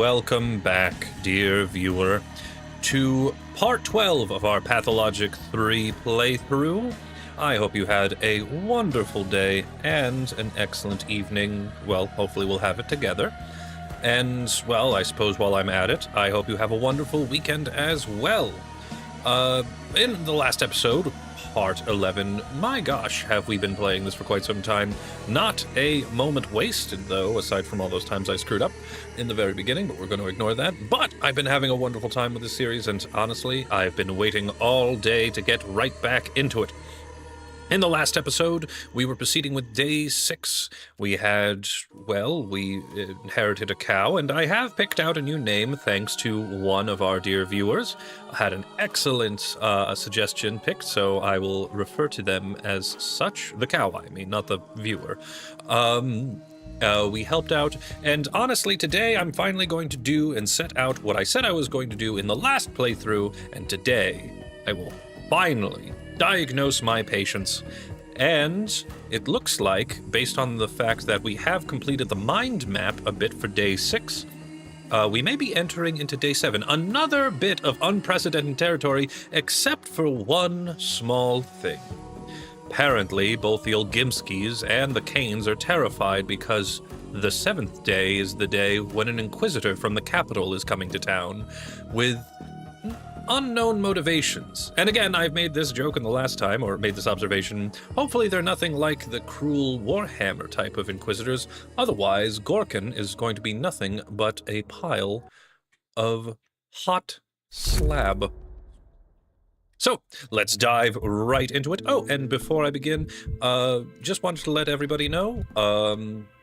Welcome back, dear viewer, to part 12 of our Pathologic 3 playthrough. I hope you had a wonderful day and an excellent evening. Well, hopefully we'll have it together. And, well, I suppose while I'm at it, I hope you have a wonderful weekend as well. In the last episode, part 11, my gosh, have we been playing this for quite some time. Not a moment wasted, though, aside from all those times I screwed up in the very beginning, but we're going to ignore that. But I've been having a wonderful time with this series, and honestly, I've been waiting all day to get right back into it. In the last episode, we were proceeding with day 6. We inherited a cow, and I have picked out a new name thanks to one of our dear viewers. I had an excellent suggestion picked, so I will refer to them as such. The cow, I mean, not the viewer. We helped out, and honestly, today I'm finally going to do and set out what I said I was going to do in the last playthrough, and today I will finally diagnose my patients. And it looks like, based on the fact that we have completed the mind map a bit for day 6, we may be entering into day 7. Another bit of unprecedented territory, except for one small thing. Apparently, both the Olgimskis and the Canes are terrified because the 7th day is the day when an inquisitor from the capital is coming to town with unknown motivations. And again, I've made this joke in the last time, or made this observation. Hopefully they're nothing like the cruel Warhammer type of inquisitors. Otherwise, Gorkin is going to be nothing but a pile of hot slab. So, let's dive right into it. Oh, and before I begin, just wanted to let everybody know,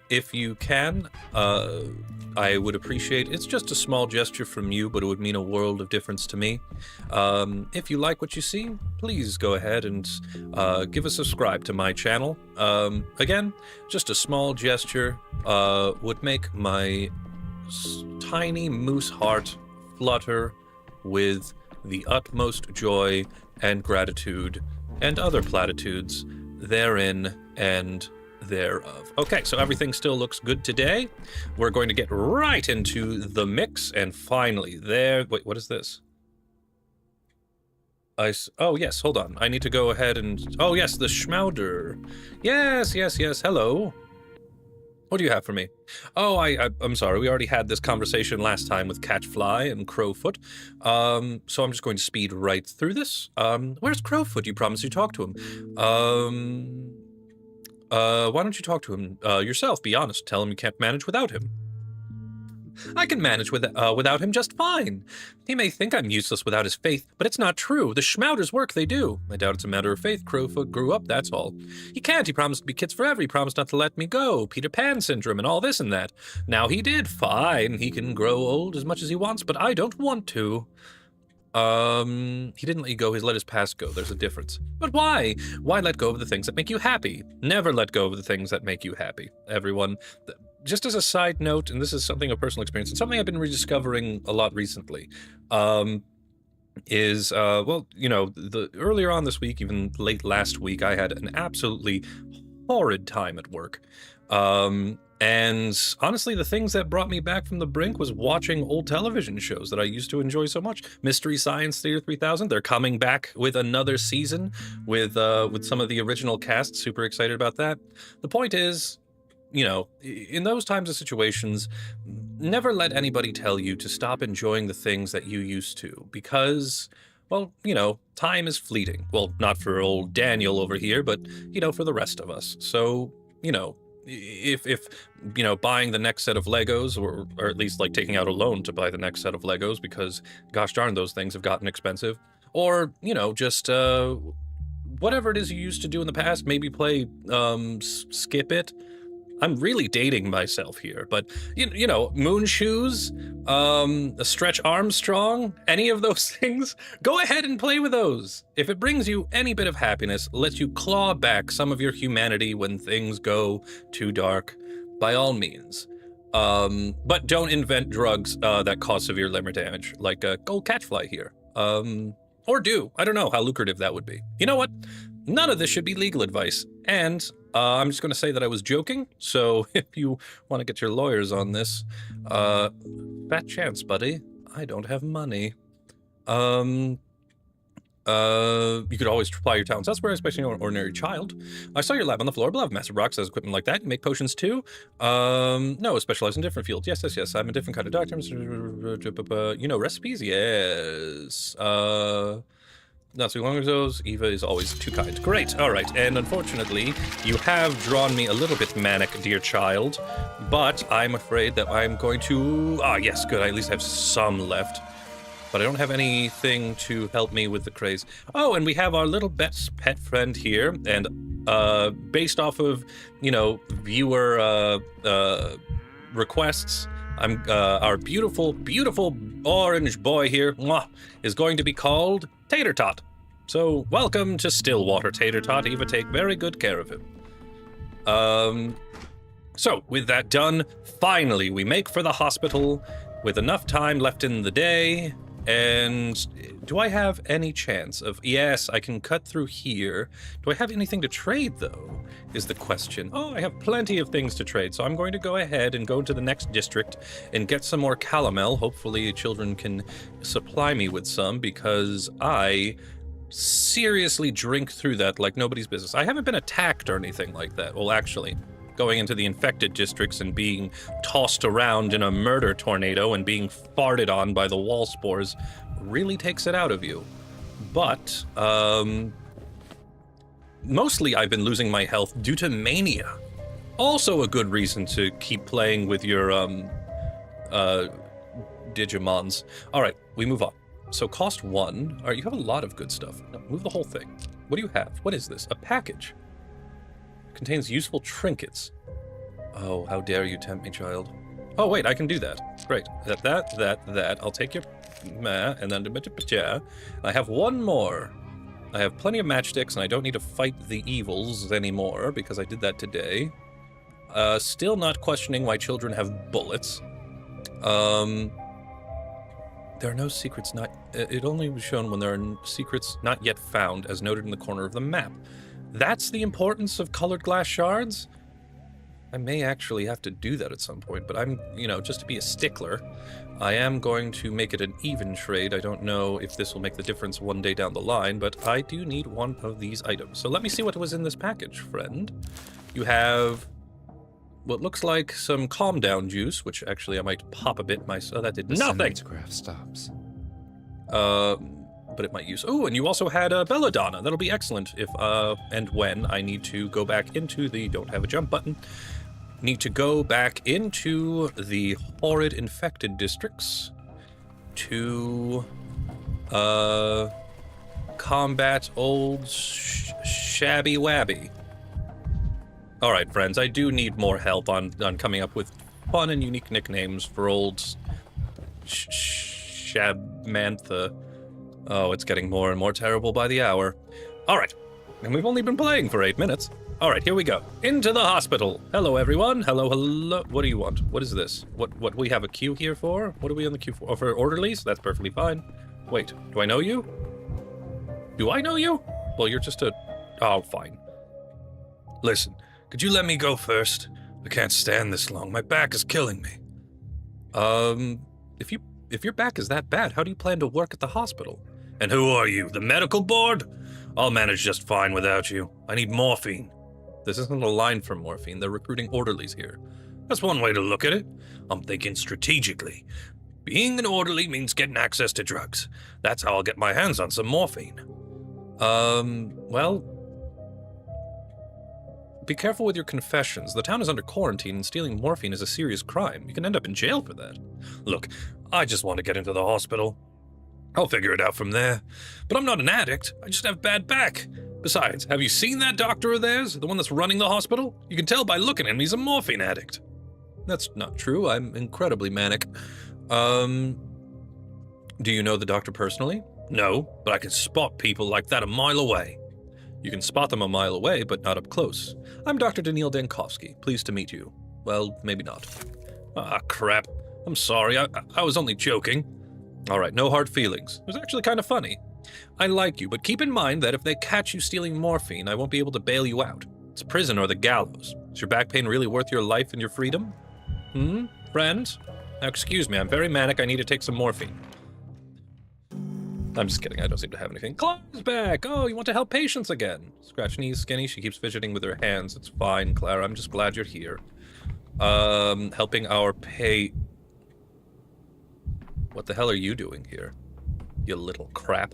if you can, I would appreciate, it's just a small gesture from you, but it would mean a world of difference to me. If you like what you see, please go ahead and give a subscribe to my channel. Again, just a small gesture would make my tiny moose heart flutter with the utmost joy and gratitude and other platitudes therein and thereof. Okay, so everything still looks good today. We're going to get right into the mix, and finally, wait, what is this? Oh, yes, hold on. I need to go ahead and... Oh, yes, the schmowder. Yes, hello. What do you have for me? Oh, I'm sorry, we already had this conversation last time with Catchfly and Crowfoot, so I'm just going to speed right through this. Where's Crowfoot? You promised you'd talk to him. Why don't you talk to him yourself? Be honest. Tell him you can't manage without him. I can manage without him just fine. He may think I'm useless without his faith, but it's not true. The schmowders work, they do. I doubt it's a matter of faith. Crowfoot grew up, that's all. He can't. He promised to be kids forever. He promised not to let me go. Peter Pan syndrome and all this and that. Now he did. Fine. He can grow old as much as he wants, but I don't want to. He didn't let you go, he's let his past go. There's a difference. But why? Why let go of the things that make you happy? Never let go of the things that make you happy, everyone. Just as a side note, and this is something of personal experience, and something I've been rediscovering a lot recently, is, earlier on this week, even late last week, I had an absolutely horrid time at work. And honestly, the things that brought me back from the brink was watching old television shows that I used to enjoy so much. Mystery Science Theater 3000, they're coming back with another season with some of the original cast. Super excited about that. The point is, in those times of situations, never let anybody tell you to stop enjoying the things that you used to, because, well, time is fleeting. Well, not for old Daniel over here, but, for the rest of us. So, if buying the next set of Legos, or at least like taking out a loan to buy the next set of Legos, because gosh darn, those things have gotten expensive, or just whatever it is you used to do in the past, maybe play Skip It. I'm really dating myself here, but Moon Shoes, Stretch Armstrong, any of those things, go ahead and play with those. If it brings you any bit of happiness, lets you claw back some of your humanity when things go too dark, by all means. But don't invent drugs that cause severe liver damage, like Gold Catchfly here. Or do. I don't know how lucrative that would be. You know what? None of this should be legal advice. And I'm just going to say that I was joking, so if you want to get your lawyers on this, fat chance, buddy. I don't have money. You could always supply your talents elsewhere, especially an ordinary child. I saw your lab on the floor below. Massive rocks has equipment like that. You make potions too? No, specialize in different fields. Yes. I'm a different kind of doctor. You know recipes? Yes. Not too long ago, Eva is always too kind. Great, all right. And unfortunately, you have drawn me a little bit manic, dear child. But I'm afraid that I'm going to... Ah, yes, good. I at least have some left. But I don't have anything to help me with the craze. Oh, and we have our little pet friend here. And based off of, viewer requests, our beautiful, beautiful orange boy here is going to be called Tater Tot. So welcome to Stillwater, Tater Tot. Eva, take very good care of him. So with that done, finally we make for the hospital with enough time left in the day. And do I have any chance of... Yes, I can cut through here. Do I have anything to trade, though, is the question. Oh, I have plenty of things to trade, so I'm going to go ahead and go to the next district and get some more calomel. Hopefully children can supply me with some, because I seriously drink through that like nobody's business. I haven't been attacked or anything like that. Well, actually... Going into the infected districts and being tossed around in a murder tornado and being farted on by the wall spores really takes it out of you. But, mostly I've been losing my health due to mania. Also a good reason to keep playing with your, Digimons. Alright, we move on. So cost 1. Alright, you have a lot of good stuff. No, move the whole thing. What do you have? What is this? A package. Contains useful trinkets. Oh, how dare you tempt me, child. Oh, wait, I can do that. Great. That. I'll take your... And then... I have one more. I have plenty of matchsticks, and I don't need to fight the evils anymore, because I did that today. Still not questioning why children have bullets. There are no secrets not... It only was shown when there are secrets not yet found, as noted in the corner of the map. That's the importance of colored glass shards? I may actually have to do that at some point, but I'm, just to be a stickler, I am going to make it an even trade. I don't know if this will make the difference one day down the line, but I do need one of these items. So let me see what was in this package, friend. You have what looks like some calm down juice, which actually I might pop a bit myself. Oh, that did nothing! The cinematograph stops. But it might use... Oh, and you also had a belladonna. That'll be excellent if, and when I need to go back into the... Don't have a jump button. Need to go back into the horrid infected districts to, combat old Shabby Wabby. Alright, friends, I do need more help on coming up with fun and unique nicknames for old Shabmantha. Oh, it's getting more and more terrible by the hour. Alright, and we've only been playing for 8 minutes. Alright, here we go. Into the hospital. Hello, everyone. Hello. What do you want? What is this? What we have a queue here for? What are we on the queue for? Oh, for orderlies? That's perfectly fine. Wait, do I know you? Do I know you? Well, you're just a... Oh, fine. Listen, could you let me go first? I can't stand this long. My back is killing me. If your back is that bad, how do you plan to work at the hospital? And who are you, the medical board? I'll manage just fine without you. I need morphine. This isn't a line for morphine. They're recruiting orderlies here. That's one way to look at it. I'm thinking strategically. Being an orderly means getting access to drugs. That's how I'll get my hands on some morphine. Well... Be careful with your confessions. The town is under quarantine, and stealing morphine is a serious crime. You can end up in jail for that. Look, I just want to get into the hospital. I'll figure it out from there. But I'm not an addict. I just have bad back. Besides, have you seen that doctor of theirs? The one that's running the hospital? You can tell by looking at him he's a morphine addict. That's not true. I'm incredibly manic. Do you know the doctor personally? No, but I can spot people like that a mile away. You can spot them a mile away, but not up close. I'm Dr. Daniil Dankovsky. Pleased to meet you. Well, maybe not. Ah, crap. I'm sorry. I was only joking. All right, no hard feelings. It was actually kind of funny. I like you, but keep in mind that if they catch you stealing morphine, I won't be able to bail you out. It's prison or the gallows. Is your back pain really worth your life and your freedom? Friend? Now, excuse me, I'm very manic. I need to take some morphine. I'm just kidding. I don't seem to have anything. Clara's back! Oh, you want to help patients again? Scratch knees, skinny. She keeps fidgeting with her hands. It's fine, Clara. I'm just glad you're here. Helping our What the hell are you doing here? You little crap.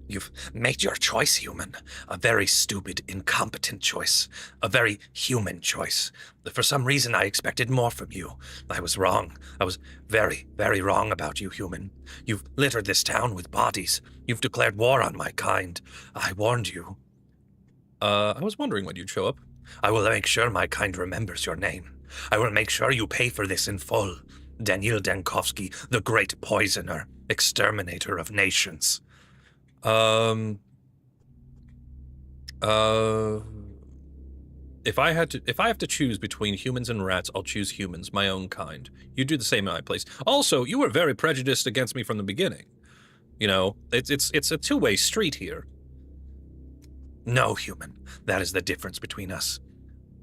You've made your choice, human. A very stupid, incompetent choice. A very human choice. For some reason, I expected more from you. I was wrong. I was very, very wrong about you, human. You've littered this town with bodies. You've declared war on my kind. I warned you. I was wondering when you'd show up. I will make sure my kind remembers your name. I will make sure you pay for this in full. Daniel Dankovsky, the great poisoner, exterminator of nations. If I have to choose between humans and rats, I'll choose humans, my own kind. You do the same in my place. Also, you were very prejudiced against me from the beginning. You know, it's a two-way street here. No, human. That is the difference between us.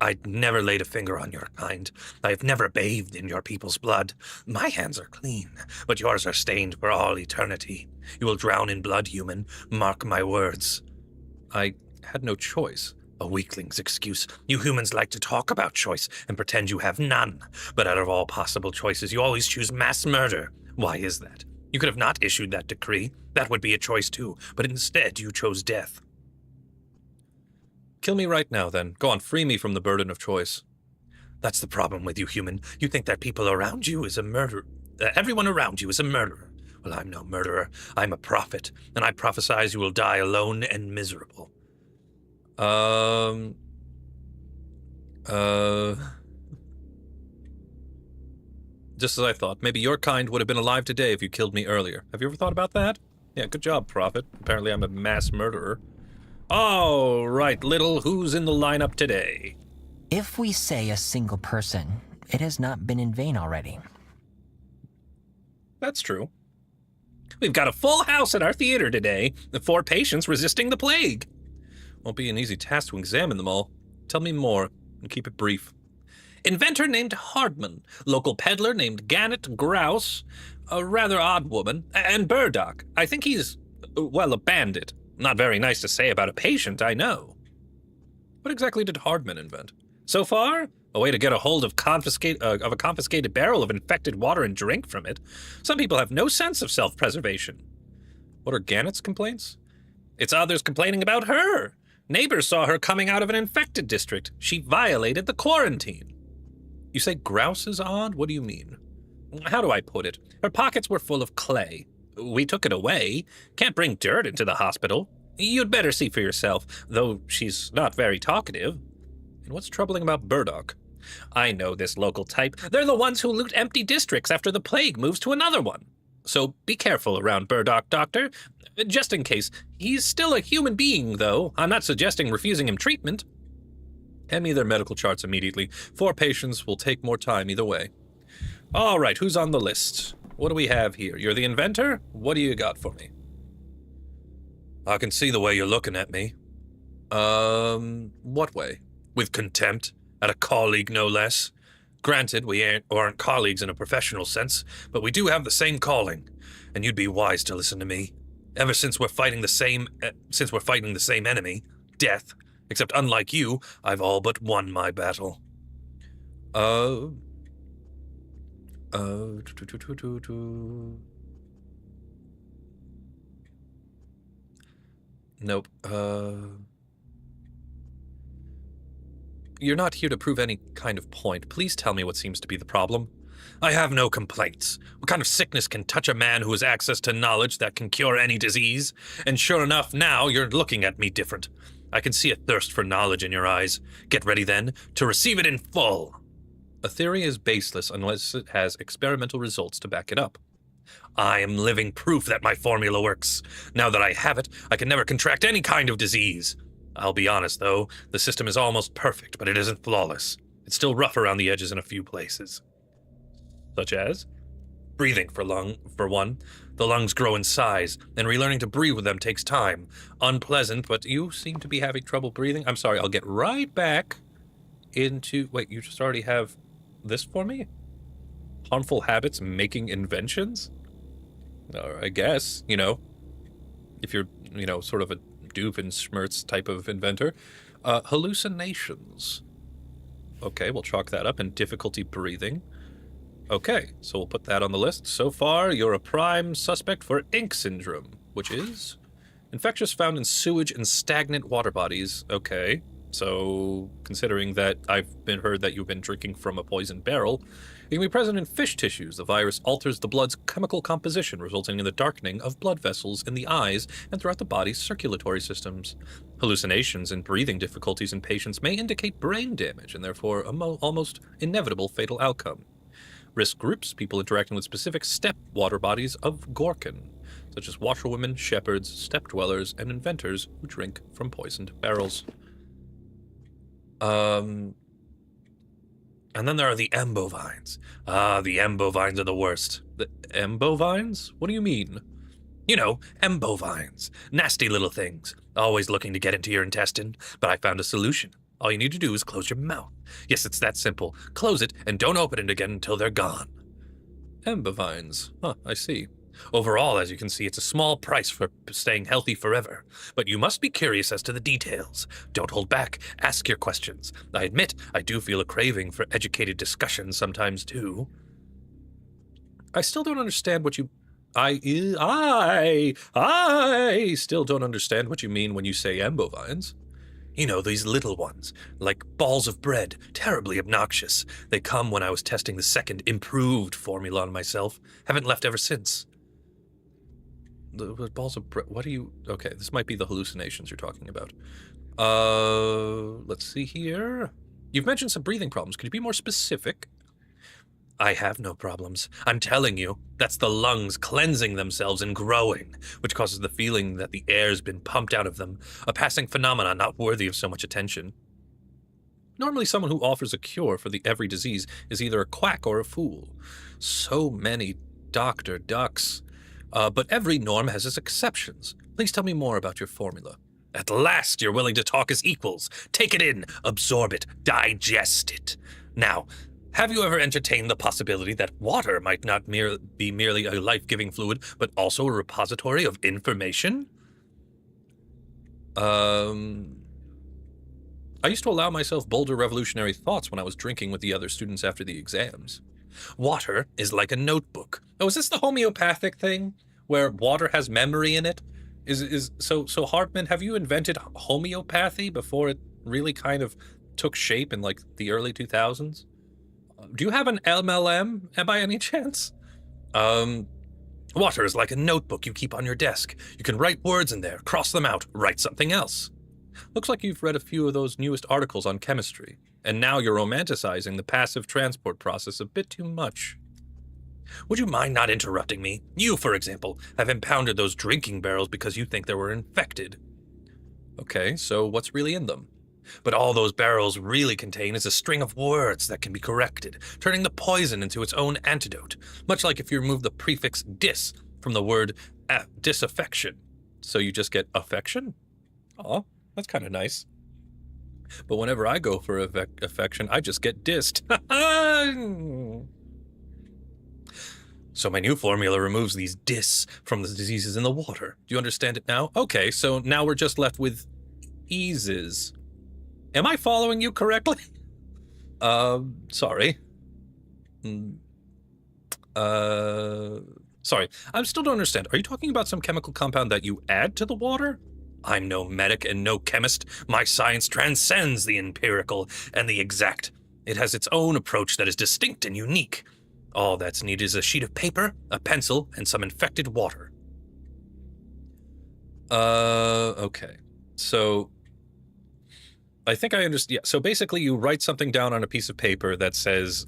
I'd never laid a finger on your kind. I have never bathed in your people's blood. My hands are clean, but yours are stained for all eternity. You will drown in blood, human. Mark my words. I had no choice. A weakling's excuse. You humans like to talk about choice and pretend you have none. But out of all possible choices, you always choose mass murder. Why is that? You could have not issued that decree. That would be a choice too. But instead, you chose death. Kill me right now, then. Go on, free me from the burden of choice. That's the problem with you, human. You think that people around you is a murderer. Everyone around you is a murderer. Well, I'm no murderer. I'm a prophet, and I prophesy you will die alone and miserable. Just as I thought. Maybe your kind would have been alive today if you killed me earlier. Have you ever thought about that? Yeah, good job, prophet. Apparently I'm a mass murderer. All right, Little, who's in the lineup today? If we say a single person, it has not been in vain already. That's true. We've got a full house at our theater today, the 4 patients resisting the plague. Won't be an easy task to examine them all. Tell me more, and keep it brief. Inventor named Hardman, local peddler named Gannet Grouse, a rather odd woman, and Burdock. I think he's, well, a bandit. Not very nice to say about a patient, I know. What exactly did Hardman invent? So far, a way to get a hold of a confiscated barrel of infected water and drink from it. Some people have no sense of self-preservation. What are Gannet's complaints? It's others complaining about her. Neighbors saw her coming out of an infected district. She violated the quarantine. You say grouse is odd? What do you mean? How do I put it? Her pockets were full of clay. We took it away. Can't bring dirt into the hospital. You'd better see for yourself, though she's not very talkative. And what's troubling about Burdock? I know this local type. They're the ones who loot empty districts after the plague moves to another one. So be careful around Burdock, Doctor. Just in case. He's still a human being, though. I'm not suggesting refusing him treatment. Hand me their medical charts immediately. 4 patients will take more time either way. All right, who's on the list? What do we have here? You're the inventor? What do you got for me? I can see the way you're looking at me. What way? With contempt? At a colleague, no less? Granted, we aren't colleagues in a professional sense, but we do have the same calling, and you'd be wise to listen to me. Ever since we're fighting the same enemy, death, except unlike you, I've all but won my battle. Nope. You're not here to prove any kind of point. Please tell me what seems to be the problem. I have no complaints. What kind of sickness can touch a man who has access to knowledge that can cure any disease? And sure enough, now you're looking at me different. I can see a thirst for knowledge in your eyes. Get ready, then, to receive it in full. A theory is baseless unless it has experimental results to back it up. I am living proof that my formula works. Now that I have it, I can never contract any kind of disease. I'll be honest, though, the system is almost perfect, but it isn't flawless. It's still rough around the edges in a few places. Such as? Breathing for one. The lungs grow in size, and relearning to breathe with them takes time. Unpleasant, but you seem to be having trouble breathing. I'm sorry, I'll get right back into... Wait, you just already have this for me? Harmful habits, making inventions? I guess, if you're, sort of a dupe and schmerz type of inventor. Hallucinations. Okay, we'll chalk that up. And difficulty breathing. Okay, so we'll put that on the list. So far, you're a prime suspect for ink syndrome, which is infectious found in sewage and stagnant water bodies. Okay, so considering that I've heard that you've been drinking from a poisoned barrel, it can be present in fish tissues. The virus alters the blood's chemical composition, resulting in the darkening of blood vessels in the eyes and throughout the body's circulatory systems. Hallucinations and breathing difficulties in patients may indicate brain damage and therefore a almost inevitable fatal outcome. Risk groups, people interacting with specific steppe water bodies of Gorkin, such as washerwomen, shepherds, steppe dwellers, and inventors who drink from poisoned barrels. And then there are the embovines. The embovines are the worst. The embovines? What do you mean? Embovines. Nasty little things, always looking to get into your intestine, but I found a solution. All you need to do is close your mouth. Yes, it's that simple. Close it and don't open it again until they're gone. Embovines. Huh, I see. Overall, as you can see, it's a small price for staying healthy forever. But you must be curious as to the details. Don't hold back. Ask your questions. I admit, I do feel a craving for educated discussion sometimes, too. I still don't understand what you... I still don't understand what you mean when you say embovines. These little ones, like balls of bread, terribly obnoxious. They come when I was testing the second improved formula on myself. Haven't left ever since. The balls of bread, what are you... Okay, this might be the hallucinations you're talking about. Let's see here. You've mentioned some breathing problems. Could you be more specific? I have no problems. I'm telling you, that's the lungs cleansing themselves and growing, which causes the feeling that the air's been pumped out of them, a passing phenomenon not worthy of so much attention. Normally someone who offers a cure for every disease is either a quack or a fool. So many Dr. Ducks. But every norm has its exceptions. Please tell me more about your formula. At last you're willing to talk as equals. Take it in, absorb it, digest it. Now, have you ever entertained the possibility that water might not be merely a life-giving fluid, but also a repository of information? I used to allow myself bolder revolutionary thoughts when I was drinking with the other students after the exams. Water is like a notebook. Oh, is this the homeopathic thing? Where water has memory in it? So Hartman, have you invented homeopathy before it really kind of took shape in, the early 2000s? Do you have an MLM by any chance? Water is like a notebook you keep on your desk. You can write words in there, cross them out, write something else. Looks like you've read a few of those newest articles on chemistry, and now you're romanticizing the passive transport process a bit too much. Would you mind not interrupting me? You, for example, have impounded those drinking barrels because you think they were infected. Okay, so what's really in them? But all those barrels really contain is a string of words that can be corrected, turning the poison into its own antidote, much like if you remove the prefix dis from the word disaffection. So you just get affection? Aw, that's kind of nice. But whenever I go for affection, I just get dissed. So my new formula removes these dis from the diseases in the water. Do you understand it now? Okay, so now we're just left with eases. Am I following you correctly? Sorry. Sorry, I still don't understand. Are you talking about some chemical compound that you add to the water? I'm no medic and no chemist. My science transcends the empirical and the exact. It has its own approach that is distinct and unique. All that's needed is a sheet of paper, a pencil, and some infected water. Okay. So I think I understand. Yeah, so basically you write something down on a piece of paper that says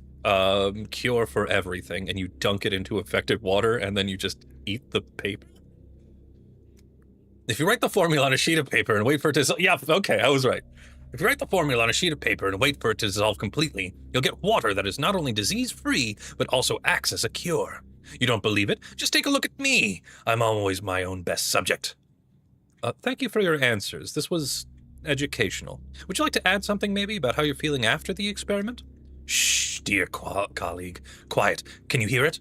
cure for everything, and you dunk it into infected water, and then you just eat the paper. If you write the formula on a sheet of paper and wait for it to... Yeah, okay, I was right. If you write the formula on a sheet of paper and wait for it to dissolve completely, you'll get water that is not only disease-free, but also acts as a cure. You don't believe it? Just take a look at me. I'm always my own best subject. Thank you for your answers. This was educational. Would you like to add something maybe about how you're feeling after the experiment? Shh, dear colleague. Quiet. Can you hear it?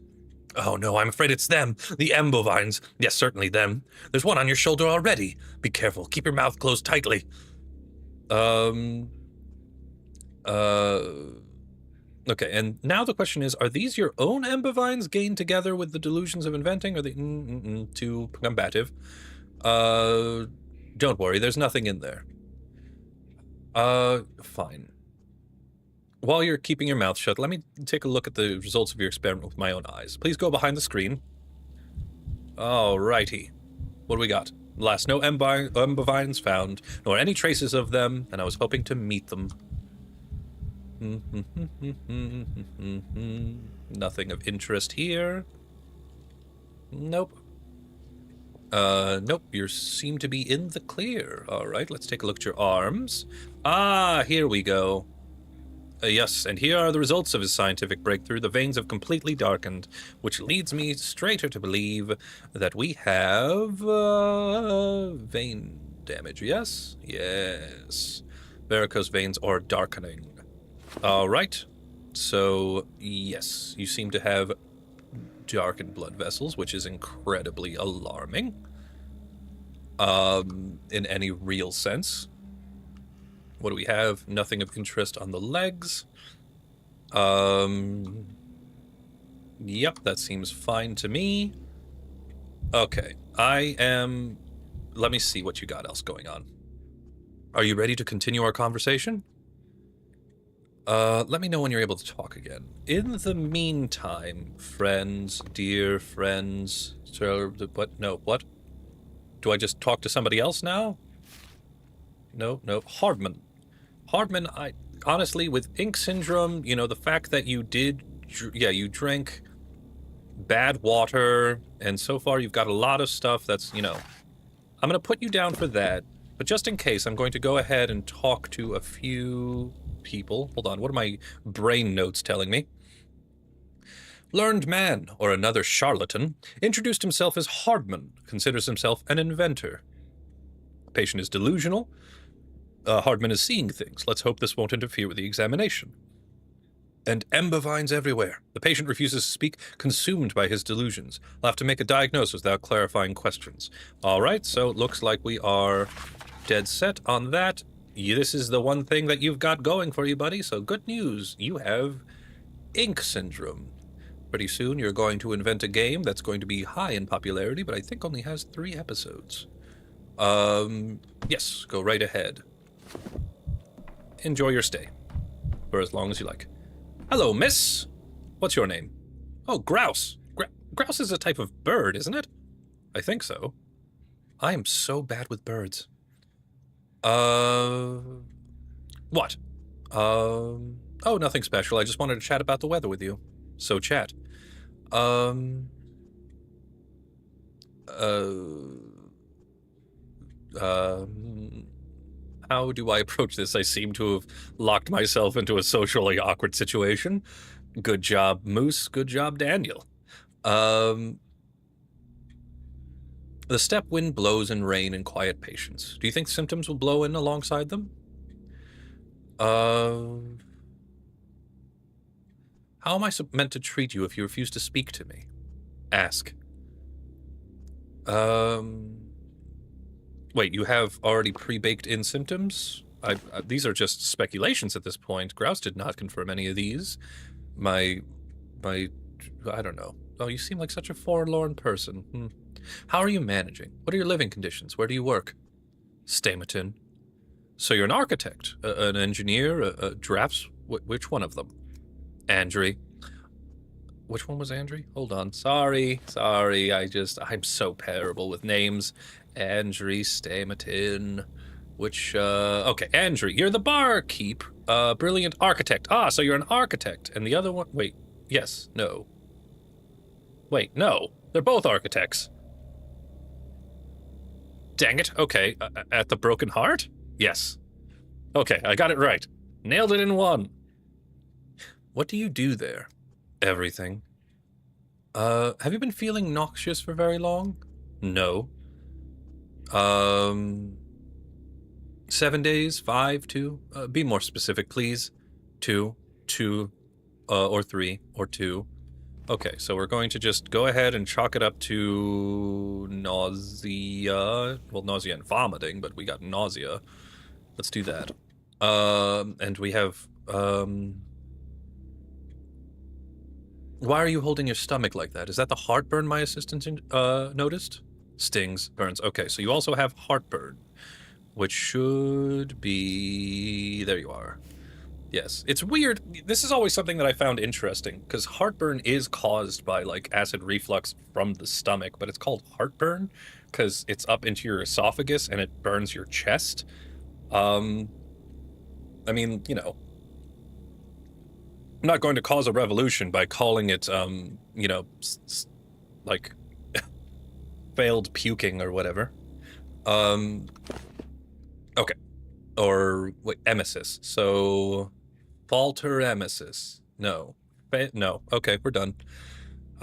Oh no, I'm afraid it's them. The Embovines. Yes, certainly them. There's one on your shoulder already. Be careful. Keep your mouth closed tightly. Okay, and now the question is, are these your own Embovines gained together with the delusions of inventing? Or are they too combative? Don't worry, there's nothing in there. Fine. While you're keeping your mouth shut, let me take a look at the results of your experiment with my own eyes. Please go behind the screen. Alrighty. What do we got? Last, no Embovines found, nor any traces of them, and I was hoping to meet them. Nothing of interest here. Nope. Nope, you seem to be in the clear. Alright, let's take a look at your arms. Ah, here we go. Yes, and here are the results of his scientific breakthrough. The veins have completely darkened, which leads me straighter to believe that we have vein damage. Yes? Yes. Varicose veins are darkening. All right. So, yes, you seem to have darkened blood vessels, which is incredibly alarming. In any real sense. What do we have? Nothing of interest on the legs. Yep, that seems fine to me. Okay, let me see what you got else going on. Are you ready to continue our conversation? Let me know when you're able to talk again. In the meantime, friends, dear friends, what? No, what? Do I just talk to somebody else now? No, Hardman, honestly, with ink syndrome, you know, the fact that you you drank bad water, and so far you've got a lot of stuff that's, you know, I'm going to put you down for that, but just in case, I'm going to go ahead and talk to a few people. Hold on, what are my brain notes telling me? Learned man, or another charlatan, introduced himself as Hardman, considers himself an inventor. The patient is delusional. Hardman is seeing things. Let's hope this won't interfere with the examination. And Embovines everywhere. The patient refuses to speak, consumed by his delusions. I'll have to make a diagnosis without clarifying questions. All right, so it looks like we are dead set on that. This is the one thing that you've got going for you, buddy, so good news. You have ink syndrome. Pretty soon you're going to invent a game that's going to be high in popularity, but I think only has 3 episodes. Yes, go right ahead. Enjoy your stay. For as long as you like. Hello, miss. What's your name? Oh, grouse. Grouse is a type of bird, isn't it? I think so. I am so bad with birds. What? Oh, nothing special. I just wanted to chat about the weather with you. So chat. How do I approach this? I seem to have locked myself into a socially awkward situation. Good job, Moose. Good job, Daniel. The steppe wind blows in rain and quiet patience. Do you think symptoms will blow in alongside them? How am I meant to treat you if you refuse to speak to me? Ask. Wait, you have already pre-baked in symptoms? These are just speculations at this point. Grouse did not confirm any of these. I don't know. Oh, you seem like such a forlorn person. How are you managing? What are your living conditions? Where do you work? Stamaton. So you're an architect, an engineer, a drafts... Which one of them? Andrew. Which one was Andrew? Hold on. Sorry. I'm so terrible with names. Andrew, Stamaton. Okay, Andrew, you're the barkeep. Brilliant architect. Ah, so you're an architect. And the other one... Wait, yes, no. Wait, no. They're both architects. Dang it. Okay, at the Broken Heart? Yes. Okay, I got it right. Nailed it in one. What do you do there? Everything. Have you been feeling noxious for very long? No. 7 days? 5? 2? Be more specific, please. 2. 2. Or 3. Or 2. Okay, so we're going to just go ahead and chalk it up to nausea. Well, nausea and vomiting, but we got nausea. Let's do that. And we have, why are you holding your stomach like that? Is that the heartburn my assistant noticed? Stings, burns. Okay, so you also have heartburn, which should be... There you are. Yes, it's weird. This is always something that I found interesting, because heartburn is caused by, like, acid reflux from the stomach, but it's called heartburn because it's up into your esophagus and it burns your chest. I mean, you know, I'm not going to cause a revolution by calling it, you know, like, failed puking or whatever. Okay. Or, wait, emesis. So... Falter emesis. No. No. Okay, we're done.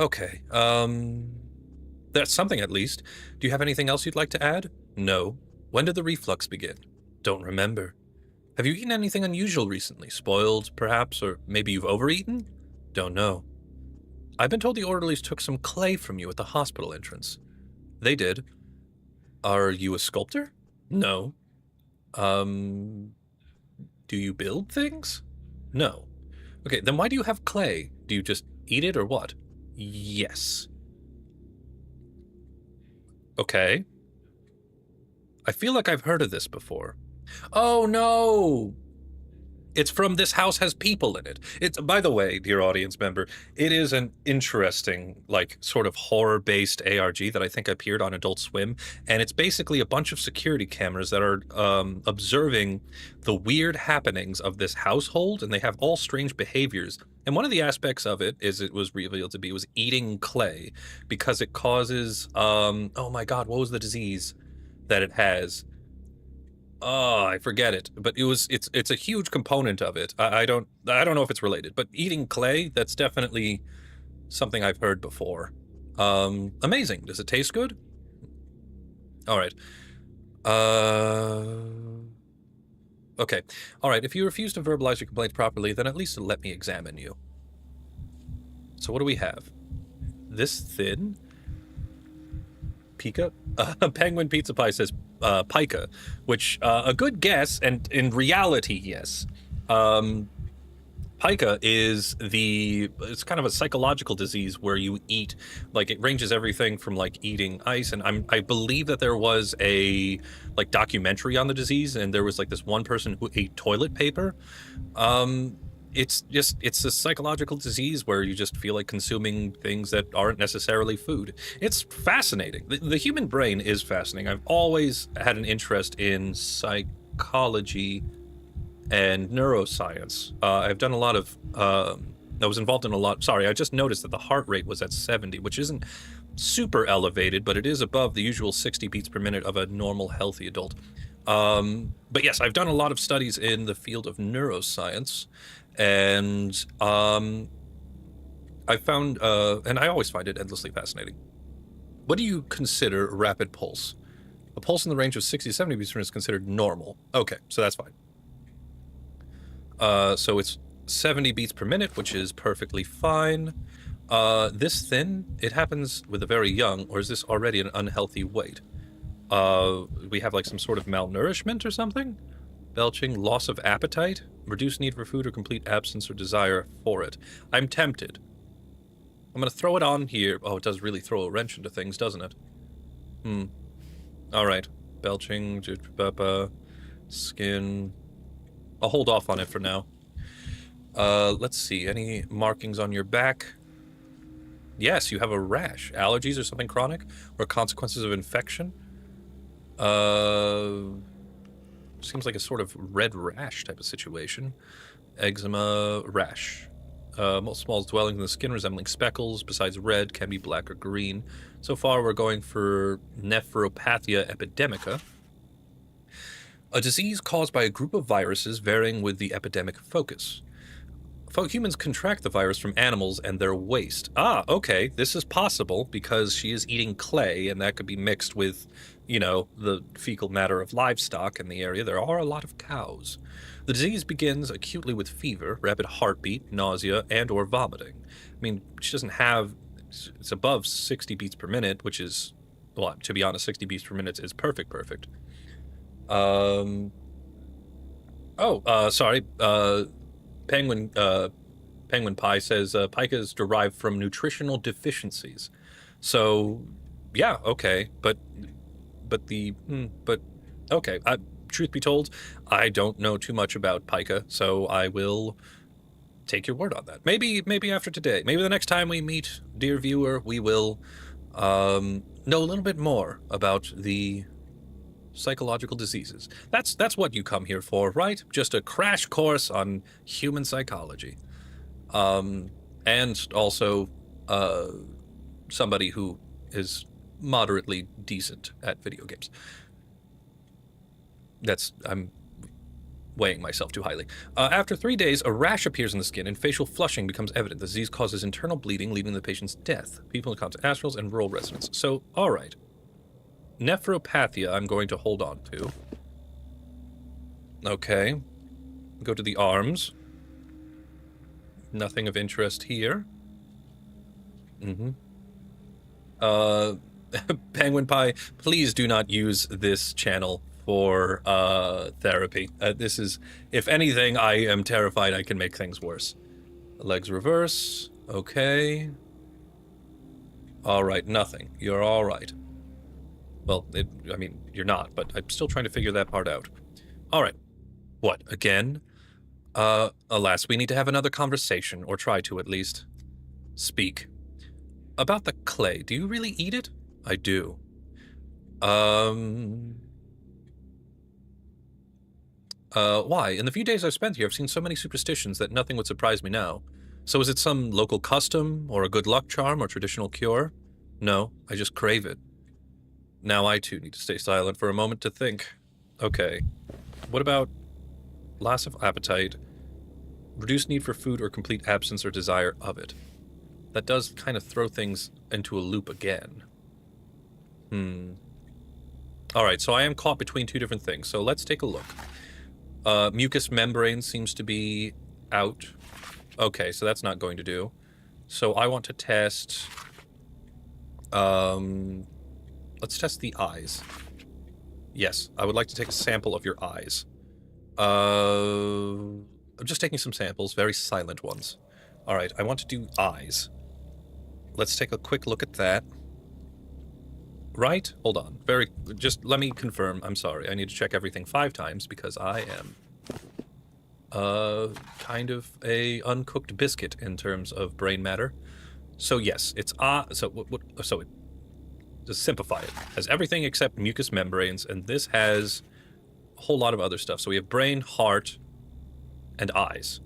Okay. That's something at least. Do you have anything else you'd like to add? No. When did the reflux begin? Don't remember. Have you eaten anything unusual recently? Spoiled, perhaps? Or maybe you've overeaten? Don't know. I've been told the orderlies took some clay from you at the hospital entrance. They did. Are you a sculptor? No. Do you build things? No. Okay, then why do you have clay? Do you just eat it or what? Yes. Okay. I feel like I've heard of this before. Oh no! It's from This House Has People in It. It's, by the way, dear audience member, it is an interesting, like, sort of horror-based ARG that I think appeared on Adult Swim, and it's basically a bunch of security cameras that are observing the weird happenings of this household, and they have all strange behaviors. And one of the aspects of it, is it was revealed to be, was eating clay, because it causes, oh my god, what was the disease that it has? Oh, I forget it, but it's a huge component of it. I don't know if it's related, but eating clay, that's definitely something I've heard before. Amazing. Does it taste good? All right. Okay. All right. If you refuse to verbalize your complaint properly, then at least let me examine you. So what do we have? This thin Pika? Penguin Pizza Pie says pica, which a good guess, and in reality, yes. Pica is it's kind of a psychological disease where you eat, like, it ranges everything from, like, eating ice, and I believe that there was a, like, documentary on the disease, and there was, like, this one person who ate toilet paper. It's a psychological disease where you just feel like consuming things that aren't necessarily food. It's fascinating. The human brain is fascinating. I've always had an interest in psychology and neuroscience. I've done a lot of, I was involved in a lot. Sorry, I just noticed that the heart rate was at 70, which isn't super elevated, but it is above the usual 60 beats per minute of a normal, healthy adult. But yes, I've done a lot of studies in the field of neuroscience, and I found, and I always find it endlessly fascinating. What do you consider rapid pulse? A pulse in the range of 60 to 70 beats per minute is considered normal. Okay, so that's fine. So it's 70 beats per minute, which is perfectly fine. This thin, it happens with the very young, or is this already an unhealthy weight? We have like some sort of malnourishment or something? Belching, loss of appetite, reduced need for food, or complete absence or desire for it. I'm tempted. I'm gonna throw it on here. Oh, it does really throw a wrench into things, doesn't it? Alright. Belching, skin. I'll hold off on it for now. Let's see. Any markings on your back? Yes, you have a rash. Allergies or something chronic? Or consequences of infection? Seems like a sort of red rash type of situation. Eczema, rash. Most small dwellings in the skin resembling speckles, besides red, can be black or green. So far, we're going for nephropathia epidemica. A disease caused by a group of viruses varying with the epidemic focus. Humans contract the virus from animals and their waste. Ah, okay, this is possible because she is eating clay, and that could be mixed with, the fecal matter of livestock in the area. There are a lot of cows. The disease begins acutely with fever, rapid heartbeat, nausea, and or vomiting. I mean, she doesn't have... It's above 60 beats per minute, which is... Well, to be honest, 60 beats per minute is perfect. Sorry. Penguin Pie says pica is derived from nutritional deficiencies. So, yeah, okay, but okay. Truth be told, I don't know too much about pica, so I will take your word on that. Maybe after today, maybe the next time we meet, dear viewer, we will know a little bit more about the psychological diseases. That's what you come here for, right? Just a crash course on human psychology. And also somebody who is moderately decent at video games. I'm weighing myself too highly. After 3 days, a rash appears in the skin and facial flushing becomes evident. The disease causes internal bleeding, leading to the patient's death. People encounter astrals and rural residents. So, all right. Nephropathia I'm going to hold on to. Okay. Go to the arms. Nothing of interest here. Penguin Pie, please do not use this channel for therapy. This is, if anything, I am terrified I can make things worse. Legs reverse. Okay. All right, nothing. You're all right. Well, you're not, but I'm still trying to figure that part out. All right. What, again? Alas, we need to have another conversation, or try to at least. Speak. About the clay, do you really eat it? I do. Why? In the few days I've spent here, I've seen so many superstitions that nothing would surprise me now. So is it some local custom, or a good luck charm, or traditional cure? No, I just crave it. Now I too need to stay silent for a moment to think. Okay. What about loss of appetite, reduced need for food, or complete absence or desire of it? That does kind of throw things into a loop again. Alright, so I am caught between two different things, so let's take a look. Mucous membrane seems to be out. Okay, so that's not going to do. So I want to test... let's test the eyes. Yes, I would like to take a sample of your eyes. I'm just taking some samples, very silent ones. Alright, I want to do eyes. Let's take a quick look at that. Right? Hold on. Just let me confirm. I'm sorry. I need to check everything 5 times because I am kind of a uncooked biscuit in terms of brain matter. So yes, it's just simplify it. Has everything except mucous membranes, and this has a whole lot of other stuff. So we have brain, heart, and eyes.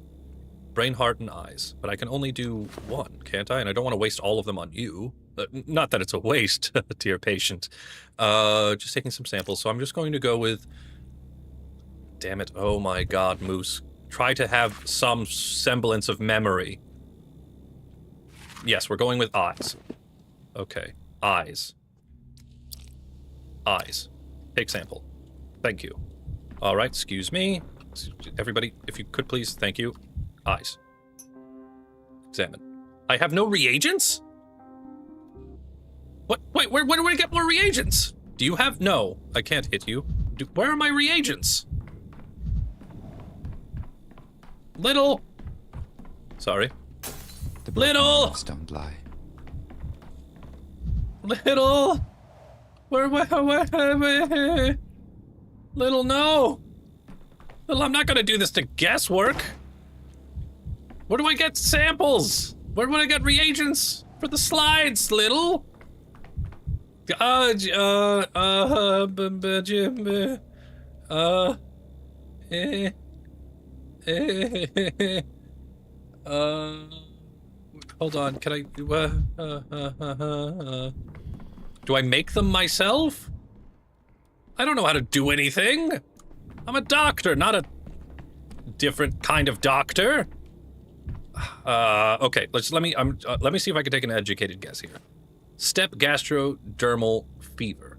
Brain, heart, and eyes. But I can only do 1, can't I? And I don't want to waste all of them on you. Not that it's a waste, dear patient. Just taking some samples. So I'm just going to go with... Damn it. Oh my god, Moose. Try to have some semblance of memory. Yes, we're going with eyes. Okay. Eyes. Eyes. Take sample. Thank you. Alright, excuse me. Everybody, if you could please, thank you. Eyes. Examine. I have no reagents? What? Wait, where do I get more reagents? Do you have... No, I can't hit you. Where are my reagents? Little. Sorry. Little. Don't lie. Little. Where? Little, no. Little, I'm not gonna do this to guesswork. Where do I get samples? Where would I get reagents for the slides, Little? Hold on, can I, do I make them myself? I don't know how to do anything. I'm a doctor, not a different kind of doctor. Okay, let me see if I can take an educated guess here. Step gastrodermal fever.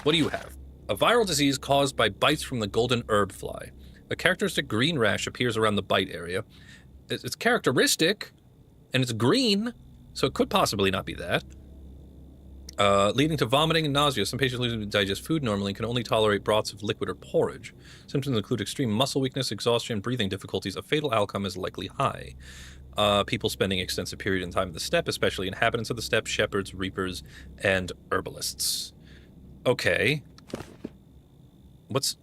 What do you have? A viral disease caused by bites from the golden herb fly. A characteristic green rash appears around the bite area. It's characteristic, and it's green, so it could possibly not be that. Leading to vomiting and nausea. Some patients lose to digest food normally and can only tolerate broths of liquid or porridge. Symptoms include extreme muscle weakness, exhaustion, breathing difficulties. A fatal outcome is likely high. People spending extensive period in time in the steppe, especially inhabitants of the steppe, shepherds, reapers, and herbalists. Okay. Just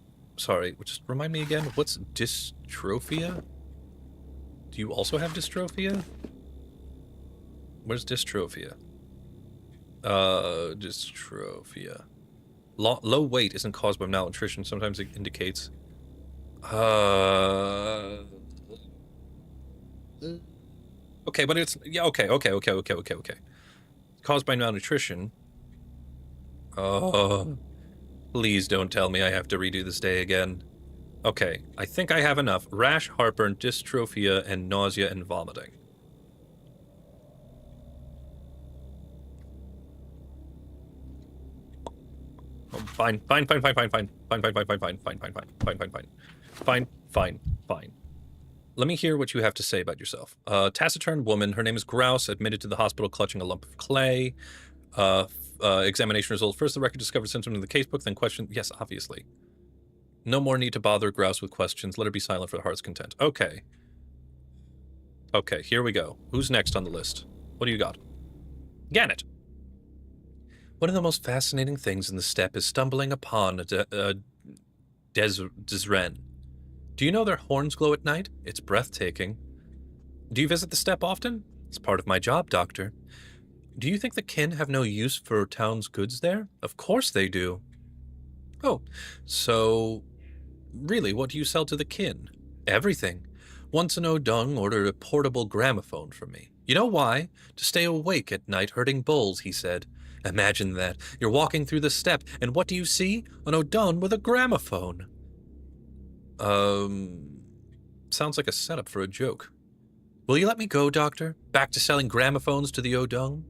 remind me again, what's dystrophia? Do you also have dystrophia? Where's dystrophia? Dystrophia. Low weight isn't caused by malnutrition. Sometimes it indicates... Okay, but it's... Yeah, okay. Caused by malnutrition. Please don't tell me I have to redo this day again. Okay, I think I have enough. Rash, heartburn, dystrophia, and nausea and vomiting. Fine. Let me hear what you have to say about yourself. Taciturn woman, her name is Grouse, admitted to the hospital clutching a lump of clay. Examination results. First, the record discovered symptoms in the casebook, then question. Yes, obviously. No more need to bother Grouse with questions. Let her be silent for the heart's content. Okay. Okay, here we go. Who's next on the list? What do you got? Gannett. One of the most fascinating things in the steppe is stumbling upon a Desren. Do you know their horns glow at night? It's breathtaking. Do you visit the steppe often? It's part of my job, Doctor. Do you think the kin have no use for town's goods there? Of course they do. Oh, so... Really, what do you sell to the kin? Everything. Once an O'Dung ordered a portable gramophone from me. You know why? To stay awake at night herding bulls, he said. Imagine that. You're walking through the steppe, and what do you see? An O'Dung with a gramophone. Sounds like a setup for a joke. Will you let me go, Doctor? Back to selling gramophones to the O'Dung?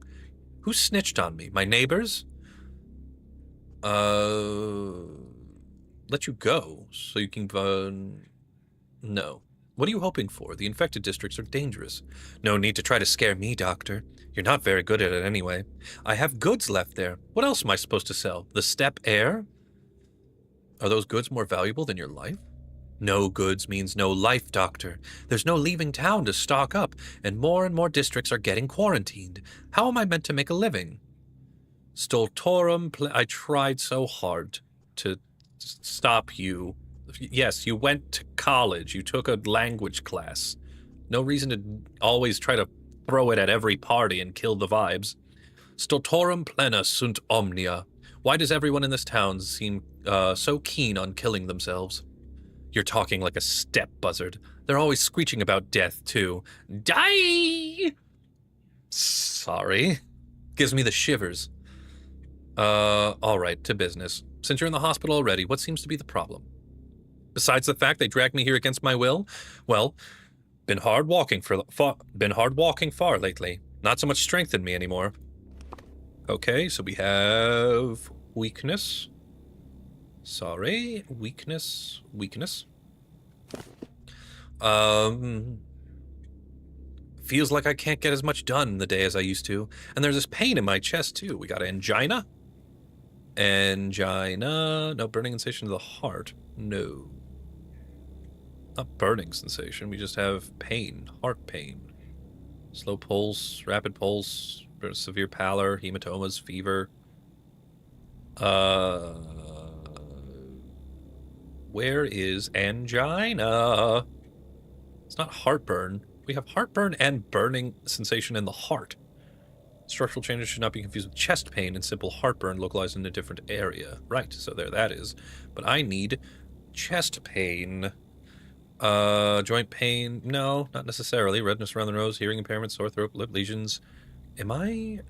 Who snitched on me? My neighbors? Let you go, so you can, No. What are you hoping for? The infected districts are dangerous. No need to try to scare me, Doctor. You're not very good at it anyway. I have goods left there. What else am I supposed to sell? The steppe air? Are those goods more valuable than your life? No goods means no life, Doctor. There's no leaving town to stock up, and more districts are getting quarantined. How am I meant to make a living? Stultorum, I tried so hard to stop you. Yes, you went to college. You took a language class. No reason to always try to throw it at every party and kill the vibes. Stultorum plena sunt omnia. Why does everyone in this town seem so keen on killing themselves? You're talking like a steppe buzzard. They're always screeching about death, too. Die! Sorry. Gives me the shivers. All right, to business. Since you're in the hospital already, what seems to be the problem? Besides the fact they dragged me here against my will, well, been hard walking far lately. Not so much strength in me anymore. Okay, so we have weakness. Sorry, weakness. Feels like I can't get as much done in the day as I used to. And there's this pain in my chest, too. We got angina. No, burning sensation of the heart. No. Not burning sensation, we just have pain, heart pain. Slow pulse, rapid pulse, severe pallor, hematomas, fever. Where is angina? It's not heartburn. We have heartburn and burning sensation in the heart. Structural changes should not be confused with chest pain and simple heartburn localized in a different area. Right, so there that is. But I need chest pain. Joint pain? No, not necessarily. Redness around the nose, hearing impairment, sore throat, lip lesions. Am I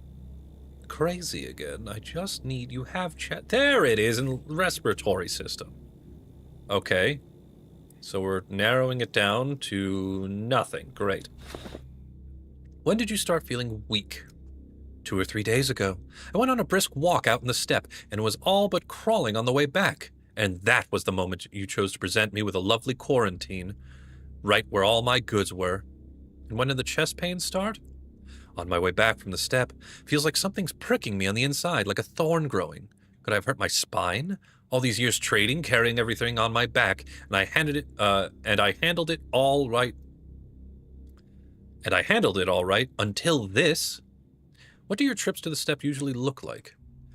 crazy again? I just need... You have chest... There it is, in the respiratory system. Okay. So we're narrowing it down to nothing. Great. When did you start feeling weak? 2 or 3 days ago. I went on a brisk walk out in the steppe and was all but crawling on the way back. And that was the moment you chose to present me with a lovely quarantine, right where all my goods were. And when did the chest pains start? On my way back from the steppe. Feels like something's pricking me on the inside, like a thorn growing. Could I have hurt my spine? All these years trading, carrying everything on my back, and I handled it all right. And I handled it all right until this. What do your trips to the steppe usually look like?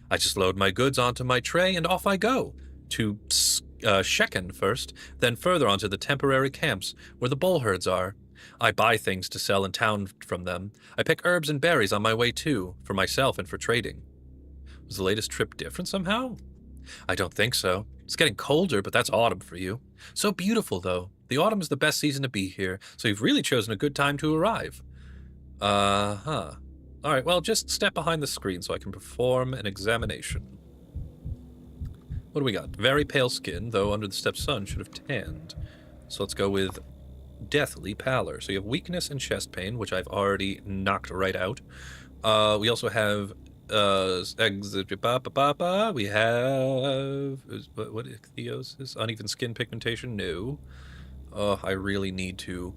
I just load my goods onto my tray and off I go. To Shechen first, then further onto the temporary camps where the bull herds are. I buy things to sell in town from them. I pick herbs and berries on my way too, for myself and for trading. Was the latest trip different somehow? I don't think so. It's getting colder, but that's autumn for you. So beautiful, though. The autumn is the best season to be here, so you've really chosen a good time to arrive. All right, well, just step behind the screen so I can perform an examination. What do we got? Very pale skin, though under the steppe sun should have tanned. So let's go with deathly pallor. So you have weakness and chest pain, which I've already knocked right out. We also have we have what ichthyosis? Uneven skin pigmentation? No. I really need to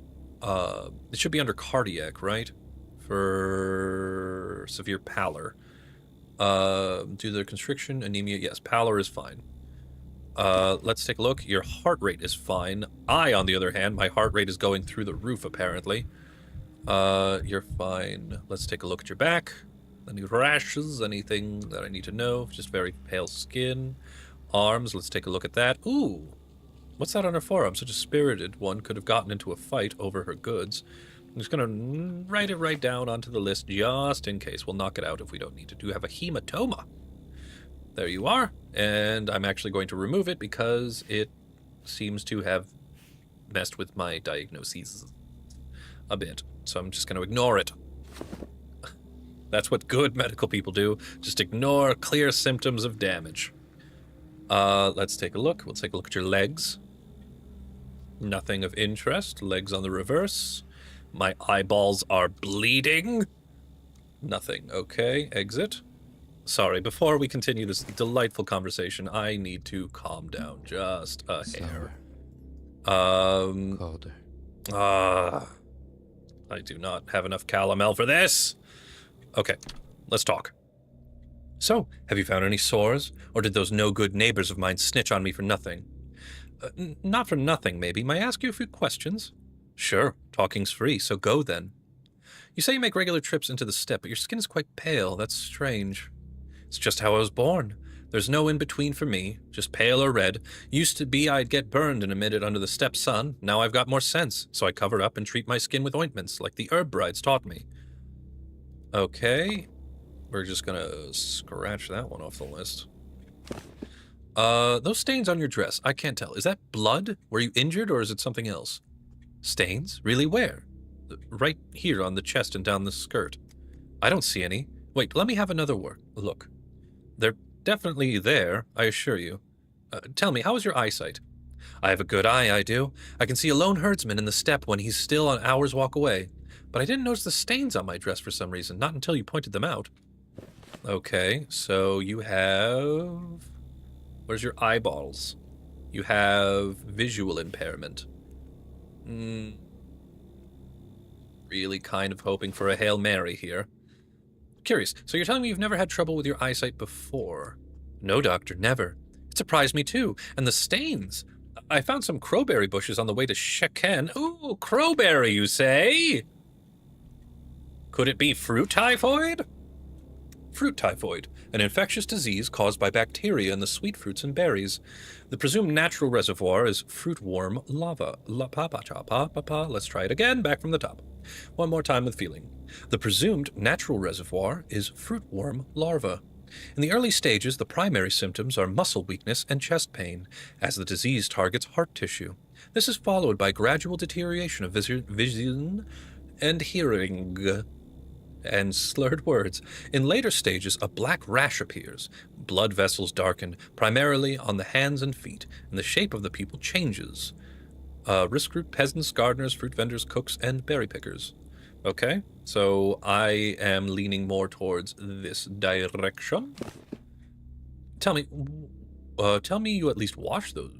it should be under cardiac, right? For severe pallor. Do the constriction, anemia? Yes, pallor is fine. Let's take a look. Your heart rate is fine. On the other hand, my heart rate is going through the roof, apparently. You're fine. Let's take a look at your back. Any rashes? Anything that I need to know? Just very pale skin. Arms, let's take a look at that. Ooh! What's that on her forearm? Such a spirited one could have gotten into a fight over her goods. I'm just going to write it right down onto the list just in case. We'll knock it out if we don't need to. Do have a hematoma. There you are. And I'm actually going to remove it because it seems to have messed with my diagnoses a bit. So I'm just going to ignore it. That's what good medical people do. Just ignore clear symptoms of damage. Let's take a look. We'll take a look at your legs. Nothing of interest. Legs on the reverse. My eyeballs are bleeding. Nothing. Okay, exit. Sorry, before we continue this delightful conversation, I need to calm down just a hair. Colder. I do not have enough calomel for this. Okay, let's talk. So, have you found any sores? Or did those no-good neighbors of mine snitch on me for nothing? Not for nothing, maybe. May I ask you a few questions? Sure, talking's free, so go then. You say you make regular trips into the steppe, but your skin is quite pale. That's strange. It's just how I was born. There's no in-between for me, just pale or red. Used to be I'd get burned in a minute under the steppe sun. Now I've got more sense, so I cover up and treat my skin with ointments, like the herb brides taught me. Okay, we're just gonna scratch that one off the list. Those stains on your dress, I can't tell. Is that blood? Were you injured, or is it something else? Stains? Really, where? Right here on the chest and down the skirt. I don't see any. Wait, let me have another look. They're definitely there, I assure you. Tell me, how is your eyesight? I have a good eye, I do. I can see a lone herdsman in the steppe when he's still an hour's walk away. But I didn't notice the stains on my dress for some reason, not until you pointed them out. Okay, so you have... Where's your eyeballs? You have visual impairment. Really kind of hoping for a Hail Mary here. Curious, so you're telling me you've never had trouble with your eyesight before? No, doctor, never. It surprised me too. And the stains. I found some crowberry bushes on the way to Shechen. Ooh, crowberry, you say? Could it be fruit typhoid? Fruit typhoid, an infectious disease caused by bacteria in the sweet fruits and berries. The presumed natural reservoir is fruit worm larva. Let's try it again, back from the top. One more time with feeling. The presumed natural reservoir is fruit worm larva. In the early stages, the primary symptoms are muscle weakness and chest pain, as the disease targets heart tissue. This is followed by gradual deterioration of vision and hearing, and slurred words. In later stages, a black rash appears. Blood vessels darken, primarily on the hands and feet, and the shape of the pupil changes. Risk group: peasants, gardeners, fruit vendors, cooks, and berry pickers. Okay, so I am leaning more towards this direction. Tell me you at least wash those.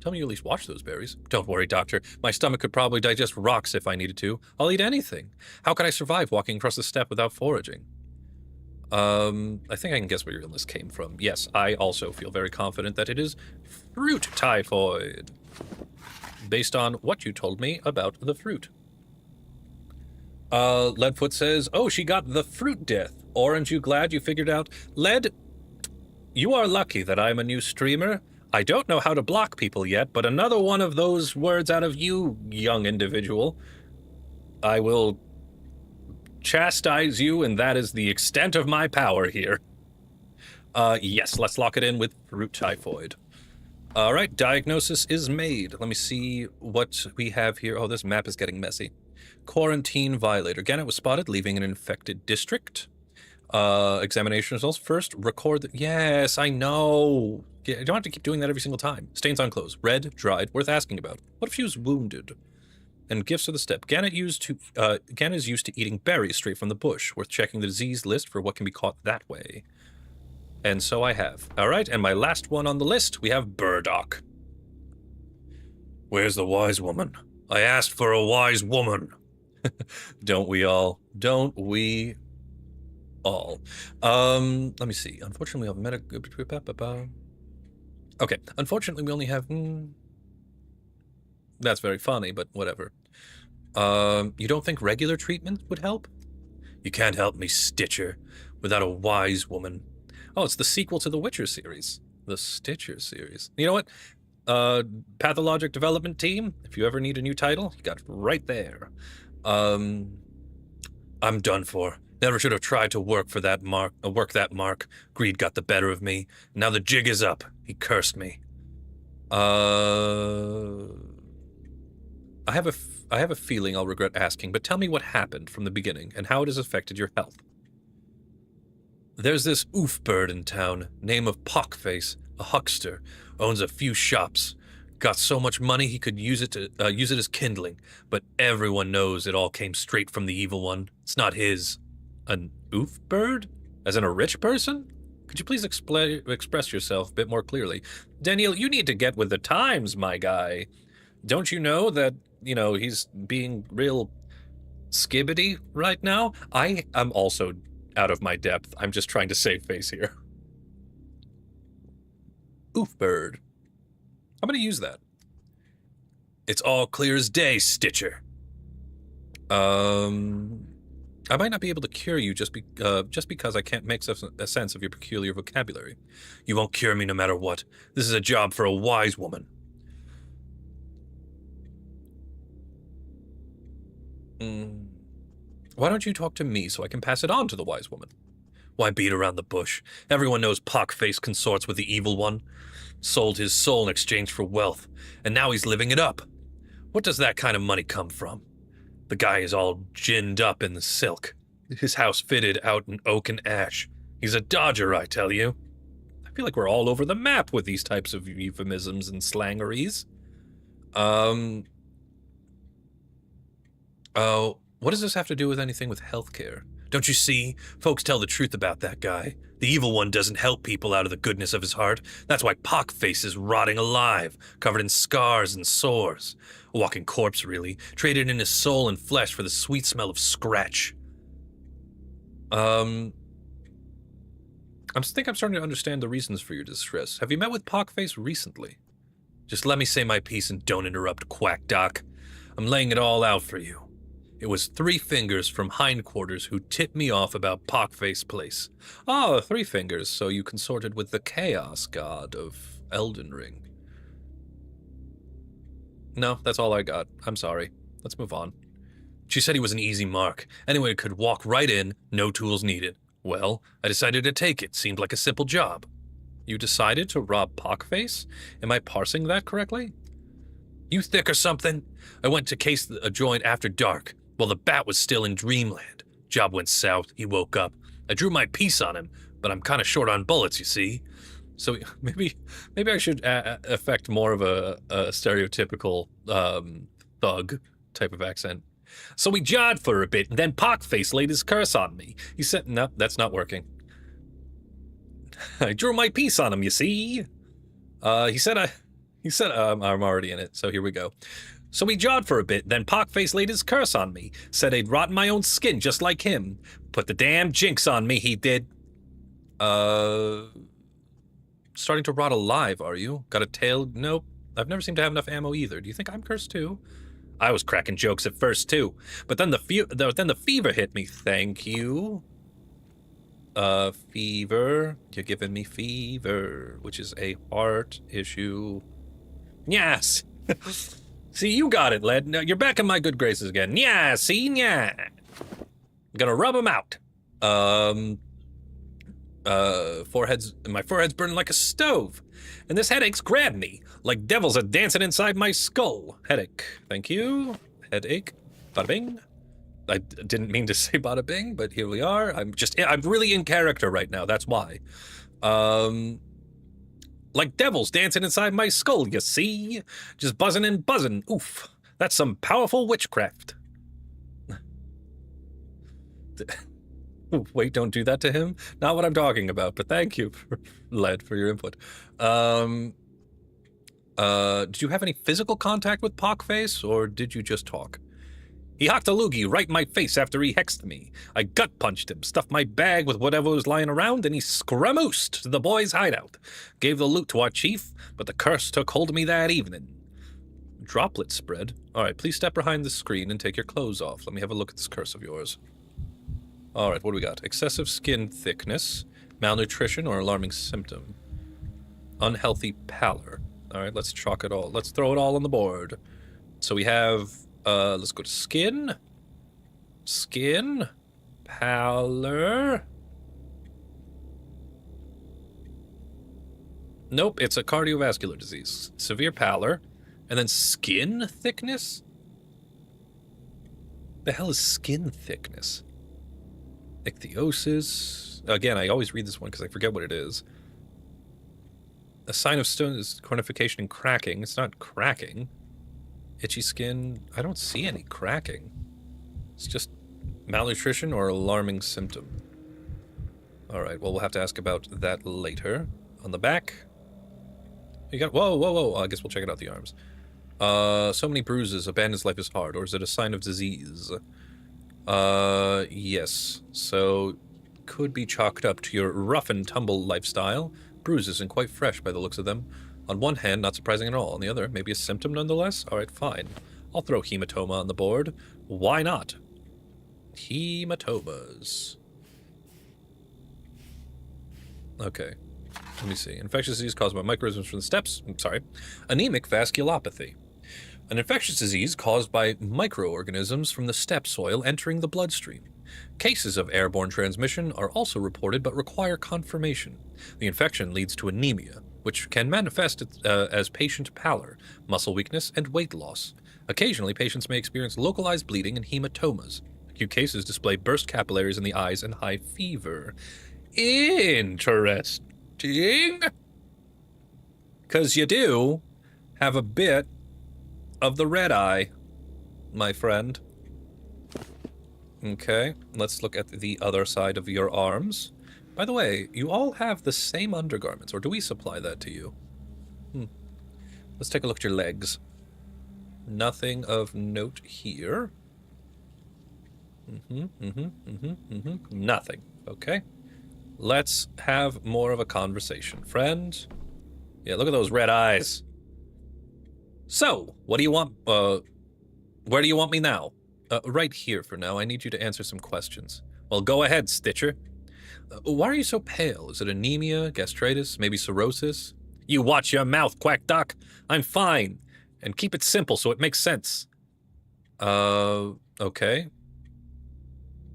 Tell me you at least wash those berries. Don't worry, Doctor. My stomach could probably digest rocks if I needed to. I'll eat anything. How could I survive walking across the steppe without foraging? I think I can guess where your illness came from. Yes, I also feel very confident that it is fruit typhoid, based on what you told me about the fruit. Leadfoot says, oh, she got the fruit death. Orange, you glad you figured out? Lead, you are lucky that I'm a new streamer. I don't know how to block people yet, but another one of those words out of you, young individual, I will chastise you, and that is the extent of my power here. Yes, let's lock it in with fruit typhoid. All right, diagnosis is made. Let me see what we have here. Oh, this map is getting messy. Quarantine violator. Gannett was spotted leaving an infected district. Examination results. First, record the... Yes, I know. You don't have to keep doing that every single time. Stains on clothes. Red, dried, worth asking about. What if she was wounded? And gifts of the steppe. Gannett is used to eating berries straight from the bush. Worth checking the disease list for what can be caught that way. And so I have. All right, and my last one on the list, we have Burdock. Where's the wise woman? I asked for a wise woman. Don't we all? Don't we all? Let me see. Unfortunately, we have Okay, unfortunately, we only have... That's very funny, but whatever. You don't think regular treatment would help? You can't help me, Stitcher, without a wise woman. Oh, it's the sequel to the Witcher series. The Stitcher series. You know what? Pathologic development team, if you ever need a new title, you got it right there. I'm done for. Never should have tried to work that mark. Greed got the better of me. Now the jig is up. He cursed me. I have a feeling I'll regret asking, but tell me what happened from the beginning and how it has affected your health. There's this oof bird in town, name of Pockface, a huckster, owns a few shops. Got so much money he could use it as kindling, but everyone knows it all came straight from the evil one. It's not his. An oof bird? As in a rich person? Could you please express yourself a bit more clearly? Daniel, you need to get with the times, my guy. Don't you know that, he's being real skibbity right now? I am also out of my depth. I'm just trying to save face here. Oof bird. I'm going to use that. It's all clear as day, Stitcher. I might not be able to cure you just because I can't make a sense of your peculiar vocabulary. You won't cure me no matter what. This is a job for a wise woman. Why don't you talk to me so I can pass it on to the wise woman? Why beat around the bush? Everyone knows Pockface consorts with the evil one. Sold his soul in exchange for wealth, and now he's living it up. What does that kind of money come from? The guy is all ginned up in the silk. His house fitted out in oak and ash. He's a dodger, I tell you. I feel like we're all over the map with these types of euphemisms and slangeries. Oh, what does this have to do with anything with healthcare? Don't you see? Folks tell the truth about that guy. The evil one doesn't help people out of the goodness of his heart. That's why Pockface is rotting alive, covered in scars and sores. A walking corpse, really, traded in his soul and flesh for the sweet smell of scratch. I think I'm starting to understand the reasons for your distress. Have you met with Pockface recently? Just let me say my piece and don't interrupt, Quack Doc. I'm laying it all out for you. It was Three Fingers from Hindquarters who tipped me off about Pockface Place. Oh, Three Fingers, so you consorted with the Chaos God of Elden Ring. No, that's all I got. I'm sorry. Let's move on. She said he was an easy mark. Anyone could walk right in, no tools needed. Well, I decided to take it. Seemed like a simple job. You decided to rob Pockface? Am I parsing that correctly? You thick or something? I went to case a joint after dark. Well, the bat was still in dreamland. Job went south. He woke up. I drew my piece on him, but I'm kind of short on bullets, you see. So maybe I should affect more of a stereotypical thug type of accent. So we jawed for a bit, and then Pockface laid his curse on me. He said, no, that's not working. I drew my piece on him, you see? He said, I'm already in it, so here we go. So we jawed for a bit, then Pockface laid his curse on me. Said I'd rot in my own skin just like him. Put the damn jinx on me, he did. Starting to rot alive, are you? Got a tail? Nope. I've never seemed to have enough ammo either. Do you think I'm cursed too? I was cracking jokes at first too, but then the fever hit me. Thank you. Fever. You're giving me fever, which is a heart issue. Yes. See, you got it, Led. Now, you're back in my good graces again. Yeah, see? Yeah. I'm gonna rub him out. My forehead's burning like a stove. And this headache's grabbed me, like devils are dancing inside my skull. Headache. Thank you. Headache. Bada bing. I didn't mean to say bada bing, but here we are. I'm really in character right now, that's why. Like devils dancing inside my skull, you see? Just buzzing and buzzing. Oof. That's some powerful witchcraft. Wait, don't do that to him? Not what I'm talking about, but thank you, Led, for your input. Did you have any physical contact with Pockface, or did you just talk? He hocked a loogie right in my face after he hexed me. I gut-punched him, stuffed my bag with whatever was lying around, and he scramoosed to the boys' hideout. Gave the loot to our chief, but the curse took hold of me that evening. Droplet spread? Alright, please step behind the screen and take your clothes off. Let me have a look at this curse of yours. Alright, what do we got? Excessive skin thickness, malnutrition or alarming symptom, unhealthy pallor. Alright, let's chalk it all. Let's throw it all on the board. So we have, let's go to skin. Skin. Pallor. Nope, it's a cardiovascular disease. Severe pallor. And then skin thickness? The hell is skin thickness? Ichthyosis. Again, I always read this one because I forget what it is. A sign of stone is cornification and cracking. It's not cracking. Itchy skin. I don't see any cracking. It's just malnutrition or alarming symptom. Alright, well, we'll have to ask about that later. On the back. You got... Whoa. I guess we'll check it out the arms. So many bruises. Abandon's life is hard. Or is it a sign of disease? Yes. So, could be chalked up to your rough and tumble lifestyle. Bruises and quite fresh by the looks of them. On one hand, not surprising at all. On the other, maybe a symptom nonetheless? Alright, fine. I'll throw hematoma on the board. Why not? Hematomas. Okay. Let me see. Infectious disease caused by microorganisms from the steppes. I'm sorry. Anemic vasculopathy. An infectious disease caused by microorganisms from the steppe soil entering the bloodstream. Cases of airborne transmission are also reported but require confirmation. The infection leads to anemia, which can manifest as patient pallor, muscle weakness, and weight loss. Occasionally, patients may experience localized bleeding and hematomas. Acute cases display burst capillaries in the eyes and high fever. Interesting. Because you do have a bit of the red eye, my friend. Okay, let's look at the other side of your arms. By the way, you all have the same undergarments, or do we supply that to you? Let's take a look at your legs. Nothing of note here. Nothing. Okay. Let's have more of a conversation. Friend? Yeah, look at those red eyes. So, what do you want, where do you want me now? Right here for now. I need you to answer some questions. Well, go ahead, Stitcher. Why are you so pale? Is it anemia, gastritis, maybe cirrhosis? You watch your mouth, Quack Doc. I'm fine. And keep it simple so it makes sense. Okay.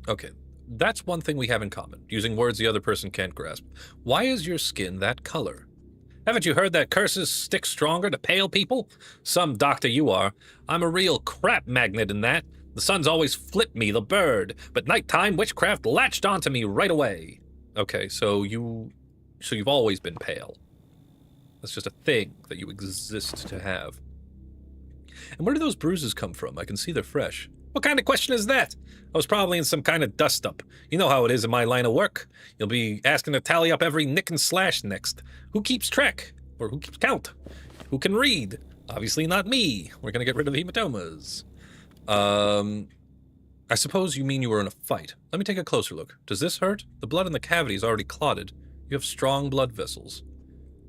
Okay. That's one thing we have in common, using words the other person can't grasp. Why is your skin that color? Haven't you heard that curses stick stronger to pale people? Some doctor you are. I'm a real crap magnet in that. The sun's always flipped me, the bird, but nighttime witchcraft latched onto me right away. Okay, so you've always been pale. That's just a thing that you exist to have. And where do those bruises come from? I can see they're fresh. What kind of question is that? I was probably in some kind of dust-up. You know how it is in my line of work. You'll be asking to tally up every nick and slash next. Who keeps track? Or who keeps count? Who can read? Obviously not me. We're gonna get rid of the hematomas. I suppose you mean you were in a fight. Let me take a closer look. Does this hurt? The blood in the cavity is already clotted. You have strong blood vessels.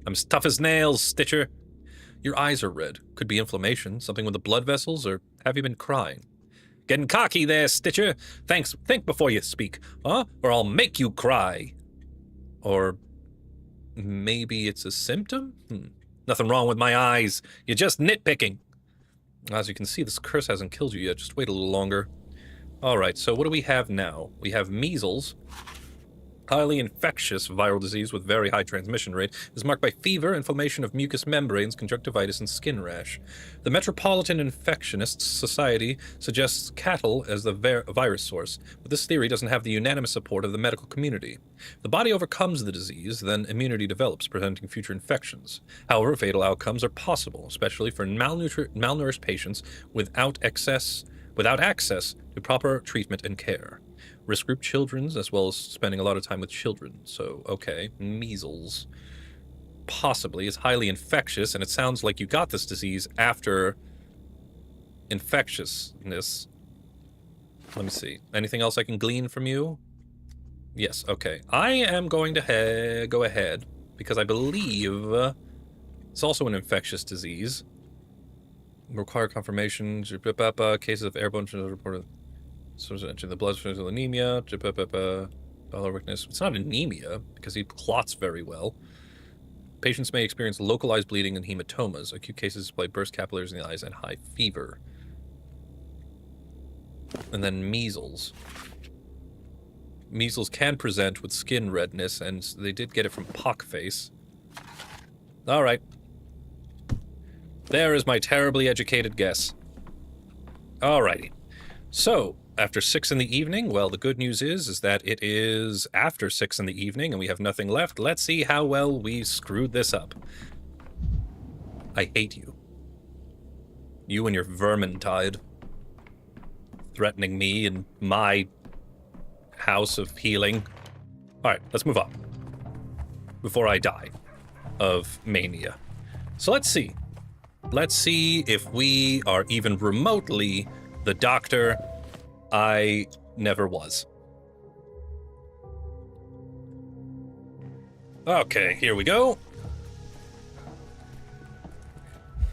I'm as tough as nails, Stitcher. Your eyes are red. Could be inflammation, something with the blood vessels, or have you been crying? Getting cocky there, Stitcher. Think before you speak, huh? Or I'll make you cry. Or maybe it's a symptom? Nothing wrong with my eyes. You're just nitpicking. As you can see, this curse hasn't killed you yet. Just wait a little longer. All right, so what do we have now? We have measles. Highly infectious viral disease with very high transmission rate is marked by fever, inflammation of mucous membranes, conjunctivitis, and skin rash. The Metropolitan Infectionists Society suggests cattle as the virus source, but this theory doesn't have the unanimous support of the medical community. If the body overcomes the disease, then immunity develops, preventing future infections. However, fatal outcomes are possible, especially for malnourished patients without access to proper treatment and care. Risk group children, as well as spending a lot of time with children. So, okay, measles. Possibly. It's highly infectious, and it sounds like you got this disease after infectiousness. Let me see. Anything else I can glean from you? Yes, okay. I am going to go ahead, because I believe it's also an infectious disease. Require confirmation. Cases of airborne reported. So the blood of anemia, bowel weakness. It's not anemia, because he clots very well. Patients may experience localized bleeding and hematomas. Acute cases display burst capillaries in the eyes and high fever. And then measles. Measles can present with skin redness, and they did get it from pockface. Alright. There is my terribly educated guess. Alrighty. So, after 6 in the evening, well, the good news is that it is after 6 in the evening and we have nothing left. Let's see how well we screwed this up. I hate you. You and your vermintide. Threatening me and my house of healing. Alright, let's move on. Before I die of mania. So let's see. Let's see if we are even remotely the doctor I never was. Okay, here we go.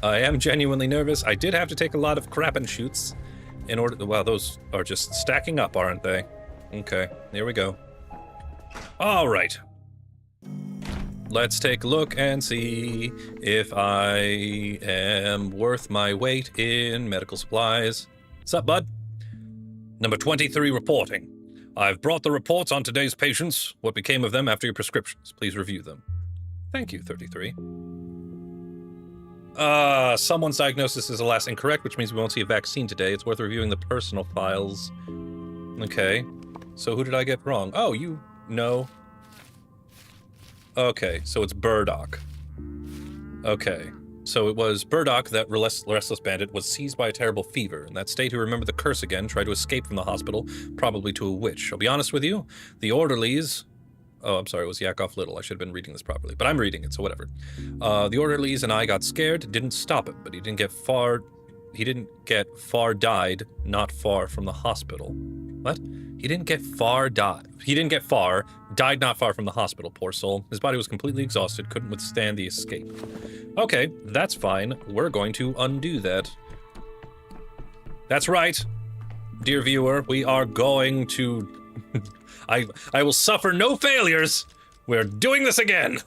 I am genuinely nervous. I did have to take a lot of crap and shoots in order to... Wow, those are just stacking up, aren't they? Okay, here we go. All right. Let's take a look and see if I am worth my weight in medical supplies. What's up, bud? Number 23 reporting. I've brought the reports on today's patients. What became of them after your prescriptions? Please review them. Thank you, 33. Someone's diagnosis is alas incorrect, which means we won't see a vaccine today. It's worth reviewing the personal files. Okay. So who did I get wrong? Oh, you know. Okay, so it's Burdock. Okay. So it was Burdock, that restless bandit, was seized by a terrible fever. In that state, he remembered the curse again, tried to escape from the hospital, probably to a witch. I'll be honest with you, the orderlies... Oh, I'm sorry, it was Yakov Little. I should have been reading this properly, but I'm reading it, so whatever. The orderlies and I got scared, didn't stop it, but he didn't get far, died not far from the hospital. What? He didn't get far, died not far from the hospital, poor soul. His body was completely exhausted, couldn't withstand the escape. Okay, that's fine. We're going to undo that. That's right, dear viewer, we are going to... I will suffer no failures. We're doing this again.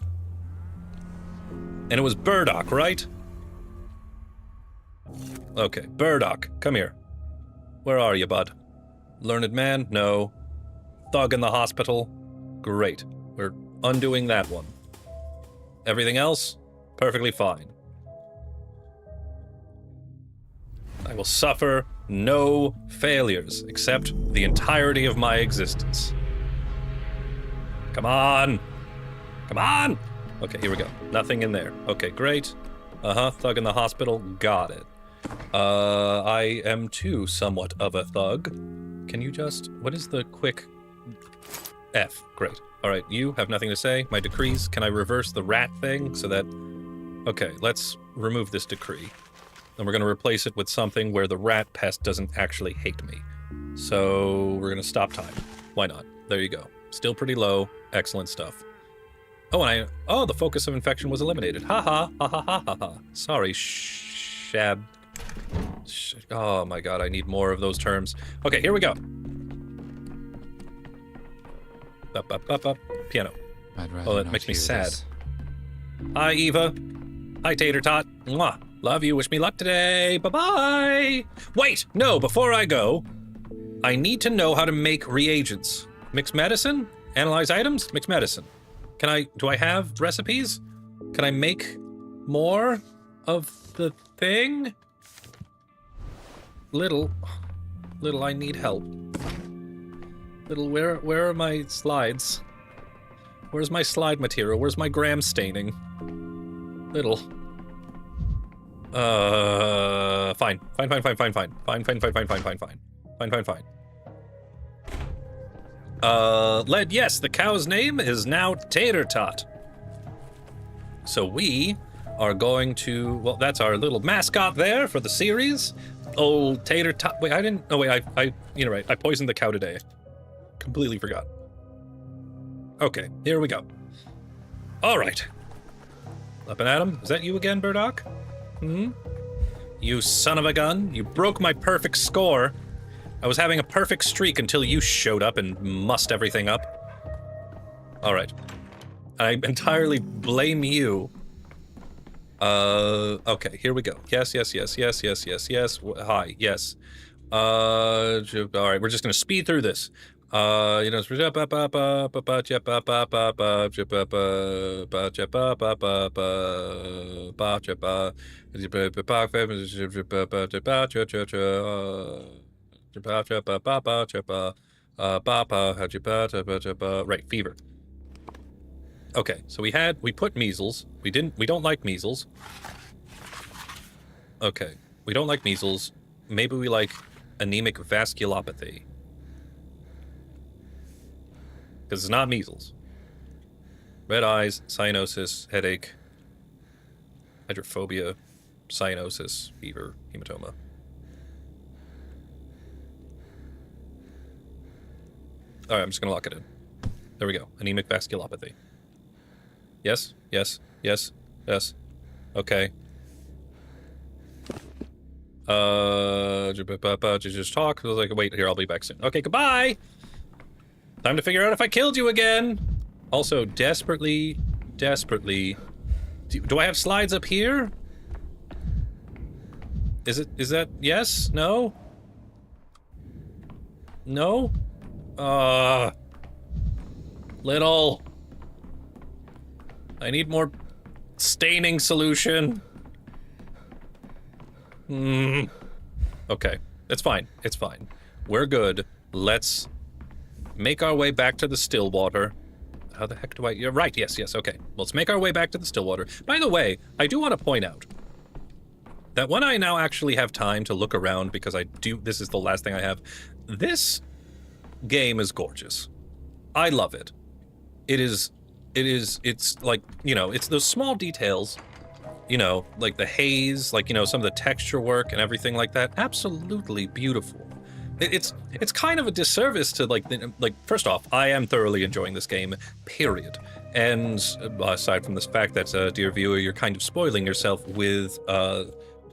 And it was Burdock, right? Okay, Burdock, come here. Where are you, bud? Learned man? No. Thug in the hospital? Great. We're undoing that one. Everything else? Perfectly fine. I will suffer no failures, except the entirety of my existence. Come on! Come on! Okay, here we go. Nothing in there. Okay, great. Thug in the hospital. Got it. I am too somewhat of a thug. Can you just... What is the quick... F. Great. Alright, you have nothing to say. My decrees. Can I reverse the rat thing so that... Okay, let's remove this decree. And we're going to replace it with something where the rat pest doesn't actually hate me. So we're going to stop time. Why not? There you go. Still pretty low. Excellent stuff. Oh, the focus of infection was eliminated. Ha ha ha ha ha ha ha. Sorry, oh my god, I need more of those terms. Okay, here we go. Up, up, up, up. Piano. Oh, that makes me sad. This. Hi, Eva. Hi, Tater Tot. Mwah. Love you. Wish me luck today. Bye-bye. Wait, no, before I go, I need to know how to make reagents. Mix medicine? Analyze items? Mix medicine. Do I have recipes? Can I make more of the thing? Little, I need help. Little, where are my slides? Where's my slide material? Where's my gram staining? Little. Fine. Led, yes, the cow's name is now Tater Tot. So we are going to, well, that's our little mascot there for the series. Old Tater Tot. Wait, you're right. I poisoned the cow today. Completely forgot. Okay, here we go. All right. Up and Adam, is that you again, Burdock? You son of a gun. You broke my perfect score. I was having a perfect streak until you showed up and mussed everything up. All right. I entirely blame you. Okay, here we go. Yes. Hi, yes. All right, we're just gonna speed through this. Right, fever. Okay, so we put measles. We don't like measles. Okay, we don't like measles. Maybe we like anemic vasculopathy. Because it's not measles. Red eyes, cyanosis, headache, hydrophobia, cyanosis, fever, hematoma. All right, I'm just gonna lock it in. There we go. Anemic vasculopathy. Yes. Okay. Just talk. I was like, wait, here, I'll be back soon. Okay, goodbye! Time to figure out if I killed you again! Also, desperately... Do I have slides up here? Is that... Yes? No? No? Little... I need more staining solution. Okay, it's fine. We're good. Let's make our way back to the Stillwater. How the heck do I... You're right, yes, okay. Let's make our way back to the Stillwater. By the way, I do want to point out that when I now actually have time to look around, because this is the last thing I have, this game is gorgeous. I love it. It's like, it's those small details, like the haze, like, some of the texture work and everything like that. Absolutely beautiful. It's kind of a disservice to, like, first off, I am thoroughly enjoying this game, period. And aside from this fact that, dear viewer, you're kind of spoiling yourself with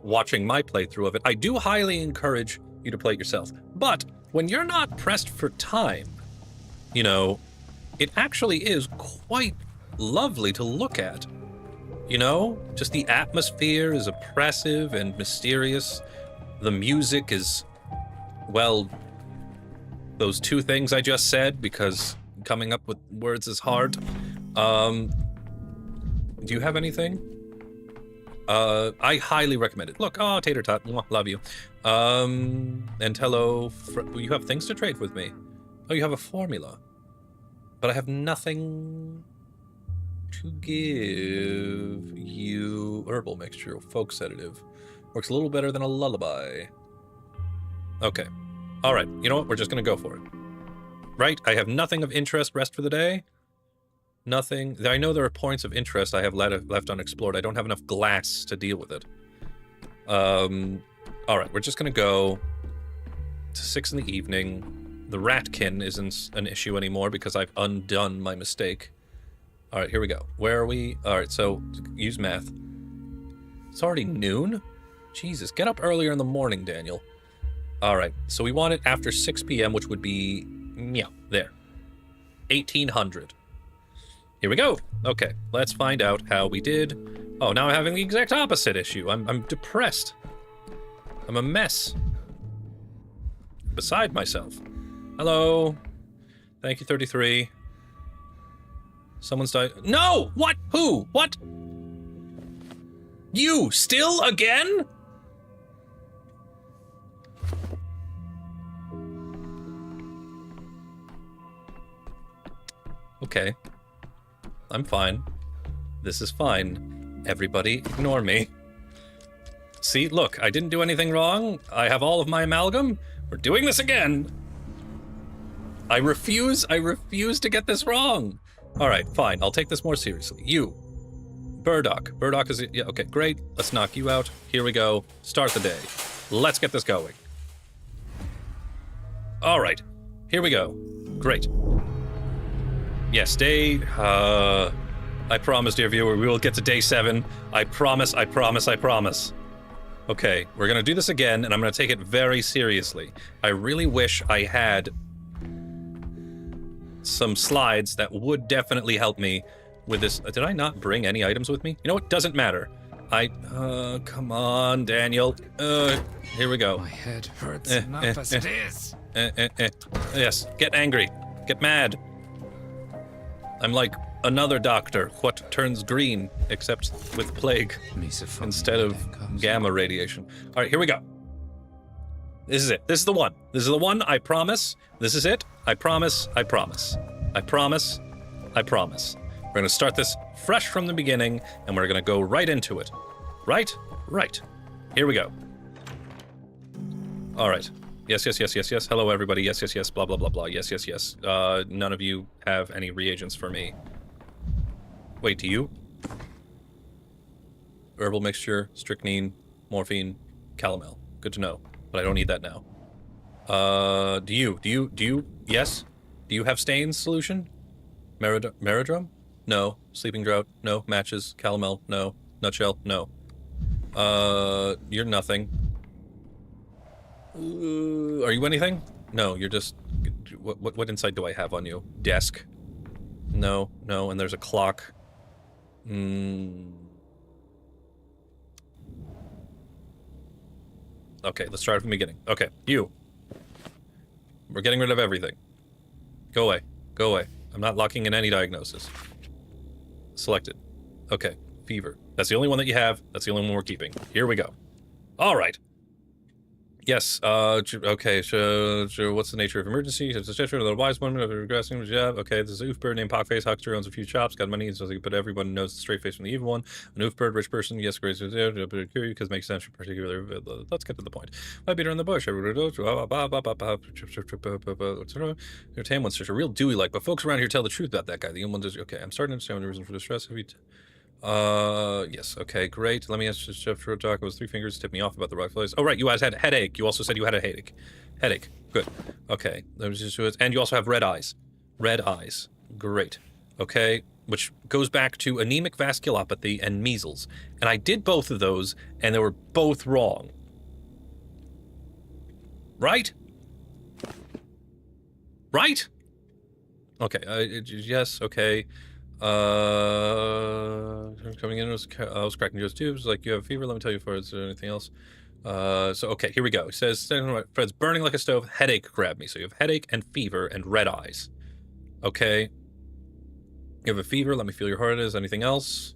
watching my playthrough of it, I do highly encourage you to play it yourself. But when you're not pressed for time, it actually is quite lovely to look at. Just the atmosphere is oppressive and mysterious. The music is, well, those two things I just said, because coming up with words is hard. Do you have anything? I highly recommend it. Look, Tater Tot, love you. And hello, you have things to trade with me. Oh, you have a formula. But I have nothing to give you. Herbal mixture, folk sedative. Works a little better than a lullaby. Okay. All right. You know what? We're just going to go for it. Right? I have nothing of interest rest for the day. Nothing. I know there are points of interest I have left unexplored. I don't have enough glass to deal with it. All right. We're just going to go to 6 in the evening. The ratkin isn't an issue anymore because I've undone my mistake. All right. Here we go. Where are we? All right. So use math. It's already noon? Jesus. Get up earlier in the morning, Daniel. All right. So we want it after 6 p.m., which would be... yeah, there. 1800. Here we go. Okay, let's find out how we did. Oh, now I'm having the exact opposite issue. I'm depressed. I'm a mess. Beside myself. Hello. Thank you, 33. Someone's died. No! What? Who? What? You? Still? Again? Okay. I'm fine. This is fine. Everybody ignore me. See, look, I didn't do anything wrong. I have all of my amalgam. We're doing this again. I refuse to get this wrong. All right, fine. I'll take this more seriously. You. Burdock. Burdock is... yeah, okay, great. Let's knock you out. Here we go. Start the day. Let's get this going. All right. Here we go. Great. Yes, day... I promise, dear viewer, we will get to day 7. I promise, I promise, I promise. Okay, we're gonna do this again, and I'm gonna take it very seriously. I really wish I had some slides that would definitely help me with this. Did I not bring any items with me? You know what? Doesn't matter. Come on, Daniel. Here we go. My head hurts enough as it is. Yes, get angry. Get mad. I'm like another doctor. What turns green, except with plague instead of gamma radiation. All right, here we go. This is it. This is the one. This is the one, I promise. This is it. I promise. I promise. I promise. I promise. We're going to start this fresh from the beginning, and we're going to go right into it. Right? Right. Here we go. All right. Yes, yes, yes, yes, yes. Hello, everybody. Yes, yes, yes. Blah, blah, blah, blah. Yes, yes, yes. None of you have any reagents for me. Wait, do you? Herbal mixture, strychnine, morphine, calomel. Good to know, but I don't need that now. Do you? Yes? Do you have stains solution? Meridrum? No. Sleeping drought? No. Matches? Calomel? No. Nutshell? No. You're nothing. Are you anything? No, you're just... What insight do I have on you? Desk? No, no, and there's a clock. Okay, let's start from the beginning. Okay, you. We're getting rid of everything. Go away. Go away. I'm not locking in any diagnosis. Selected. Okay, fever. That's the only one that you have. That's the only one we're keeping. Here we go. All right. Yes, okay, so what's the nature of emergency? It's a gesture, the wise woman of regressing, yeah, okay, there's an oof bird named Pockface, Huckster owns a few shops, got money, so but everyone knows the straight face from the evil one. An oof bird, rich person, yes, grace, because it makes sense, particularly, let's get to the point. Why beat her in the bush? Your tame one's such a real Dewey like, but folks around here tell the truth about that guy. The young one does, okay, I'm starting to understand the reason for distress. Yes, okay, great. Let me ask Jeff for a talk. It was 3 fingers tipped me off about the right place. Oh, right, you guys had a headache. You also said you had a headache. Headache. Good. Okay. And you also have red eyes. Red eyes. Great. Okay. Which goes back to anemic vasculopathy and measles. And I did both of those, and they were both wrong. Right? Right? Okay. Yes, okay. Coming in, I was cracking Joe's tubes, like, you have a fever, let me tell you for is there anything else? So, okay, here we go. It says, Fred's burning like a stove, headache grabbed me. So you have headache and fever and red eyes. Okay. You have a fever, let me feel your heart is. Anything else?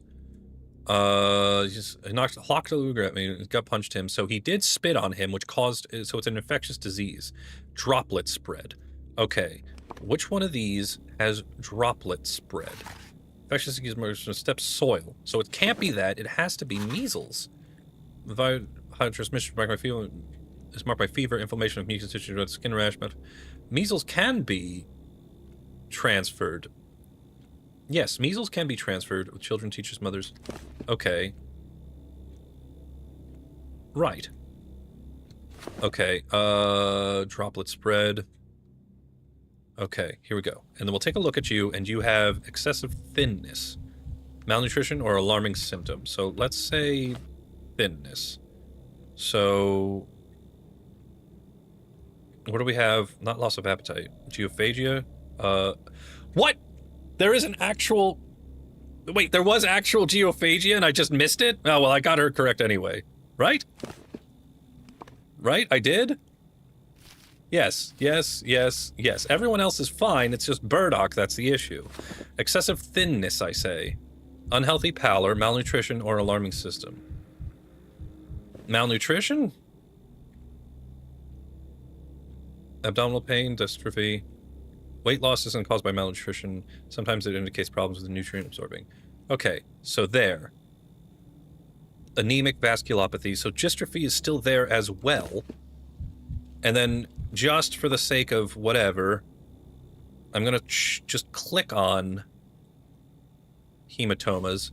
He knocked a luger at me, gut punched him, so he did spit on him, which caused, so it's an infectious disease. Droplet spread. Okay. Which one of these has droplet spread? Infectious disease step soil. So it can't be that. It has to be measles. transmission marked by fever. Is marked by fever, inflammation of mucous tissue, skin rash. But measles can be transferred. Yes, measles can be transferred with children, teachers, mothers. Okay. Right. Okay. Droplet spread. Okay, here we go. And then we'll take a look at you, and you have excessive thinness, malnutrition, or alarming symptoms. So let's say thinness. So what do we have? Not loss of appetite. Geophagia. What? There is an actual... Wait, there was actual geophagia and I just missed it? Oh, well, I got her correct anyway. Right? Right? I did? Yes, yes, yes, yes. Everyone else is fine. It's just burdock that's the issue. Excessive thinness, I say. Unhealthy pallor, malnutrition, or alarming system. Malnutrition? Abdominal pain, dystrophy. Weight loss isn't caused by malnutrition. Sometimes it indicates problems with nutrient absorbing. Okay, so there. Anemic vasculopathy. So dystrophy is still there as well. And then, just for the sake of whatever, I'm going to just click on hematomas,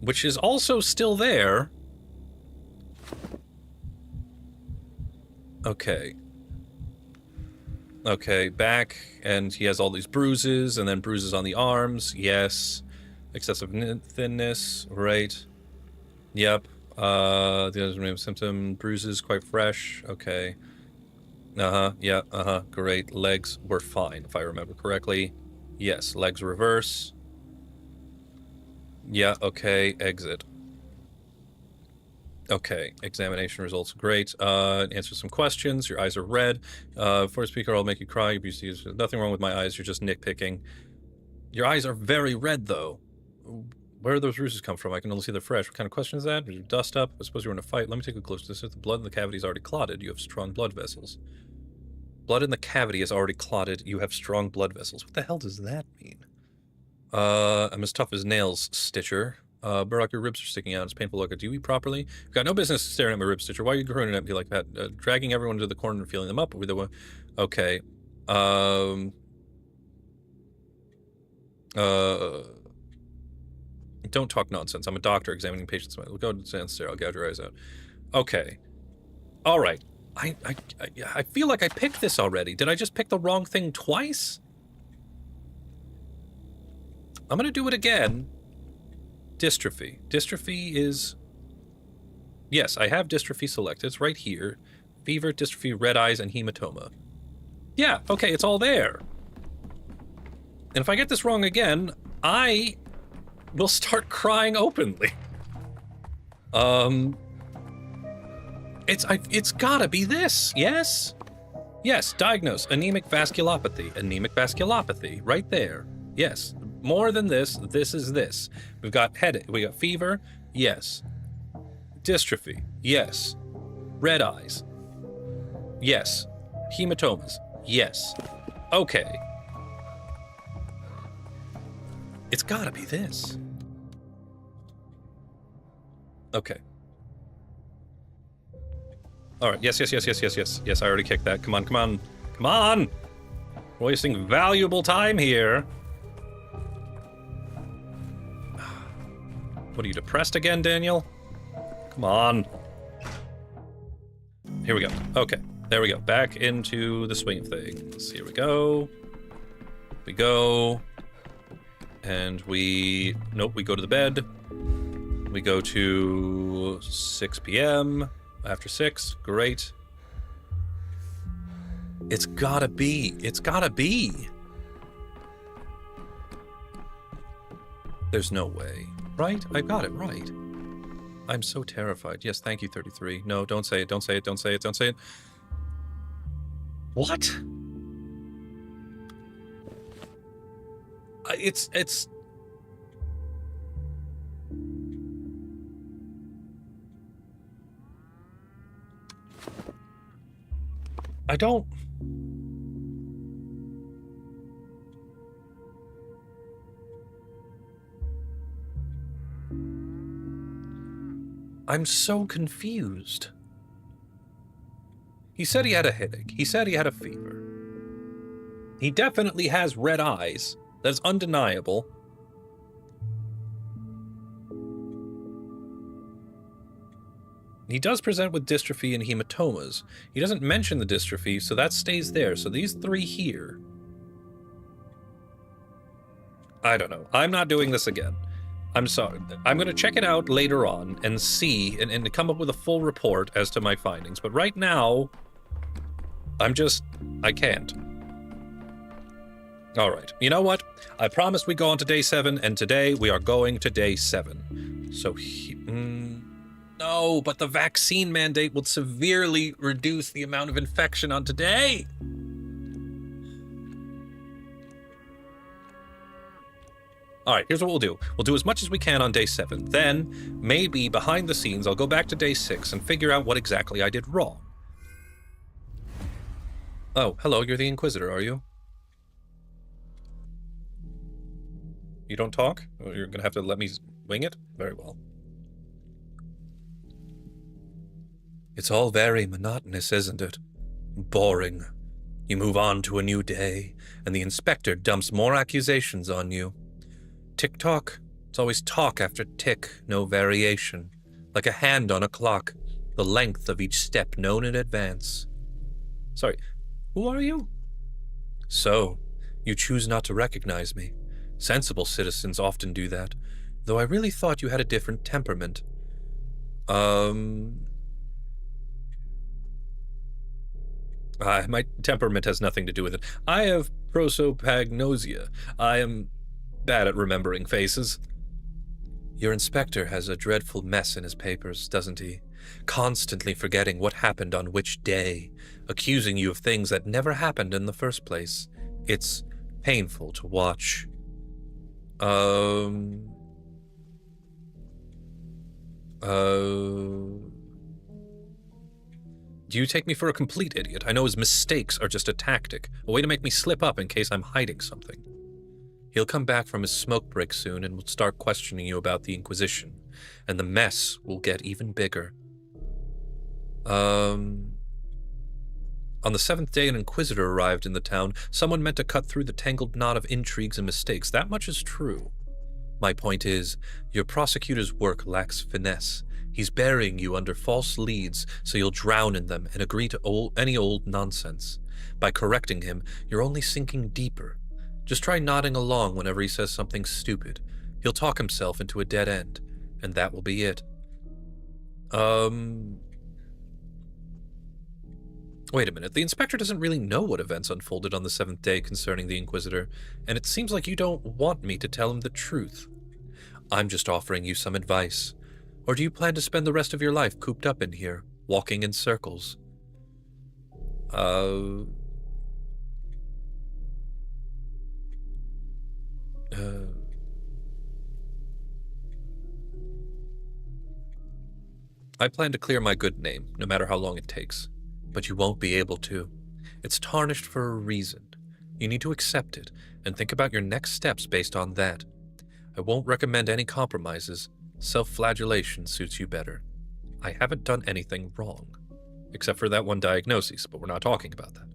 which is also still there. Okay. Okay, back, and he has all these bruises, and then bruises on the arms. Yes. Excessive thinness. Right. Yep. The other name symptom, bruises, quite fresh. Okay. Yeah, great. Legs were fine, if I remember correctly. Yes, legs reverse. Yeah, okay, exit. Okay, examination results, great. Answer some questions. Your eyes are red. For a speaker, I'll make you cry. There's nothing wrong with my eyes, you're just nitpicking. Your eyes are very red, though. Where do those bruises come from? I can only see they're fresh. What kind of question is that? Did you dust up? I suppose you were in a fight. Let me take a close look. The blood in the cavity is already clotted. You have strong blood vessels. Blood in the cavity is already clotted. You have strong blood vessels. What the hell does that mean? I'm as tough as nails, Stitcher. Burdock, your ribs are sticking out. It's painful to look at. Do you eat properly? You've got no business staring at my ribs, Stitcher. Why are you groaning at me like that? Dragging everyone to the corner and feeling them up? Okay. Don't talk nonsense. I'm a doctor examining patients. We'll go downstairs. I'll gouge your eyes out. Okay. All right. I feel like I picked this already. Did I just pick the wrong thing twice? I'm going to do it again. Dystrophy. Dystrophy is... Yes, I have dystrophy selected. It's right here. Fever, dystrophy, red eyes, and hematoma. Yeah, okay, it's all there. And if I get this wrong again, I will start crying openly. It's gotta be this, yes? Yes, diagnose, anemic vasculopathy. Anemic vasculopathy, right there. Yes, more than this is this. We've got headache, we got fever, yes. Dystrophy, yes. Red eyes, yes. Hematomas, yes. Okay. It's gotta be this. Okay. Alright, yes. Yes, I already kicked that. Come on. We're wasting valuable time here. What, are you depressed again, Daniel? Come on. Here we go. Okay, there we go. Back into the swing of things. Here we go. We go. And we... Nope, we go to the bed. We go to 6 p.m. After 6. Great. It's gotta be. It's gotta be. There's no way. Right? I got it right. I'm so terrified. Yes, thank you, 33. No, don't say it. Don't say it. Don't say it. Don't say it. What? It's... I don't... I'm so confused. He said he had a headache. He said he had a fever. He definitely has red eyes. That's undeniable. He does present with dystrophy and hematomas. He doesn't mention the dystrophy, so that stays there. So these three here... I don't know. I'm not doing this again. I'm sorry. I'm going to check it out later on and see and come up with a full report as to my findings. But right now, I can't. All right. You know what? I promised we'd go on to day 7, and today we are going to day 7. So, no, but the vaccine mandate would severely reduce the amount of infection on today. All right, here's what we'll do. We'll do as much as we can on day 7. Then, maybe behind the scenes, I'll go back to day 6 and figure out what exactly I did wrong. Oh, hello, you're the Inquisitor, are you? You don't talk? Well, you're gonna have to let me wing it? Very well. It's all very monotonous, isn't it? Boring. You move on to a new day, and the inspector dumps more accusations on you. Tick-tock. It's always talk after tick, no variation. Like a hand on a clock, the length of each step known in advance. Sorry, who are you? So, you choose not to recognize me. Sensible citizens often do that, though I really thought you had a different temperament. My temperament has nothing to do with it. I have prosopagnosia. I am bad at remembering faces. Your inspector has a dreadful mess in his papers, doesn't he? Constantly forgetting what happened on which day, accusing you of things that never happened in the first place. It's painful to watch. Do you take me for a complete idiot? I know his mistakes are just a tactic, a way to make me slip up in case I'm hiding something. He'll come back from his smoke break soon and will start questioning you about the Inquisition, and the mess will get even bigger. On the 7th day an Inquisitor arrived in the town. Someone meant to cut through the tangled knot of intrigues and mistakes. That much is true. My point is, your prosecutor's work lacks finesse. He's burying you under false leads, so you'll drown in them and agree to any old nonsense. By correcting him, you're only sinking deeper. Just try nodding along whenever he says something stupid. He'll talk himself into a dead end, and that will be it. Wait a minute, the inspector doesn't really know what events unfolded on the 7th day concerning the Inquisitor, and it seems like you don't want me to tell him the truth. I'm just offering you some advice. Or do you plan to spend the rest of your life cooped up in here, walking in circles? I plan to clear my good name, no matter how long it takes. But you won't be able to. It's tarnished for a reason. You need to accept it, and think about your next steps based on that. I won't recommend any compromises. Self-flagellation suits you better. I haven't done anything wrong. Except for that one diagnosis, but we're not talking about that.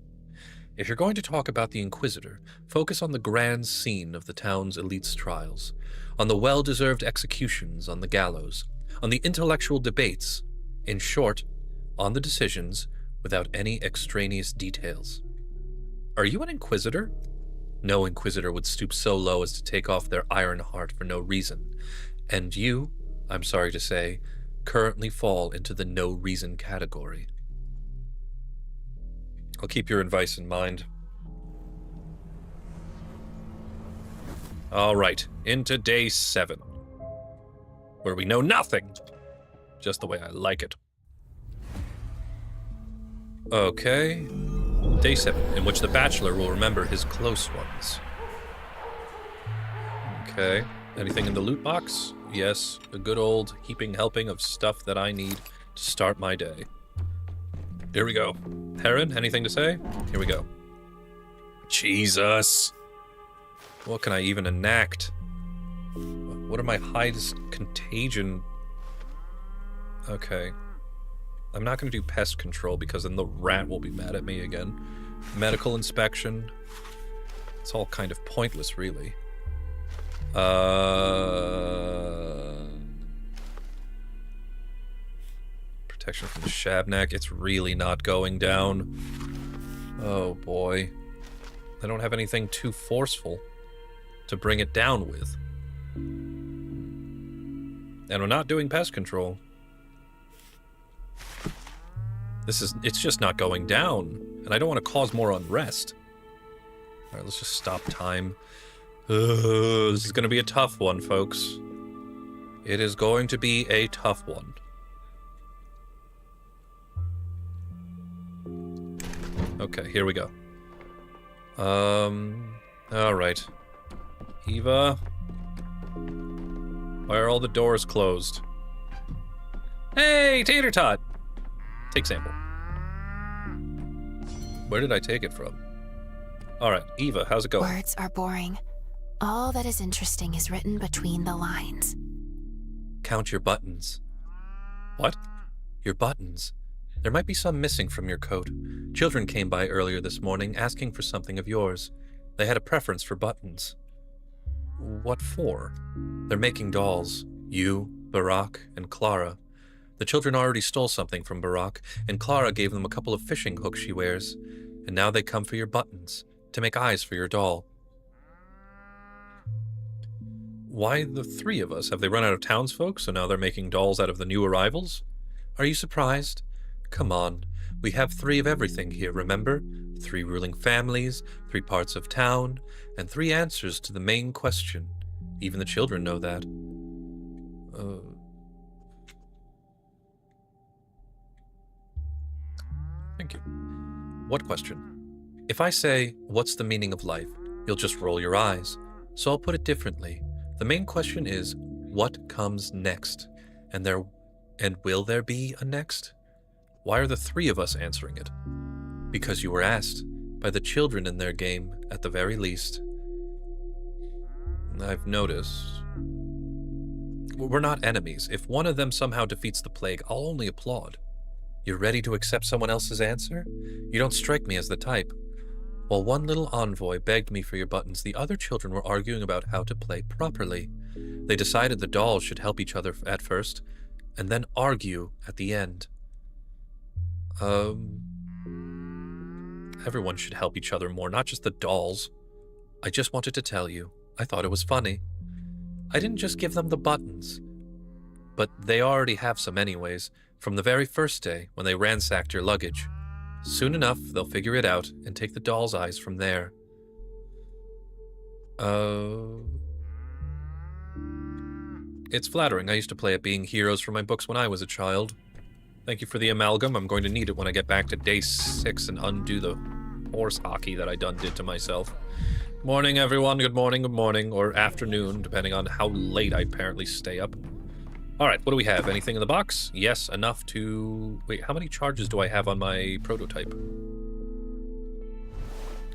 If you're going to talk about the Inquisitor, focus on the grand scene of the town's elite's trials, on the well-deserved executions on the gallows, on the intellectual debates, in short, on the decisions without any extraneous details. Are you an Inquisitor? No Inquisitor would stoop so low as to take off their iron heart for no reason, and you, I'm sorry to say, currently fall into the no reason category. I'll keep your advice in mind. All right, into day 7, where we know nothing, just the way I like it. Okay, day 7, in which the Bachelor will remember his close ones. Okay, anything in the loot box? Yes, a good old heaping helping of stuff that I need to start my day. Here we go. Heron, anything to say? Here we go. Jesus. What can I even enact? What are my highest contagion? Okay. I'm not going to do pest control because then the rat will be mad at me again. Medical inspection. It's all kind of pointless, really. Protection from the Shabnak. It's really not going down. Oh, boy. I don't have anything too forceful to bring it down with. And we're not doing pest control. It's just not going down. And I don't want to cause more unrest. Alright, let's just stop time. This is going to be a tough one, folks. It is going to be a tough one. Okay, here we go. Alright. Eva. Why are all the doors closed? Hey, Tater Tot! Take sample. Where did I take it from? Alright, Eva, how's it going? Words are boring. All that is interesting is written between the lines. Count your buttons. What? Your buttons. There might be some missing from your coat. Children came by earlier this morning asking for something of yours. They had a preference for buttons. What for? They're making dolls. You, Barack, and Clara. The children already stole something from Barack, and Clara gave them a couple of fishing hooks she wears. And now they come for your buttons, to make eyes for your doll. Why the three of us? Have they run out of townsfolk, so now they're making dolls out of the new arrivals? Are you surprised? Come on, we have 3 of everything here, remember? 3 ruling families, 3 parts of town, and 3 answers to the main question. Even the children know that. Thank you. What question? If I say, what's the meaning of life, you'll just roll your eyes. So I'll put it differently. The main question is, what comes next? And will there be a next? Why are the 3 of us answering it? Because you were asked, by the children in their game, at the very least. I've noticed. We're not enemies. If one of them somehow defeats the plague, I'll only applaud. You're ready to accept someone else's answer? You don't strike me as the type. While one little envoy begged me for your buttons, the other children were arguing about how to play properly. They decided the dolls should help each other at first, and then argue at the end. Everyone should help each other more, not just the dolls. I just wanted to tell you, I thought it was funny. I didn't just give them the buttons, but they already have some anyways, from the very first day when they ransacked your luggage. Soon enough, they'll figure it out and take the doll's eyes from there. It's flattering. I used to play at being heroes for my books when I was a child. Thank you for the amalgam. I'm going to need it when I get back to day 6 and undo the horse hockey that I done did to myself. Good morning, everyone. Good morning, or afternoon, depending on how late I apparently stay up. Alright, what do we have? Anything in the box? Yes, enough to... Wait, how many charges do I have on my prototype?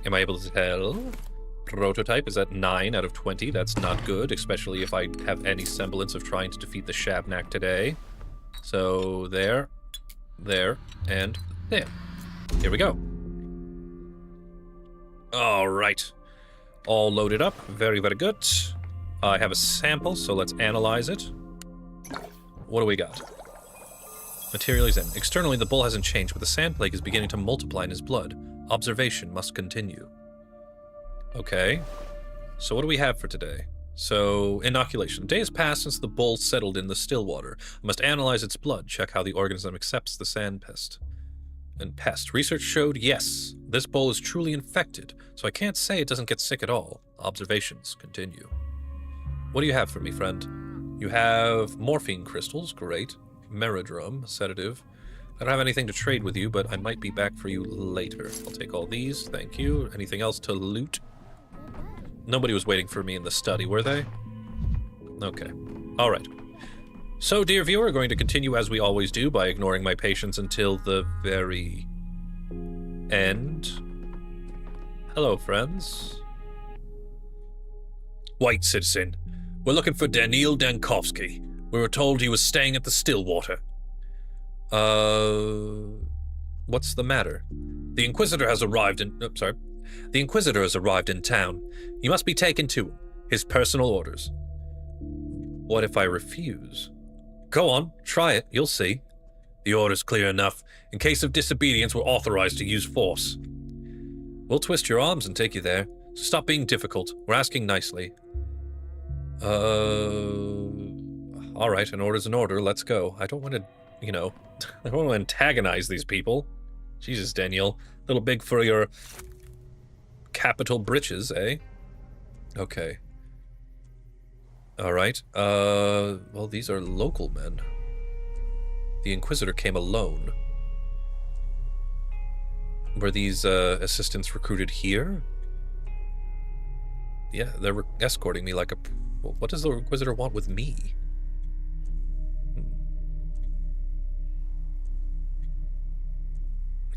Am I able to tell? Prototype is at 9 out of 20. That's not good, especially if I have any semblance of trying to defeat the Shabnak today. So, there, and there. Here we go. Alright. All loaded up. Very, very good. I have a sample, so let's analyze it. What do we got? Material is in. Externally, the bull hasn't changed, but the sand plague is beginning to multiply in his blood. Observation must continue. Okay. So what do we have for today? So, inoculation. Day has passed since the bull settled in the Stillwater. I must analyze its blood, check how the organism accepts the sand pest. And pest. Research showed, yes, this bull is truly infected, so I can't say it doesn't get sick at all. Observations continue. What do you have for me, friend? You have morphine crystals, great. Merodrome, sedative. I don't have anything to trade with you, but I might be back for you later. I'll take all these, thank you. Anything else to loot? Nobody was waiting for me in the study, were they? Okay. Alright. So, dear viewer, we're going to continue as we always do by ignoring my patients until the very end. Hello, friends. White citizen. We're looking for Daniil Dankovsky. We were told he was staying at the Stillwater. What's the matter? The Inquisitor has arrived in... The Inquisitor has arrived in town. You must be taken to him. His personal orders. What if I refuse? Go on, try it, you'll see. The order's clear enough. In case of disobedience, we're authorized to use force. We'll twist your arms and take you there. So stop being difficult. We're asking nicely. Alright, an order's an order, let's go. I don't want to, I don't want to antagonize these people. Jesus, Daniel. Little big for your capital britches, eh? Okay. Alright, well, these are local men. The Inquisitor came alone. Were these, assistants recruited here? Yeah, they're escorting me like a... What does the Inquisitor want with me?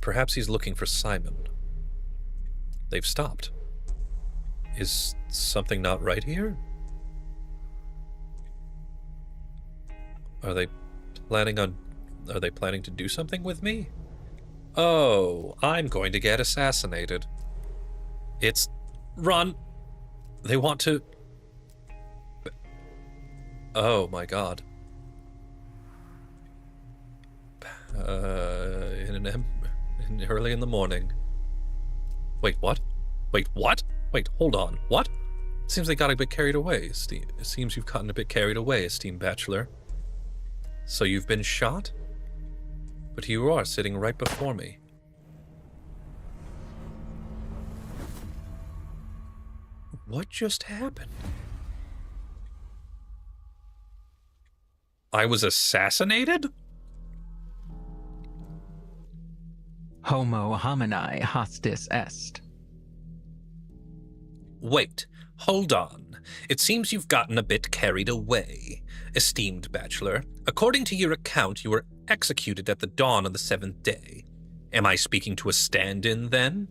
Perhaps he's looking for Simon. They've stopped. Is something not right here? Are they planning to do something with me? Oh, I'm going to get assassinated. Run! They want to... Oh my god. Early in the morning. Wait, what? Wait, what? Wait, hold on. What? Seems they got a bit carried away. It seems you've gotten a bit carried away, esteemed bachelor. So you've been shot? But here you are, sitting right before me. What just happened? I was assassinated? Homo homini hostis est. Wait, hold on. It seems you've gotten a bit carried away, esteemed bachelor. According to your account, you were executed at the dawn of the 7th day. Am I speaking to a stand-in, then?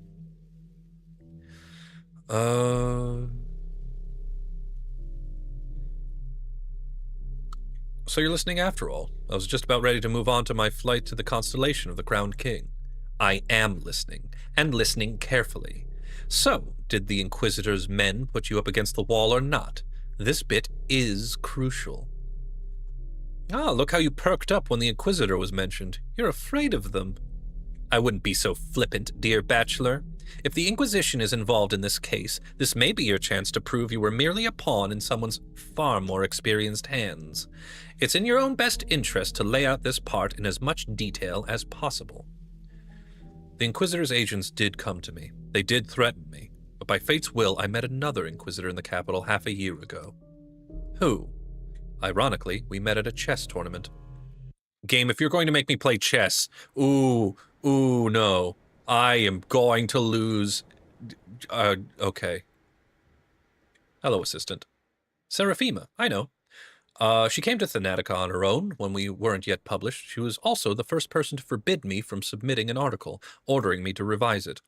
So you're listening after all. I was just about ready to move on to my flight to the constellation of the Crowned King. I am listening, and listening carefully. So, did the Inquisitor's men put you up against the wall or not? This bit is crucial. Ah, look how you perked up when the Inquisitor was mentioned. You're afraid of them. I wouldn't be so flippant, dear bachelor. If the Inquisition is involved in this case, this may be your chance to prove you were merely a pawn in someone's far more experienced hands. It's in your own best interest to lay out this part in as much detail as possible. The Inquisitor's agents did come to me. They did threaten me. But by fate's will, I met another Inquisitor in the capital half a year ago. Who? Ironically, we met at a chess tournament. Game, if you're going to make me play chess, no. I am going to lose. Okay. Hello, assistant. Seraphima, I know. She came to Thanatica on her own when we weren't yet published. She was also the first person to forbid me from submitting an article, ordering me to revise it.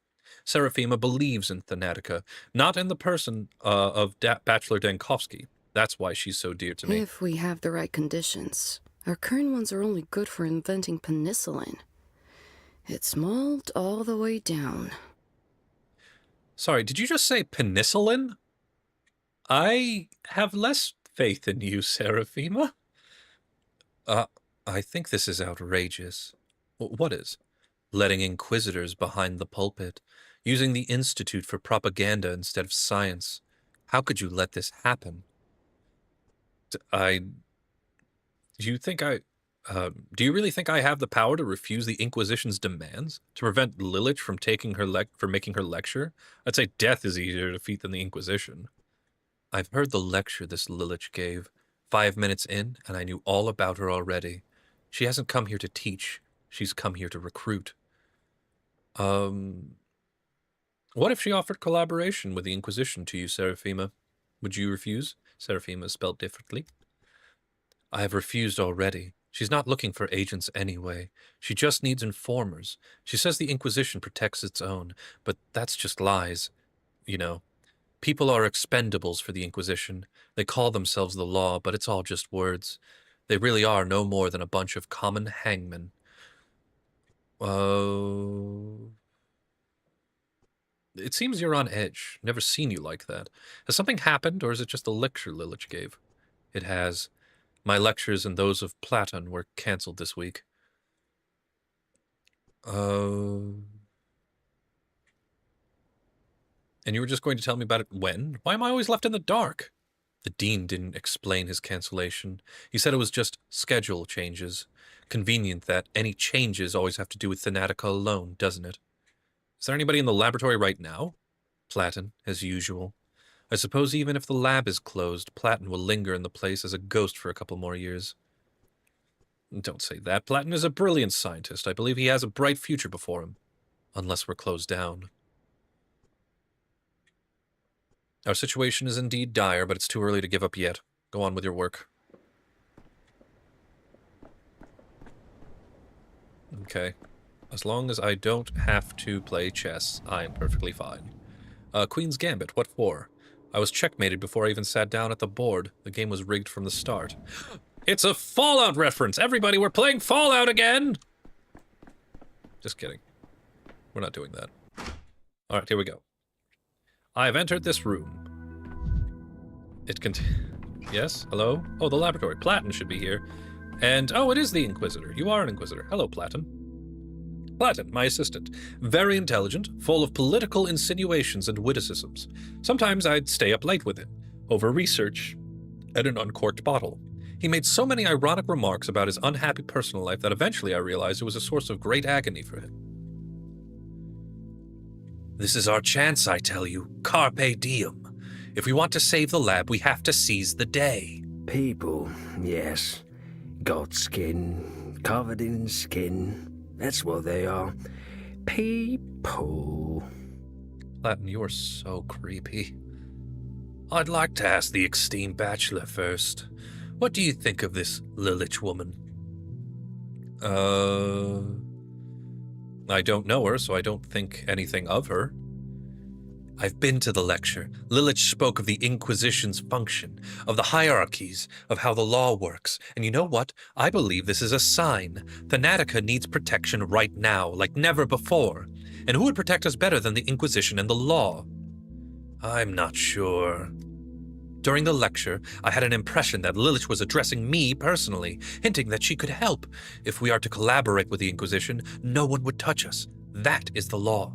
Seraphima believes in Thanatica, not in the person of Bachelor Dankovsky. That's why she's so dear to me. If we have the right conditions. Our current ones are only good for inventing penicillin. It's mold all the way down. Sorry, did you just say penicillin? I have less faith in you, Seraphima. I think this is outrageous. What is? Letting Inquisitors behind the pulpit, using the Institute for propaganda instead of science. How could you let this happen? Do you really think I have the power to refuse the Inquisition's demands? To prevent Lilich from making her lecture? I'd say death is easier to defeat than the Inquisition. I've heard the lecture this Lilich gave. 5 minutes in, and I knew all about her already. She hasn't come here to teach. She's come here to recruit. What if she offered collaboration with the Inquisition to you, Seraphima? Would you refuse? Seraphima is spelled differently. I have refused already. She's not looking for agents anyway. She just needs informers. She says the Inquisition protects its own, but that's just lies. You know, people are expendables for the Inquisition. They call themselves the law, but it's all just words. They really are no more than a bunch of common hangmen. It seems you're on edge. Never seen you like that. Has something happened, or is it just the lecture Lilich gave? It has. My lectures and those of Platon were cancelled this week. And you were just going to tell me about it when? Why am I always left in the dark? The dean didn't explain his cancellation. He said it was just schedule changes. Convenient that any changes always have to do with Thanatica alone, doesn't it? Is there anybody in the laboratory right now? Platon, as usual. I suppose even if the lab is closed, Platon will linger in the place as a ghost for a couple more years. Don't say that. Platon is a brilliant scientist. I believe he has a bright future before him. Unless we're closed down. Our situation is indeed dire, but it's too early to give up yet. Go on with your work. Okay. As long as I don't have to play chess, I am perfectly fine. Queen's Gambit, what for? I was checkmated before I even sat down at the board. The game was rigged from the start. It's a Fallout reference! Everybody, we're playing Fallout again! Just kidding. We're not doing that. Alright, here we go. I have entered this room. It Yes? Hello? Oh, the laboratory. Platon should be here. And, oh, it is the Inquisitor. You are an Inquisitor. Hello, Platon. Platon, my assistant. Very intelligent, full of political insinuations and witticisms. Sometimes I'd stay up late with him, over research and an uncorked bottle. He made so many ironic remarks about his unhappy personal life that eventually I realized it was a source of great agony for him. This is our chance, I tell you. Carpe diem. If we want to save the lab, we have to seize the day. People, yes. Godskin, covered in skin. That's what they are. People. Platon, you are so creepy. I'd like to ask the esteemed bachelor first. What do you think of this Lilich woman? I don't know her, so I don't think anything of her. I've been to the lecture. Lilich spoke of the Inquisition's function, of the hierarchies, of how the law works. And you know what? I believe this is a sign. Thanatica needs protection right now, like never before. And who would protect us better than the Inquisition and the law? I'm not sure. During the lecture, I had an impression that Lilich was addressing me personally, hinting that she could help. If we are to collaborate with the Inquisition, no one would touch us. That is the law.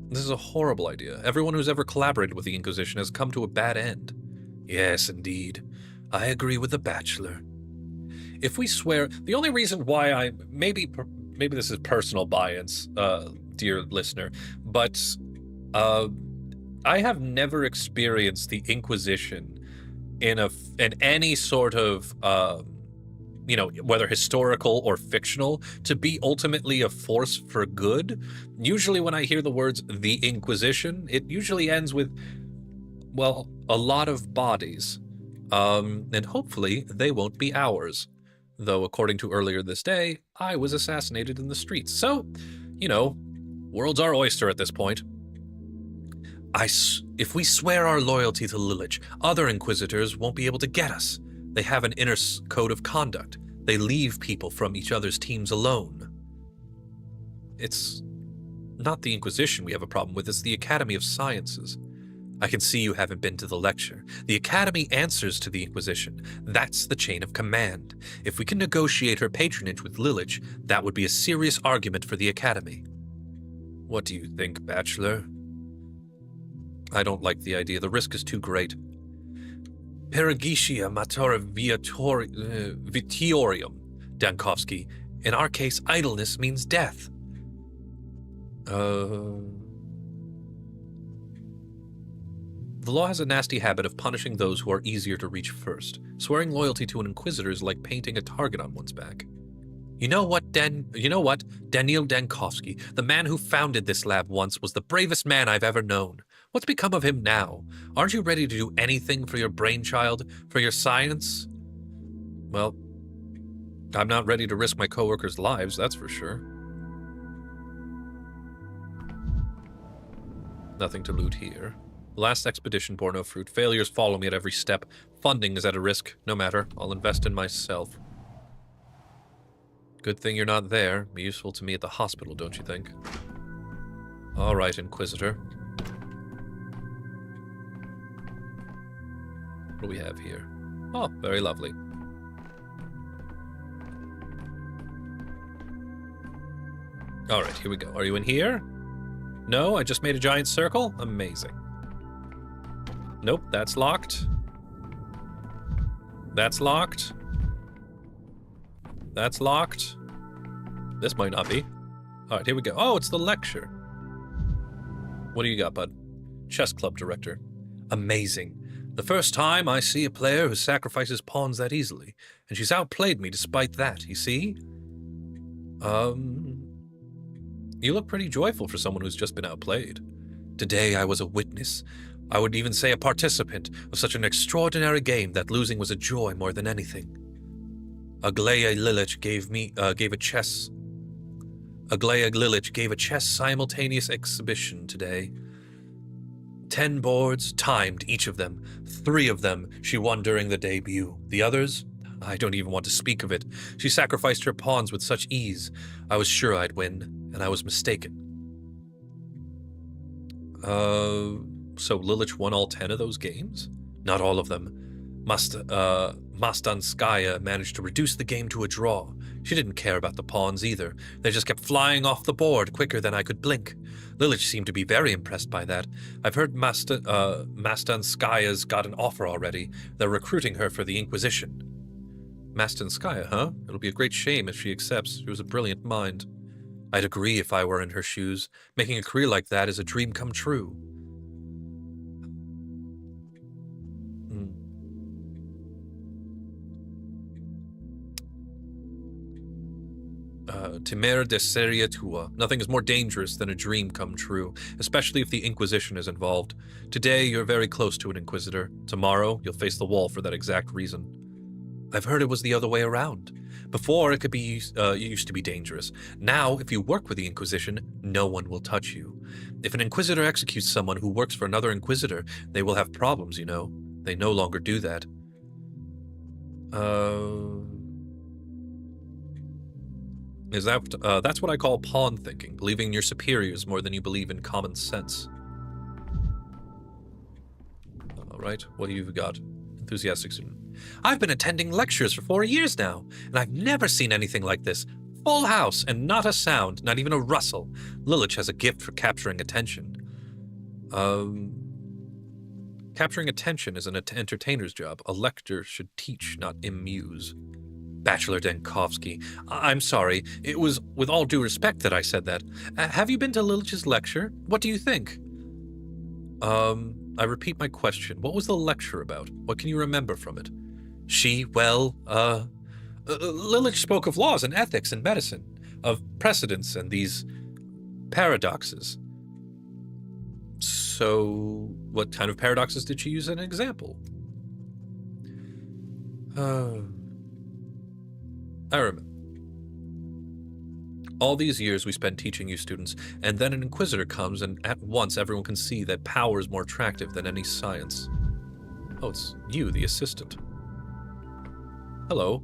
This is a horrible idea. Everyone who's ever collaborated with the Inquisition has come to a bad end. Yes, indeed. I agree with the bachelor. If we swear, the only reason why maybe this is personal bias, dear listener, but I have never experienced the Inquisition in any sort of whether historical or fictional, to be ultimately a force for good. Usually when I hear the words the Inquisition, it usually ends with, well, a lot of bodies. And hopefully they won't be ours. Though, according to earlier this day, I was assassinated in the streets. So, world's our oyster at this point. If we swear our loyalty to Lilich, other Inquisitors won't be able to get us. They have an inner code of conduct. They leave people from each other's teams alone. It's not the Inquisition we have a problem with, it's the Academy of Sciences. I can see you haven't been to the lecture. The Academy answers to the Inquisition. That's the chain of command. If we can negotiate her patronage with Lilich, that would be a serious argument for the Academy. What do you think, Bachelor? I don't like the idea. The risk is too great. Perigitia matura vitiorium, Dankovsky. In our case, idleness means death. The law has a nasty habit of punishing those who are easier to reach first. Swearing loyalty to an Inquisitor is like painting a target on one's back. You know what, Daniil Dankovsky, the man who founded this lab once, was the bravest man I've ever known. What's become of him now? Aren't you ready to do anything for your brainchild, for your science? Well, I'm not ready to risk my coworkers' lives, that's for sure. Nothing to loot here. Last expedition bore no fruit. Failures follow me at every step. Funding is at a risk. No matter. I'll invest in myself. Good thing you're not there. Be useful to me at the hospital, don't you think? All right, Inquisitor. What do we have here? Oh, very lovely. All right, here we go. Are you in here? No, I just made a giant circle? Amazing. Nope, that's locked. That's locked. That's locked. This might not be. All right, here we go. Oh, it's the lecture. What do you got, bud? Chess club director. Amazing. The first time I see a player who sacrifices pawns that easily, and she's outplayed me despite that, you see? You look pretty joyful for someone who's just been outplayed. Today I was a witness. I would even say a participant of such an extraordinary game that losing was a joy more than anything. Aglaia Lilich gave a chess simultaneous exhibition today. 10 boards, timed each of them. 3 of them she won during the debut. The others? I don't even want to speak of it. She sacrificed her pawns with such ease. I was sure I'd win, and I was mistaken. So Lilich won all 10 of those games? Not all of them. Mastanskaya managed to reduce the game to a draw. She didn't care about the pawns either. They just kept flying off the board quicker than I could blink. Lilich seemed to be very impressed by that. I've heard Mastanskaya's got an offer already. They're recruiting her for the Inquisition. Mastanskaya, huh? It'll be a great shame if she accepts. She was a brilliant mind. I'd agree if I were in her shoes. Making a career like that is a dream come true. Temer de seria tua. Nothing is more dangerous than a dream come true, especially if the Inquisition is involved. Today, you're very close to an Inquisitor. Tomorrow, you'll face the wall for that exact reason. I've heard it was the other way around. Before, it used to be dangerous. Now, if you work with the Inquisition, no one will touch you. If an Inquisitor executes someone who works for another Inquisitor, they will have problems, you know. They no longer do that. That's what I call pawn thinking, believing in your superiors more than you believe in common sense. All right, what do you got? Enthusiastic student. I've been attending lectures for 4 years now, and I've never seen anything like this. Full house, and not a sound, not even a rustle. Lilich has a gift for capturing attention. Capturing attention is an entertainer's job. A lector should teach, not amuse. Bachelor Denkovsky. I'm sorry. It was with all due respect that I said that. Have you been to Lilich's lecture? What do you think? I repeat my question. What was the lecture about? What can you remember from it? Lilich spoke of laws and ethics and medicine, of precedents and these paradoxes. So, what kind of paradoxes did she use as an example? I remember. All these years we spend teaching you students, and then an Inquisitor comes, and at once everyone can see that power is more attractive than any science. Oh, it's you, the assistant. Hello.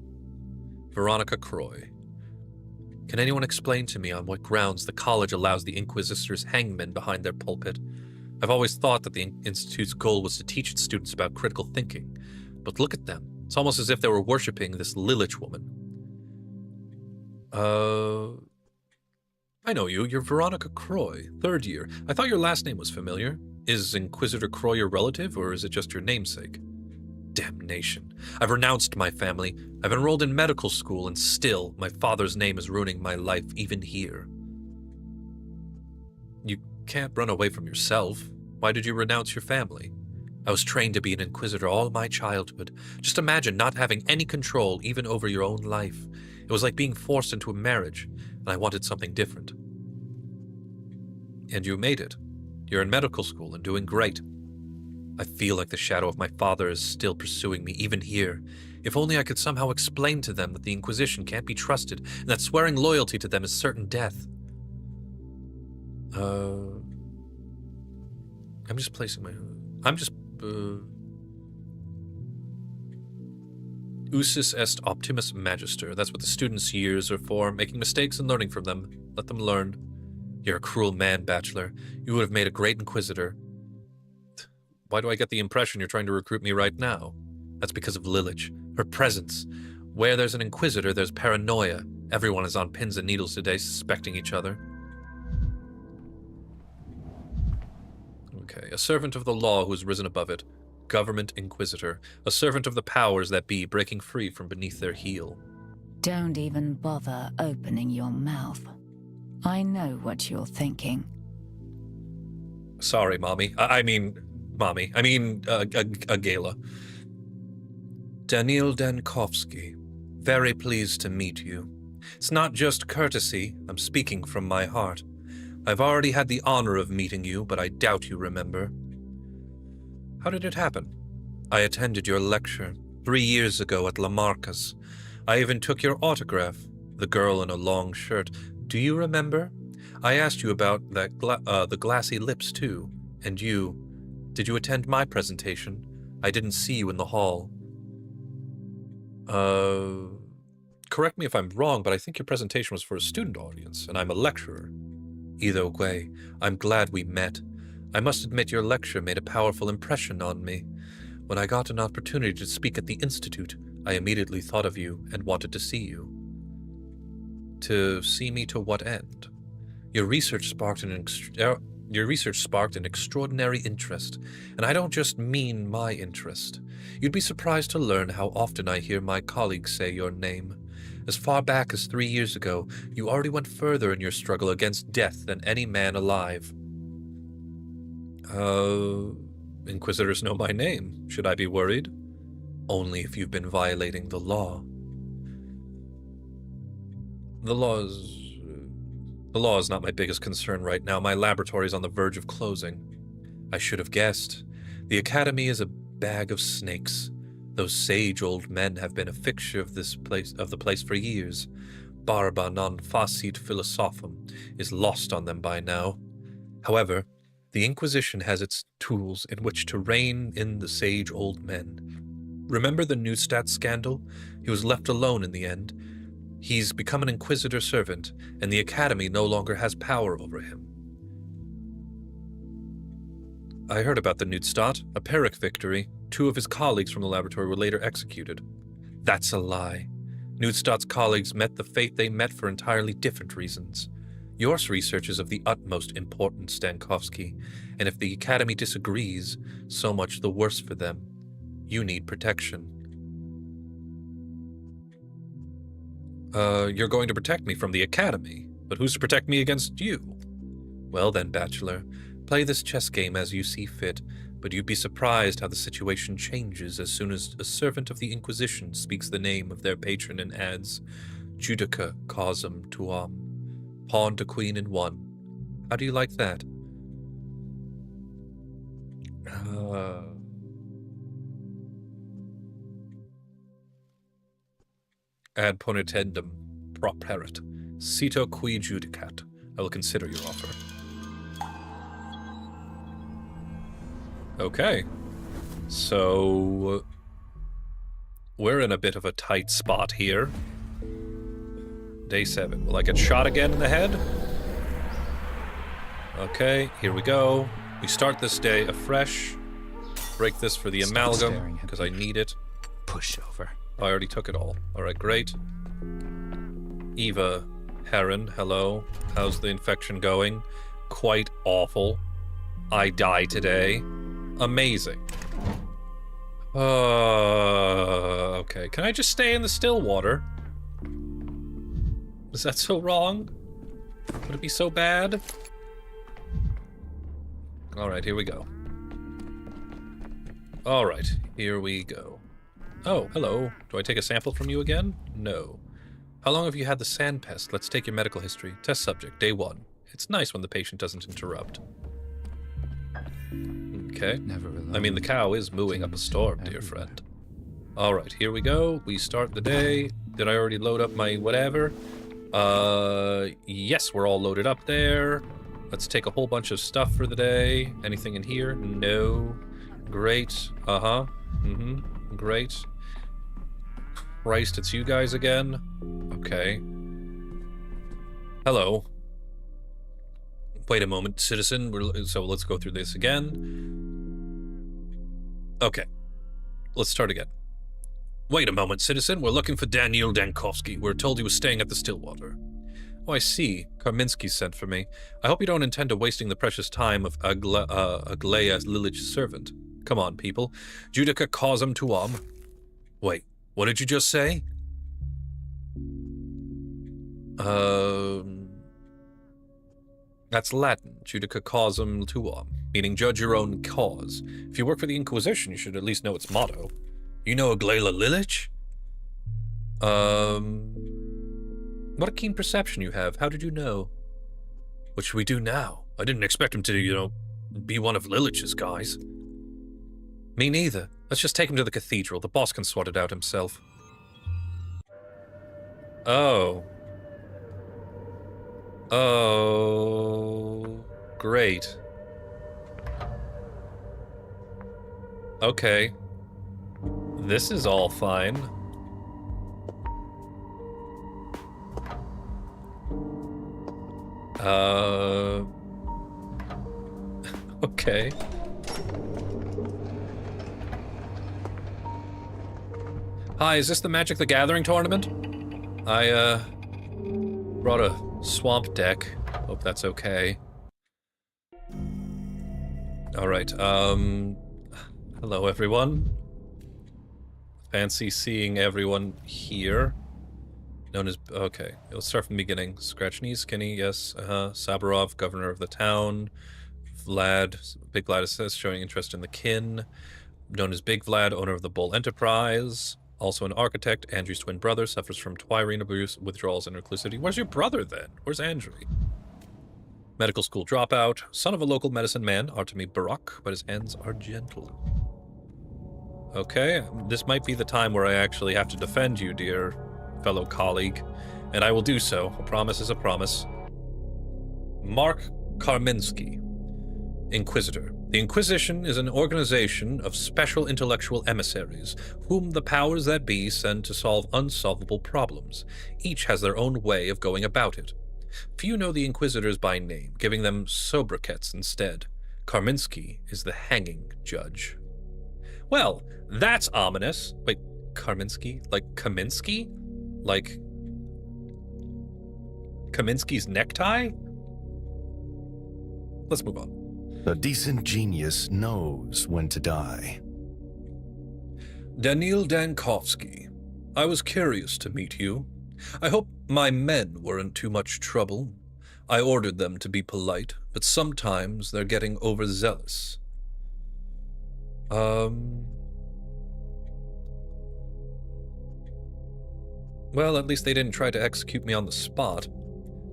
Veronica Croy. Can anyone explain to me on what grounds the college allows the Inquisitors hangmen behind their pulpit? I've always thought that the Institute's goal was to teach its students about critical thinking. But look at them. It's almost as if they were worshipping this Lilich woman. I know you. You're Veronica Croy, 3rd year. I thought your last name was familiar. Is Inquisitor Croy your relative, or is it just your namesake? Damnation. I've renounced my family. I've enrolled in medical school, and still, my father's name is ruining my life, even here. You can't run away from yourself. Why did you renounce your family? I was trained to be an Inquisitor all my childhood. Just imagine not having any control, even over your own life. It was like being forced into a marriage, and I wanted something different. And you made it. You're in medical school and doing great. I feel like the shadow of my father is still pursuing me, even here. If only I could somehow explain to them that the Inquisition can't be trusted, and that swearing loyalty to them is certain death. I'm just placing my... I'm just... Usus est optimus magister. That's what the students' years are for, making mistakes and learning from them. Let them learn. You're a cruel man, Bachelor. You would have made a great inquisitor. Why do I get the impression you're trying to recruit me right now? That's because of Lilich. Her presence. Where there's an inquisitor, there's paranoia. Everyone is on pins and needles today, suspecting each other. Okay, a servant of the law who has risen above it. Government inquisitor. A servant of the powers that be, breaking free from beneath their heel. Don't even bother opening your mouth. I know what you're thinking. Sorry, Mommy. I mean, Gala. Daniil Dankovsky. Very pleased to meet you. It's not just courtesy. I'm speaking from my heart. I've already had the honor of meeting you, but I doubt you remember. How did it happen? I attended your lecture 3 years ago at Lamarcus. I even took your autograph, the girl in a long shirt. Do you remember? I asked you about that the glassy lips, too. And you. Did you attend my presentation? I didn't see you in the hall. Correct me if I'm wrong, but I think your presentation was for a student audience, and I'm a lecturer. Either way, I'm glad we met. I must admit your lecture made a powerful impression on me. When I got an opportunity to speak at the Institute, I immediately thought of you and wanted to see you. To see me to what end? Your research sparked an extraordinary interest, and I don't just mean my interest. You'd be surprised to learn how often I hear my colleagues say your name. As far back as 3 years ago, you already went further in your struggle against death than any man alive. Inquisitors know my name. Should I be worried? Only if you've been violating the law. The law is not my biggest concern right now. My laboratory is on the verge of closing. I should have guessed. The Academy is a bag of snakes. Those sage old men have been a fixture of the place for years. Barba non facit philosophum is lost on them by now. However, the Inquisition has its tools in which to rein in the sage old men. Remember the Neustadt scandal? He was left alone in the end. He's become an Inquisitor servant, and the Academy no longer has power over him. I heard about the Neustadt, a Pyrrhic victory. 2 of his colleagues from the laboratory were later executed. That's a lie. Neustadt's colleagues met the fate they met for entirely different reasons. Your research is of the utmost importance, Stankovsky, and if the Academy disagrees, so much the worse for them. You need protection. You're going to protect me from the Academy, but who's to protect me against you? Well then, Bachelor, play this chess game as you see fit, but you'd be surprised how the situation changes as soon as a servant of the Inquisition speaks the name of their patron and adds, Judica causam tuam, pawn to queen in 1. How do you like that? Ad ponitendum properit, cito qui judicat. I will consider your offer. Okay, so we're in a bit of a tight spot here. Day 7. Will I get shot again in the head? Okay, here we go. We start this day afresh. Break this for the amalgam, because I need it. Pushover. Oh, I already took it all. Alright, great. Eva Heron, hello. How's the infection going? Quite awful. I die today. Amazing. Okay. Can I just stay in the Stillwater? Is that so wrong? Would it be so bad? Alright, here we go. Alright, here we go. Oh, hello. Do I take a sample from you again? No. How long have you had the sand pest? Let's take your medical history. Test subject, day 1. It's nice when the patient doesn't interrupt. Okay. Never alone. I mean, the cow is mooing up a storm, dear friend. Alright, here we go. We start the day. Did I already load up my whatever? Yes, we're all loaded up there. Let's take a whole bunch of stuff for the day. Anything in here? No. Great. Uh-huh. Mm-hmm. Great. Christ, it's you guys again? Okay. Hello. Wait a moment, citizen. So let's go through this again. Okay. Let's start again. Wait a moment, citizen. We're looking for Daniel Dankovsky. We're told he was staying at the Stillwater. Oh, I see. Karminsky sent for me. I hope you don't intend to wasting the precious time of Aglaea Lilich's servant. Come on, people. Judica causam tuam. Wait, what did you just say? That's Latin. Judica causam tuam, meaning judge your own cause. If you work for the Inquisition, you should at least know its motto. You know Aglaea Lilich? What a keen perception you have. How did you know? What should we do now? I didn't expect him to, be one of Lilich's guys. Me neither. Let's just take him to the cathedral. The boss can sort it out himself. Oh. Oh. Great. Okay. This is all fine. Okay. Hi, is this the Magic the Gathering tournament? I, brought a swamp deck. Hope that's okay. Alright, hello everyone. Fancy seeing everyone here. Known as... Okay, let's start from the beginning. Scratchny, Skinny, yes, Sabarov, governor of the town. Vlad, Big Vlad says, showing interest in the kin. Known as Big Vlad, owner of the Bull Enterprise. Also an architect. Andrew's twin brother, suffers from twirine abuse, withdrawals, and reclusivity. Where's your brother, then? Where's Andrew? Medical school dropout. Son of a local medicine man, Artemi Barak, but his hands are gentle. Okay, this might be the time where I actually have to defend you, dear fellow colleague, and I will do so. A promise is a promise. Mark Karminsky, Inquisitor. The Inquisition is an organization of special intellectual emissaries, whom the powers that be send to solve unsolvable problems. Each has their own way of going about it. Few know the Inquisitors by name, giving them sobriquets instead. Karminsky is the hanging judge. Well, that's ominous. Wait, Karminsky? Like Kaminsky? Like Kaminsky's necktie? Let's move on. A decent genius knows when to die. Daniel Dankovsky. I was curious to meet you. I hope my men weren't too much trouble. I ordered them to be polite, but sometimes they're getting overzealous. Well, at least they didn't try to execute me on the spot.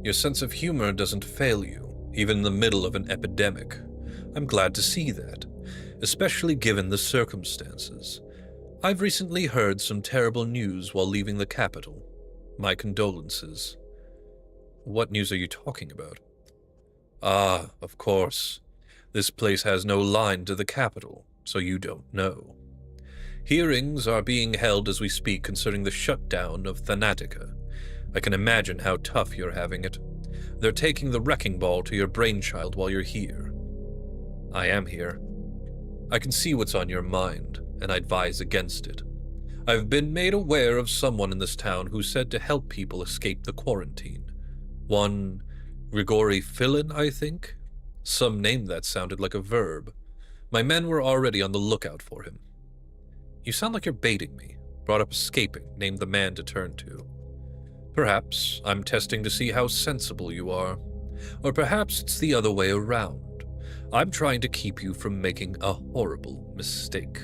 Your sense of humor doesn't fail you, even in the middle of an epidemic. I'm glad to see that, especially given the circumstances. I've recently heard some terrible news while leaving the capital. My condolences. What news are you talking about? Ah, of course. This place has no line to the capital, so you don't know. Hearings are being held as we speak concerning the shutdown of Thanatica. I can imagine how tough you're having it. They're taking the wrecking ball to your brainchild while you're here. I am here. I can see what's on your mind, and I advise against it. I've been made aware of someone in this town who said to help people escape the quarantine. One Grigori Filin, I think? Some name that sounded like a verb. My men were already on the lookout for him. You sound like you're baiting me. Brought up escaping, named the man to turn to. Perhaps I'm testing to see how sensible you are. Or perhaps it's the other way around. I'm trying to keep you from making a horrible mistake.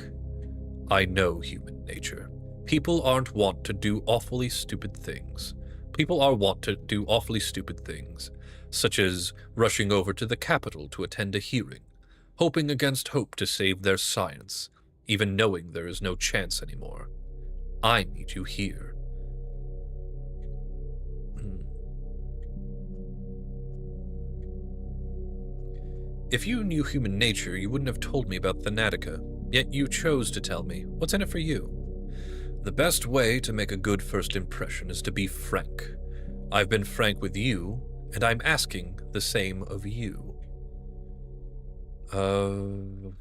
I know human nature. People aren't wont to do awfully stupid things. People are wont to do awfully stupid things, such as rushing over to the capital to attend a hearing, hoping against hope to save their science, even knowing there is no chance anymore. I need you here. If you knew human nature, you wouldn't have told me about Thanatica. Yet you chose to tell me. What's in it for you? The best way to make a good first impression is to be frank. I've been frank with you, and I'm asking the same of you. You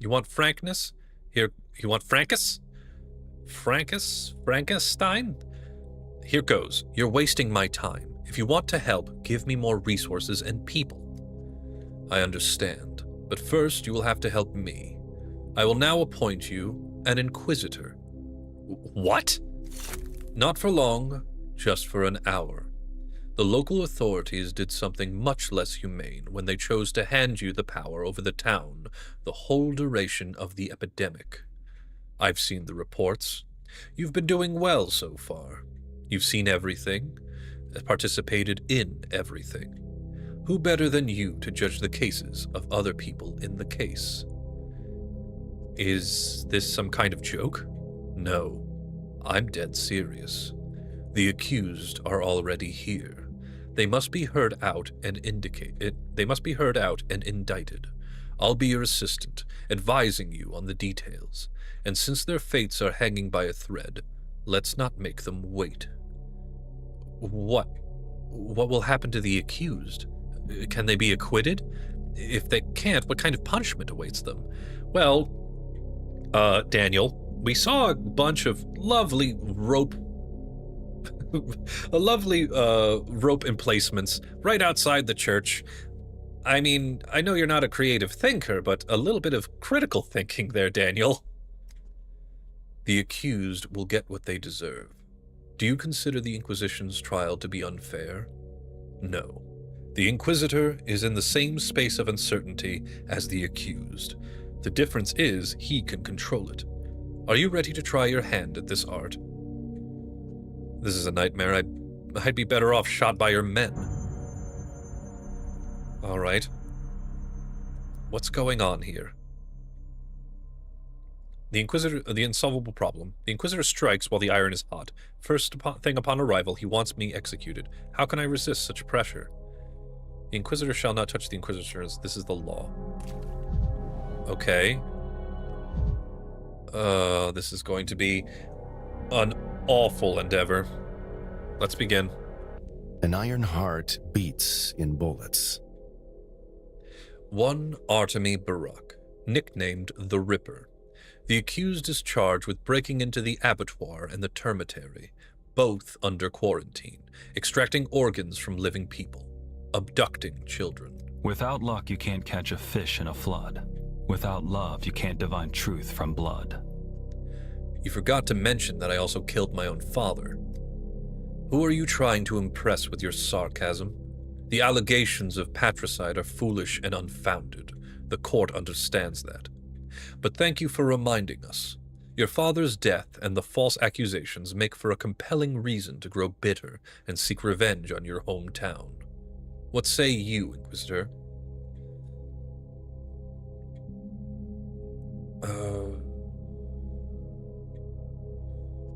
want frankness? Here, you want Frankus? Frankenstein? Here goes. You're wasting my time. If you want to help, give me more resources and people. I understand, but first you will have to help me. I will now appoint you an inquisitor. What? Not for long, just for an hour. The local authorities did something much less humane when they chose to hand you the power over the town the whole duration of the epidemic. I've seen the reports. You've been doing well so far. You've seen everything, participated in everything. Who better than you to judge the cases of other people in the case? Is this some kind of joke? No, I'm dead serious. The accused are already here. They must be heard out and indicted. I'll be your assistant, advising you on the details. And since their fates are hanging by a thread, let's not make them wait. What will happen to the accused? Can they be acquitted? If they can't, what kind of punishment awaits them? Well, Daniel, we saw a bunch of lovely rope emplacements right outside the church. I mean, I know you're not a creative thinker, but a little bit of critical thinking there, Daniel. The accused will get what they deserve. Do you consider the Inquisition's trial to be unfair? No. The Inquisitor is in the same space of uncertainty as the accused. The difference is he can control it. Are you ready to try your hand at this art? This is a nightmare. I'd be better off shot by your men. All right. What's going on here? The unsolvable problem. The Inquisitor strikes while the iron is hot. First thing upon arrival, he wants me executed. How can I resist such pressure? The Inquisitor shall not touch the Inquisitors. This is the law. Okay. This is going to be an awful endeavor. Let's begin. An iron heart beats in bullets. One Artemy Barak, nicknamed the Ripper. The accused is charged with breaking into the abattoir and the termitary, both under quarantine, extracting organs from living people, abducting children. Without luck, you can't catch a fish in a flood. Without love, you can't divine truth from blood. You forgot to mention that I also killed my own father. Who are you trying to impress with your sarcasm? The allegations of patricide are foolish and unfounded. The court understands that. But thank you for reminding us. Your father's death and the false accusations make for a compelling reason to grow bitter and seek revenge on your hometown. What say you, Inquisitor?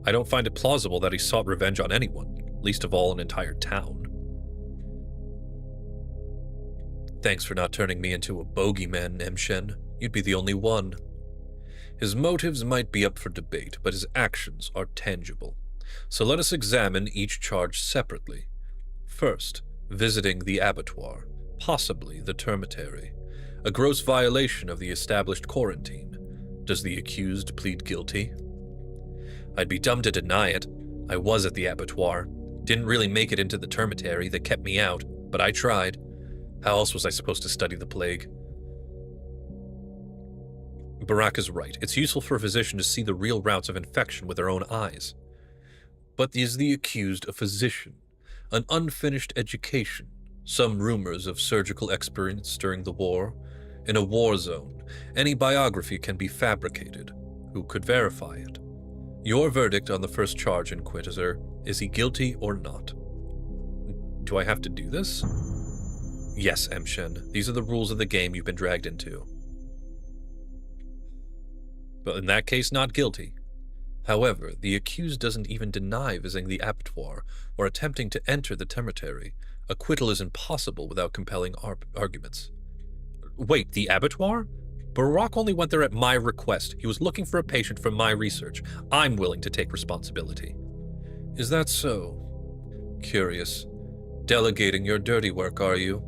I don't find it plausible that he sought revenge on anyone, least of all an entire town. Thanks for not turning me into a bogeyman, Emshen. You'd be the only one. His motives might be up for debate, but his actions are tangible. So let us examine each charge separately. First, visiting the abattoir, possibly the termitary. A gross violation of the established quarantine. Does the accused plead guilty? I'd be dumb to deny it. I was at the abattoir. Didn't really make it into the termitary. They kept me out, but I tried. How else was I supposed to study the plague? Barak is right. It's useful for a physician to see the real routes of infection with their own eyes. But is the accused a physician? An unfinished education? Some rumors of surgical experience during the war? In a war zone, any biography can be fabricated. Who could verify it? Your verdict on the first charge, Inquisitor. Is he guilty or not? Do I have to do this? Yes, Emshen. These are the rules of the game you've been dragged into. But in that case, not guilty. However, the accused doesn't even deny visiting the abattoir or attempting to enter the termitary. Acquittal is impossible without compelling arguments. Wait, the abattoir? Barak only went there at my request. He was looking for a patient for my research. I'm willing to take responsibility. Is that so? Curious. Delegating your dirty work, are you?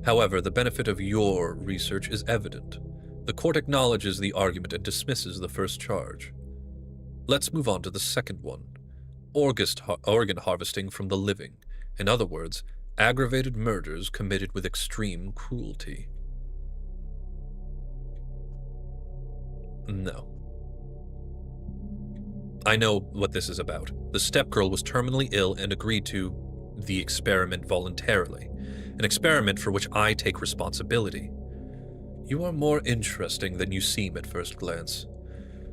However, the benefit of your research is evident. The court acknowledges the argument and dismisses the first charge. Let's move on to the second one. Organ harvesting from the living. In other words, aggravated murders committed with extreme cruelty. No. I know what this is about. The stepgirl was terminally ill and agreed to the experiment voluntarily. An experiment for which I take responsibility. You are more interesting than you seem at first glance.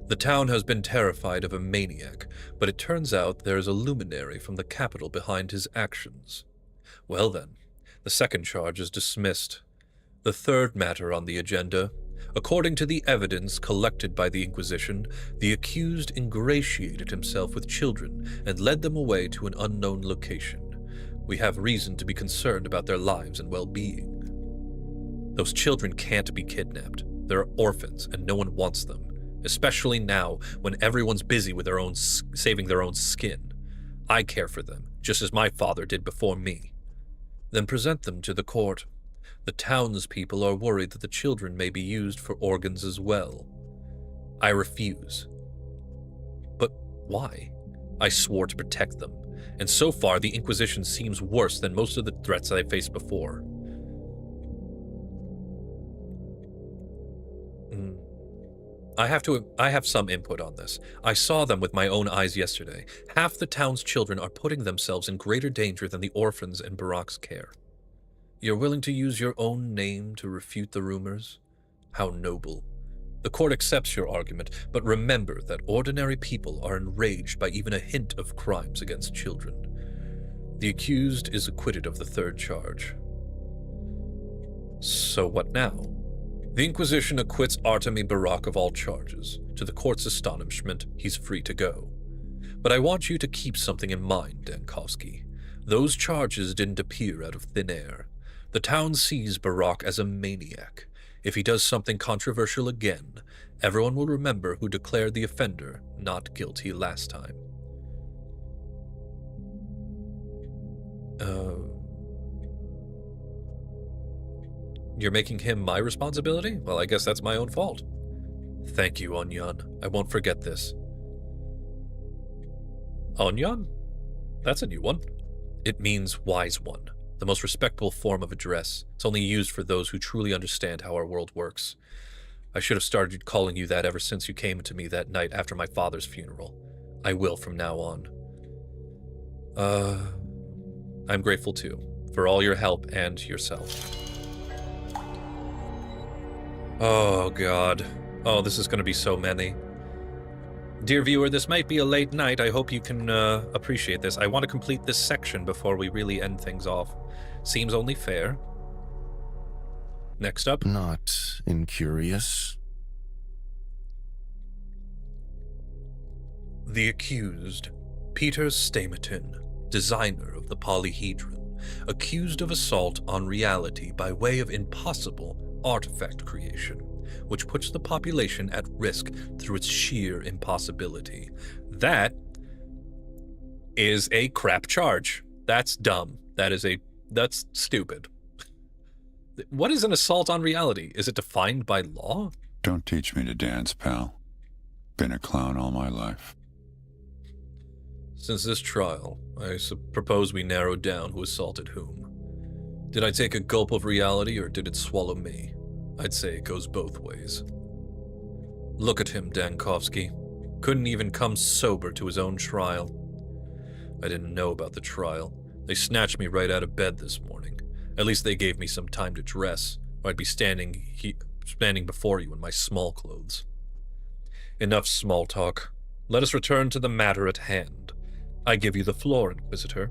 The town has been terrified of a maniac, but it turns out there is a luminary from the capital behind his actions. Well then, the second charge is dismissed. The third matter on the agenda. According to the evidence collected by the Inquisition, the accused ingratiated himself with children and led them away to an unknown location. We have reason to be concerned about their lives and well-being. Those children can't be kidnapped. They're orphans, and no one wants them, especially now when everyone's busy with saving their own skin. I care for them, just as my father did before me. Then present them to the court. The townspeople are worried that the children may be used for organs as well. I refuse. But why? I swore to protect them, and so far the Inquisition seems worse than most of the threats I faced before. I have some input on this. I saw them with my own eyes yesterday. Half the town's children are putting themselves in greater danger than the orphans in Barak's care. You're willing to use your own name to refute the rumors? How noble. The court accepts your argument, but remember that ordinary people are enraged by even a hint of crimes against children. The accused is acquitted of the third charge. So what now? The Inquisition acquits Artemy Barak of all charges. To the court's astonishment, he's free to go. But I want you to keep something in mind, Dankovsky. Those charges didn't appear out of thin air. The town sees Barak as a maniac. If he does something controversial again, everyone will remember who declared the offender not guilty last time. You're making him my responsibility? Well, I guess that's my own fault. Thank you, Onyan. I won't forget this. Onyan? That's a new one. It means wise one, the most respectable form of address. It's only used for those who truly understand how our world works. I should have started calling you that ever since you came to me that night after my father's funeral. I will from now on. I'm grateful too, for all your help and yourself. Oh, God. Oh, this is going to be so many. Dear viewer, this might be a late night. I hope you can appreciate this. I want to complete this section before we really end things off. Seems only fair. Next up. Not incurious. The accused, Peter Stamerton, designer of the polyhedron, accused of assault on reality by way of impossible artifact creation, which puts the population at risk through its sheer impossibility. That is a crap charge. That's dumb. That's stupid. What is an assault on reality? Is it defined by law? Don't teach me to dance, pal. Been a clown all my life. Since this trial, I propose we narrow down who assaulted whom. Did I take a gulp of reality, or did it swallow me? I'd say it goes both ways. Look at him, Dankovsky. Couldn't even come sober to his own trial. I didn't know about the trial. They snatched me right out of bed this morning. At least they gave me some time to dress, or I'd be standing before you in my small clothes. Enough small talk. Let us return to the matter at hand. I give you the floor, Inquisitor.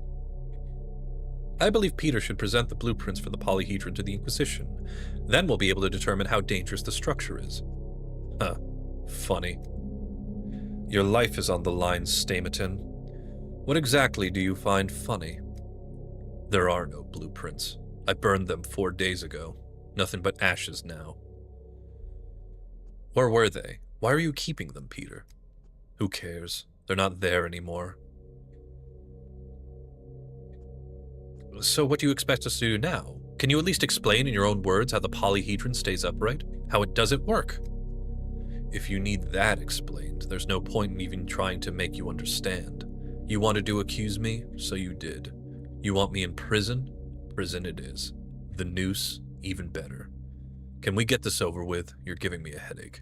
I believe Peter should present the blueprints for the polyhedron to the Inquisition. Then we'll be able to determine how dangerous the structure is. Huh. Funny. Your life is on the line, Stamerton. What exactly do you find funny? There are no blueprints. I burned them 4 days ago. Nothing but ashes now. Where were they? Why are you keeping them, Peter? Who cares? They're not there anymore. So what do you expect us to do now? Can you at least explain in your own words how the polyhedron stays upright? How it doesn't work? If you need that explained, there's no point in even trying to make you understand. You wanted to accuse me, so you did. You want me in prison? Prison it is. The noose, even better. Can we get this over with? You're giving me a headache.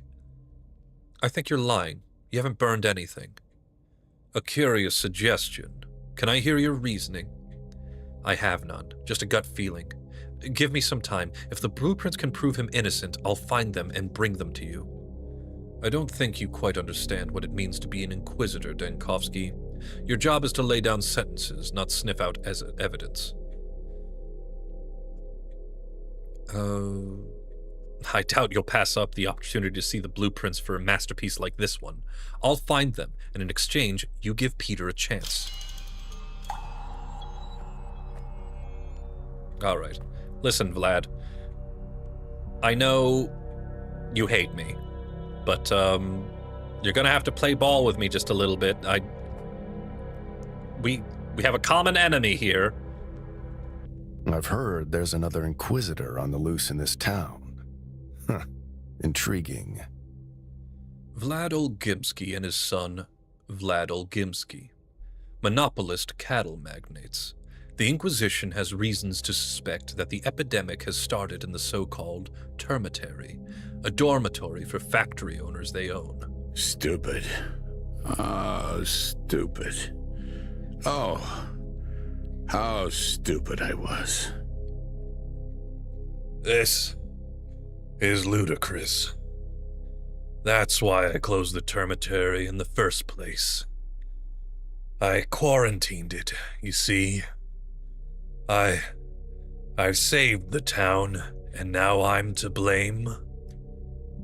I think you're lying. You haven't burned anything. A curious suggestion. Can I hear your reasoning? I have none, just a gut feeling. Give me some time. If the blueprints can prove him innocent, I'll find them and bring them to you. I don't think you quite understand what it means to be an Inquisitor, Dankovsky. Your job is to lay down sentences, not sniff out evidence. I doubt you'll pass up the opportunity to see the blueprints for a masterpiece like this one. I'll find them, and in exchange, you give Peter a chance. All right. Listen, Vlad. I know you hate me, but you're gonna have to play ball with me just a little bit. We have a common enemy here. I've heard there's another Inquisitor on the loose in this town. Huh. Intriguing. Vlad Olgimsky and his son, Vlad Olgimsky. Monopolist cattle magnates. The Inquisition has reasons to suspect that the epidemic has started in the so-called termitary, a dormitory for factory owners they own. Stupid. Oh, stupid. Oh, how stupid I was. This is ludicrous. That's why I closed the termitary in the first place. I quarantined it, you see. I've saved the town, and now I'm to blame.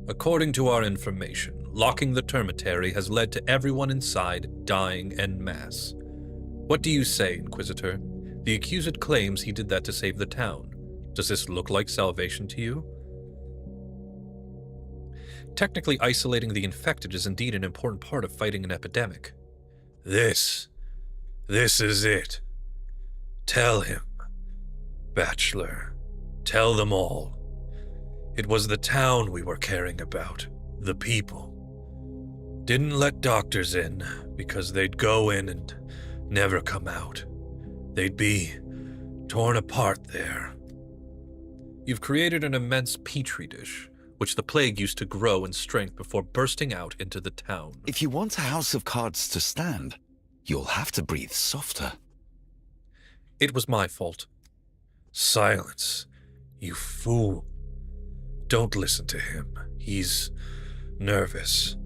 According to our information, locking the termitary has led to everyone inside dying en masse. What do you say, Inquisitor? The accused claims he did that to save the town. Does this look like salvation to you? Technically, isolating the infected is indeed an important part of fighting an epidemic. This is it. Tell him. Bachelor, tell them all. It was the town we were caring about, the people. Didn't let doctors in, because they'd go in and never come out. They'd be torn apart there. You've created an immense petri dish, which the plague used to grow in strength before bursting out into the town. If you want a house of cards to stand, you'll have to breathe softer. It was my fault. Silence, you fool. Don't listen to him. He's nervous,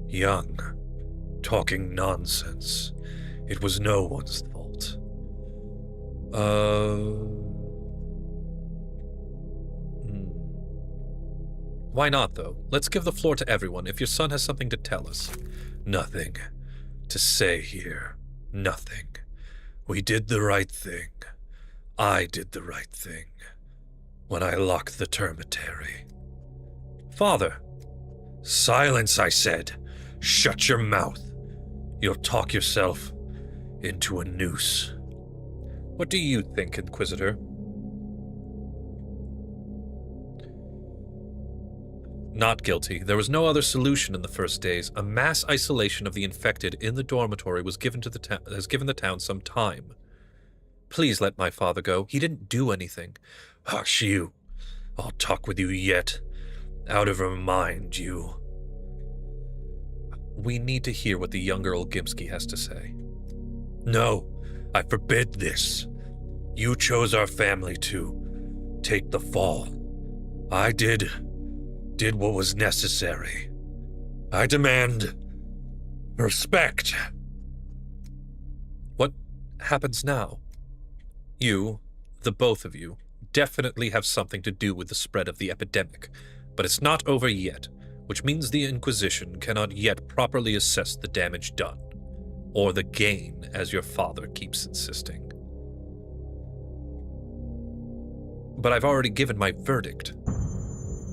young, talking nonsense. It was no one's fault. Why not, though? Let's give the floor to everyone if your son has something to tell us. Nothing to say here. Nothing. We did the right thing. I did the right thing when I locked the termitary. Father! Silence, I said. Shut your mouth. You'll talk yourself into a noose. What do you think, Inquisitor? Not guilty. There was no other solution in the first days. A mass isolation of the infected in the dormitory has given the town some time. Please let my father go. He didn't do anything. Hush you. I'll talk with you yet. Out of her mind, you. We need to hear what the younger Olgimsky has to say. No, I forbid this. You chose our family to take the fall. I did what was necessary. I demand respect. What happens now? You, the both of you, definitely have something to do with the spread of the epidemic, but it's not over yet, which means the Inquisition cannot yet properly assess the damage done, or the gain, as your father keeps insisting. But I've already given my verdict.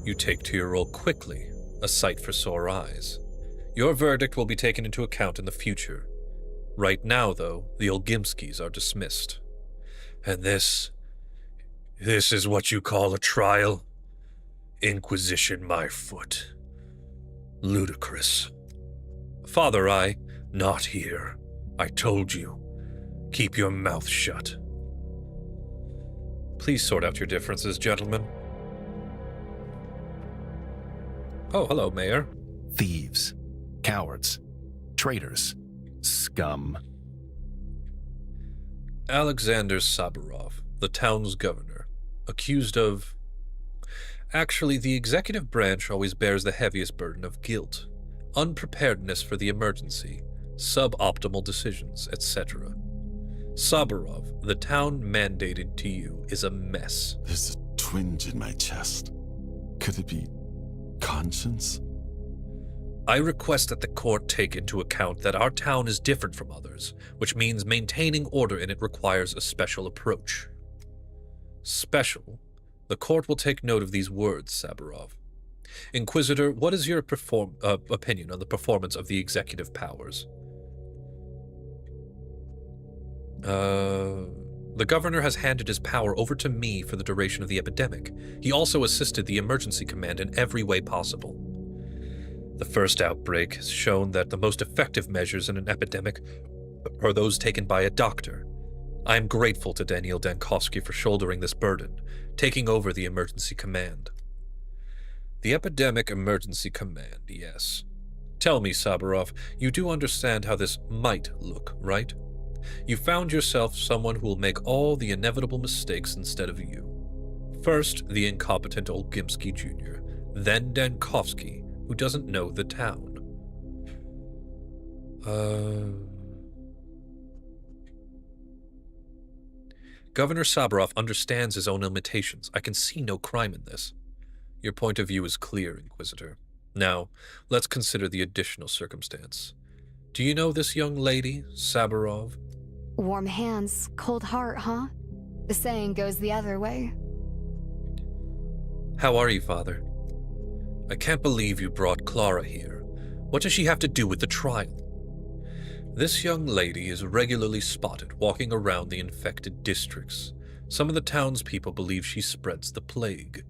You take to your role quickly, a sight for sore eyes. Your verdict will be taken into account in the future. Right now, though, the Olgimskis are dismissed. And this is what you call a trial? Inquisition my foot. Ludicrous. Father, not here. I told you. Keep your mouth shut. Please sort out your differences, gentlemen. Oh, hello, Mayor. Thieves. Cowards. Traitors. Scum. Alexander Saburov, the town's governor, accused of... Actually, the executive branch always bears the heaviest burden of guilt, unpreparedness for the emergency, suboptimal decisions, etc. Saburov, the town mandated to you, is a mess. There's a twinge in my chest. Could it be conscience? I request that the court take into account that our town is different from others, which means maintaining order in it requires a special approach. Special? The court will take note of these words, Saburov. Inquisitor, what is your opinion on the performance of the executive powers? The governor has handed his power over to me for the duration of the epidemic. He also assisted the emergency command in every way possible. The first outbreak has shown that the most effective measures in an epidemic are those taken by a doctor. I am grateful to Daniel Dankovsky for shouldering this burden, taking over the emergency command. The Epidemic Emergency Command, yes. Tell me, Saburov, you do understand how this might look, right? You found yourself someone who will make all the inevitable mistakes instead of you. First, the incompetent Olgimsky Jr., then Dankovsky, who doesn't know the town. Governor Saburov understands his own limitations. I can see no crime in this. Your point of view is clear, Inquisitor. Now, let's consider the additional circumstance. Do you know this young lady, Saburov? Warm hands, cold heart, huh? The saying goes the other way. How are you, Father? I can't believe you brought Clara here. What does she have to do with the trial? This young lady is regularly spotted walking around the infected districts. Some of the townspeople believe she spreads the plague.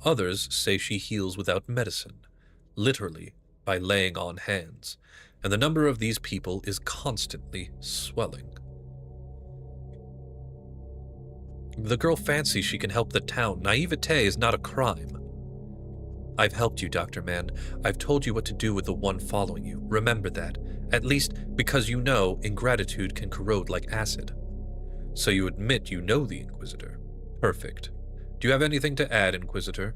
Others say she heals without medicine, literally by laying on hands, and the number of these people is constantly swelling. The girl fancies she can help the town. Naivete is not a crime. I've helped you, Dr. Mann. I've told you what to do with the one following you. Remember that. At least because you know ingratitude can corrode like acid. So you admit you know the Inquisitor. Perfect. Do you have anything to add, Inquisitor?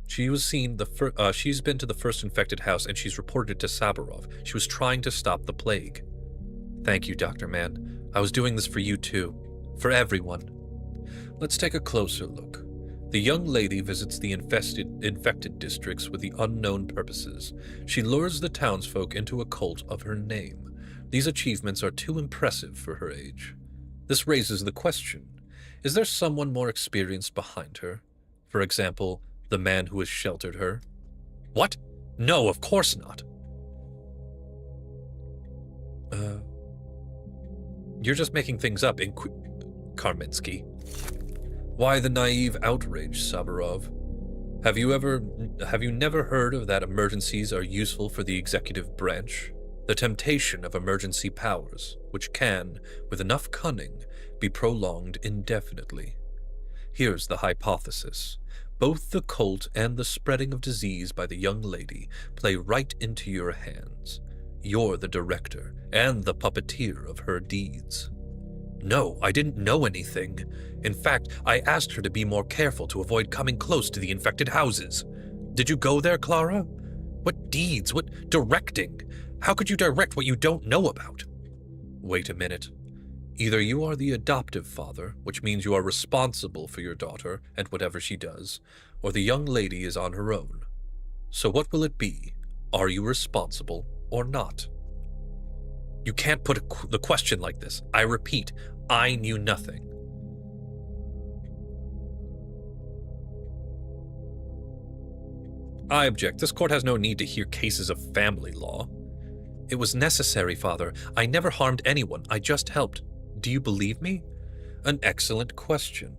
She's been to the first infected house and she's reported it to Saburov. She was trying to stop the plague. Thank you, Dr. Mann. I was doing this for you too. For everyone. Let's take a closer look. The young lady visits the infected districts with the unknown purposes. She lures the townsfolk into a cult of her name. These achievements are too impressive for her age. This raises the question, is there someone more experienced behind her? For example, the man who has sheltered her? What? No, of course not. You're just making things up, Karminsky. Why the naive outrage, Saburov? Have you never heard of that emergencies are useful for the executive branch? The temptation of emergency powers, which can, with enough cunning, be prolonged indefinitely. Here's the hypothesis. Both the cult and the spreading of disease by the young lady play right into your hands. You're the director and the puppeteer of her deeds. No, I didn't know anything. In fact, I asked her to be more careful to avoid coming close to the infected houses. Did you go there, Clara? What deeds? What directing? How could you direct what you don't know about? Wait a minute. Either you are the adoptive father, which means you are responsible for your daughter and whatever she does, or the young lady is on her own. So what will it be? Are you responsible or not? You can't put the question like this. I repeat, I knew nothing. I object. This court has no need to hear cases of family law. It was necessary, Father. I never harmed anyone. I just helped. Do you believe me? An excellent question.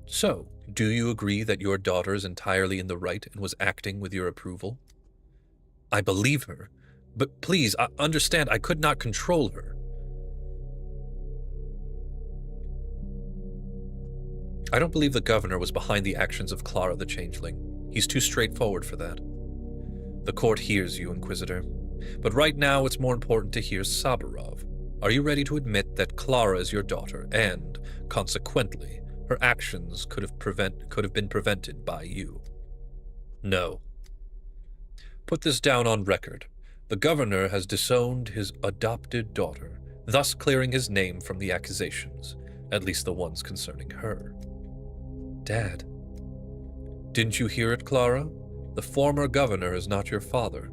So, do you agree that your daughter is entirely in the right and was acting with your approval? I believe her. But please, understand, I could not control her. I don't believe the governor was behind the actions of Clara the Changeling. He's too straightforward for that. The court hears you, Inquisitor. But right now it's more important to hear Saburov. Are you ready to admit that Clara is your daughter, and, consequently, her actions could have been prevented by you? No. Put this down on record. The governor has disowned his adopted daughter, thus clearing his name from the accusations, at least the ones concerning her. Dad. Didn't you hear it, Clara? The former governor is not your father.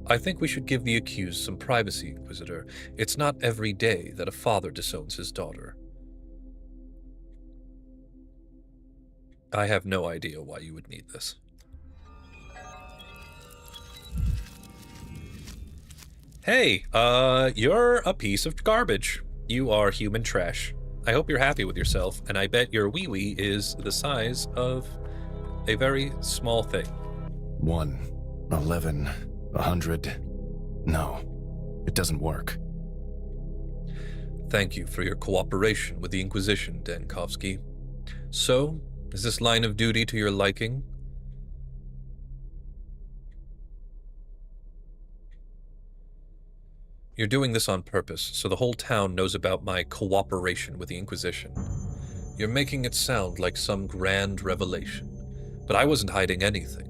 I think we should give the accused some privacy, Inquisitor. It's not every day that a father disowns his daughter. I have no idea why you would need this. Hey, you're a piece of garbage. You are human trash. I hope you're happy with yourself, and I bet your wee-wee is the size of a very small thing. 1, 11, 100. No, it doesn't work. Thank you for your cooperation with the Inquisition, Denkovsky. So, is this line of duty to your liking? You're doing this on purpose, so the whole town knows about my cooperation with the Inquisition. You're making it sound like some grand revelation, but I wasn't hiding anything.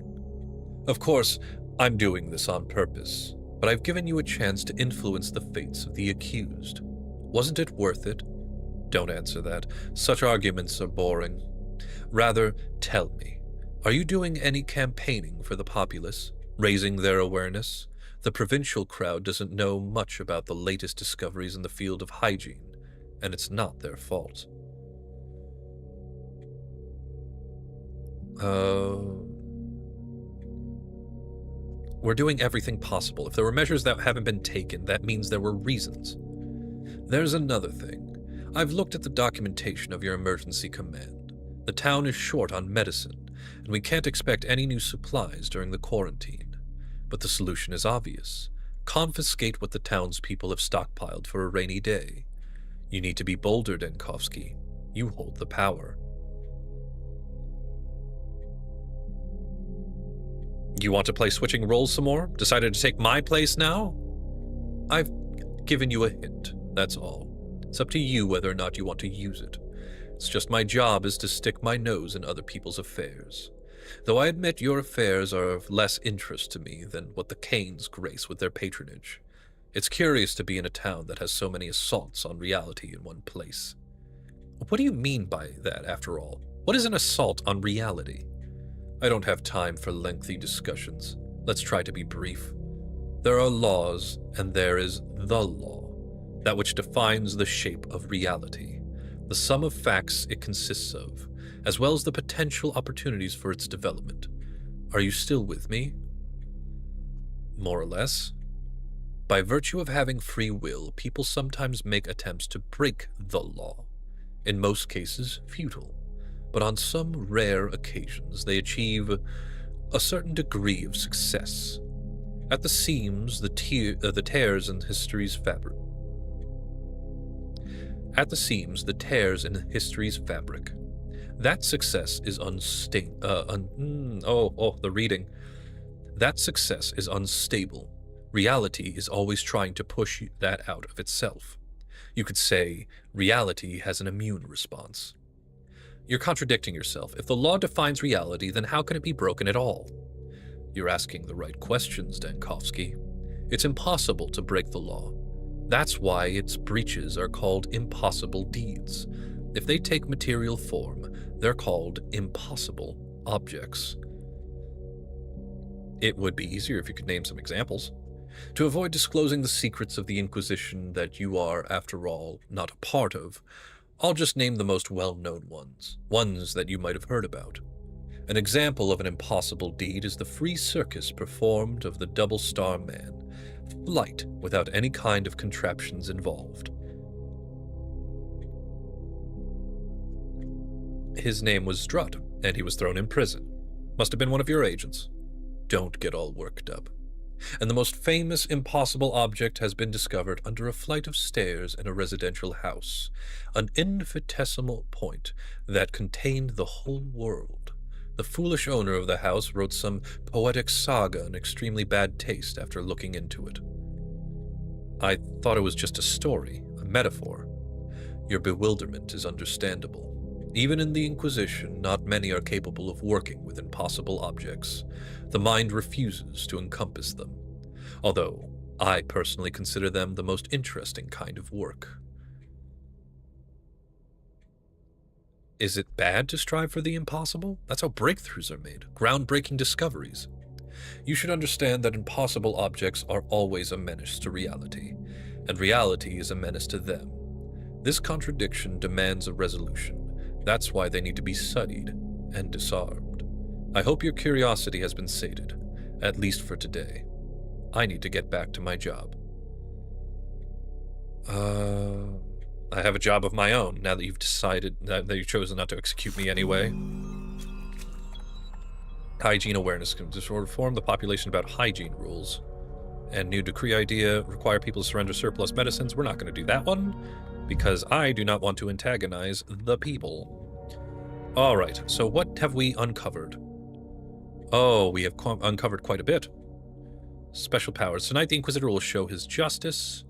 Of course, I'm doing this on purpose, but I've given you a chance to influence the fates of the accused. Wasn't it worth it? Don't answer that. Such arguments are boring. Rather, tell me, are you doing any campaigning for the populace, raising their awareness? The provincial crowd doesn't know much about the latest discoveries in the field of hygiene, and it's not their fault. We're doing everything possible. If there were measures that haven't been taken, that means there were reasons. There's another thing. I've looked at the documentation of your emergency command. The town is short on medicine, and we can't expect any new supplies during the quarantine. But the solution is obvious. Confiscate what the townspeople have stockpiled for a rainy day. You need to be bolder, Denkovsky. You hold the power. You want to play switching roles some more? Decided to take my place now? I've given you a hint, that's all. It's up to you whether or not you want to use it. It's just my job is to stick my nose in other people's affairs. Though I admit your affairs are of less interest to me than what the Canes grace with their patronage. It's curious to be in a town that has so many assaults on reality in one place. What do you mean by that, after all? What is an assault on reality? I don't have time for lengthy discussions. Let's try to be brief. There are laws, and there is the law, that which defines the shape of reality, the sum of facts it consists of, as well as the potential opportunities for its development. Are you still with me? More or less. By virtue of having free will, people sometimes make attempts to break the law. In most cases, futile. But on some rare occasions, they achieve a certain degree of success. At the seams, the tears in history's fabric. At the seams, the tears in history's fabric. That success is That success is unstable. Reality is always trying to push that out of itself. You could say reality has an immune response. You're contradicting yourself. If the law defines reality, then how can it be broken at all? You're asking the right questions, Denkovsky. It's impossible to break the law. That's why its breaches are called impossible deeds. If they take material form, they're called impossible objects. It would be easier if you could name some examples. To avoid disclosing the secrets of the Inquisition that you are, after all, not a part of, I'll just name the most well-known ones that you might have heard about. An example of an impossible deed is the free circus performed of the Double Star Man, flight without any kind of contraptions involved. His name was Strut, and he was thrown in prison. Must have been one of your agents. Don't get all worked up. And the most famous impossible object has been discovered under a flight of stairs in a residential house, an infinitesimal point that contained the whole world. The foolish owner of the house wrote some poetic saga in extremely bad taste after looking into it. I thought it was just a story, a metaphor. Your bewilderment is understandable. Even in the Inquisition, not many are capable of working with impossible objects. The mind refuses to encompass them, although I personally consider them the most interesting kind of work. Is it bad to strive for the impossible? That's how breakthroughs are made, groundbreaking discoveries. You should understand that impossible objects are always a menace to reality, and reality is a menace to them. This contradiction demands a resolution. That's why they need to be studied and disarmed. I hope your curiosity has been sated, at least for today. I need to get back to my job. I have a job of my own, now that you've decided that you've chosen not to execute me anyway. Hygiene awareness can inform the population about hygiene rules. And new decree idea, require people to surrender surplus medicines. We're not going to do that one, because I do not want to antagonize the people. Alright, so what have we uncovered? Oh, we have uncovered quite a bit. Special powers. Tonight the Inquisitor will show his justice.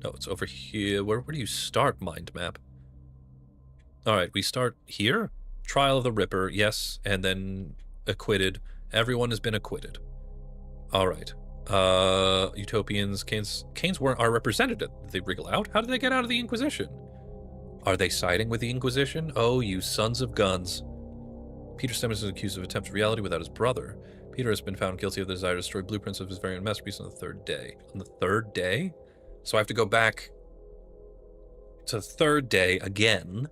No, it's over here. Where do you start, mind map? Alright, we start here. Trial of the Ripper, yes, and then acquitted. Everyone has been acquitted. Alright. Utopians, Canes are represented. Did they wriggle out? How did they get out of the Inquisition? Are they siding with the Inquisition? Oh, you sons of guns. Peter Stemmons is accused of attempt to reality without his brother. Peter has been found guilty of the desire to destroy blueprints of his very own masterpiece on the third day. On the third day? So I have to go back to the third day again.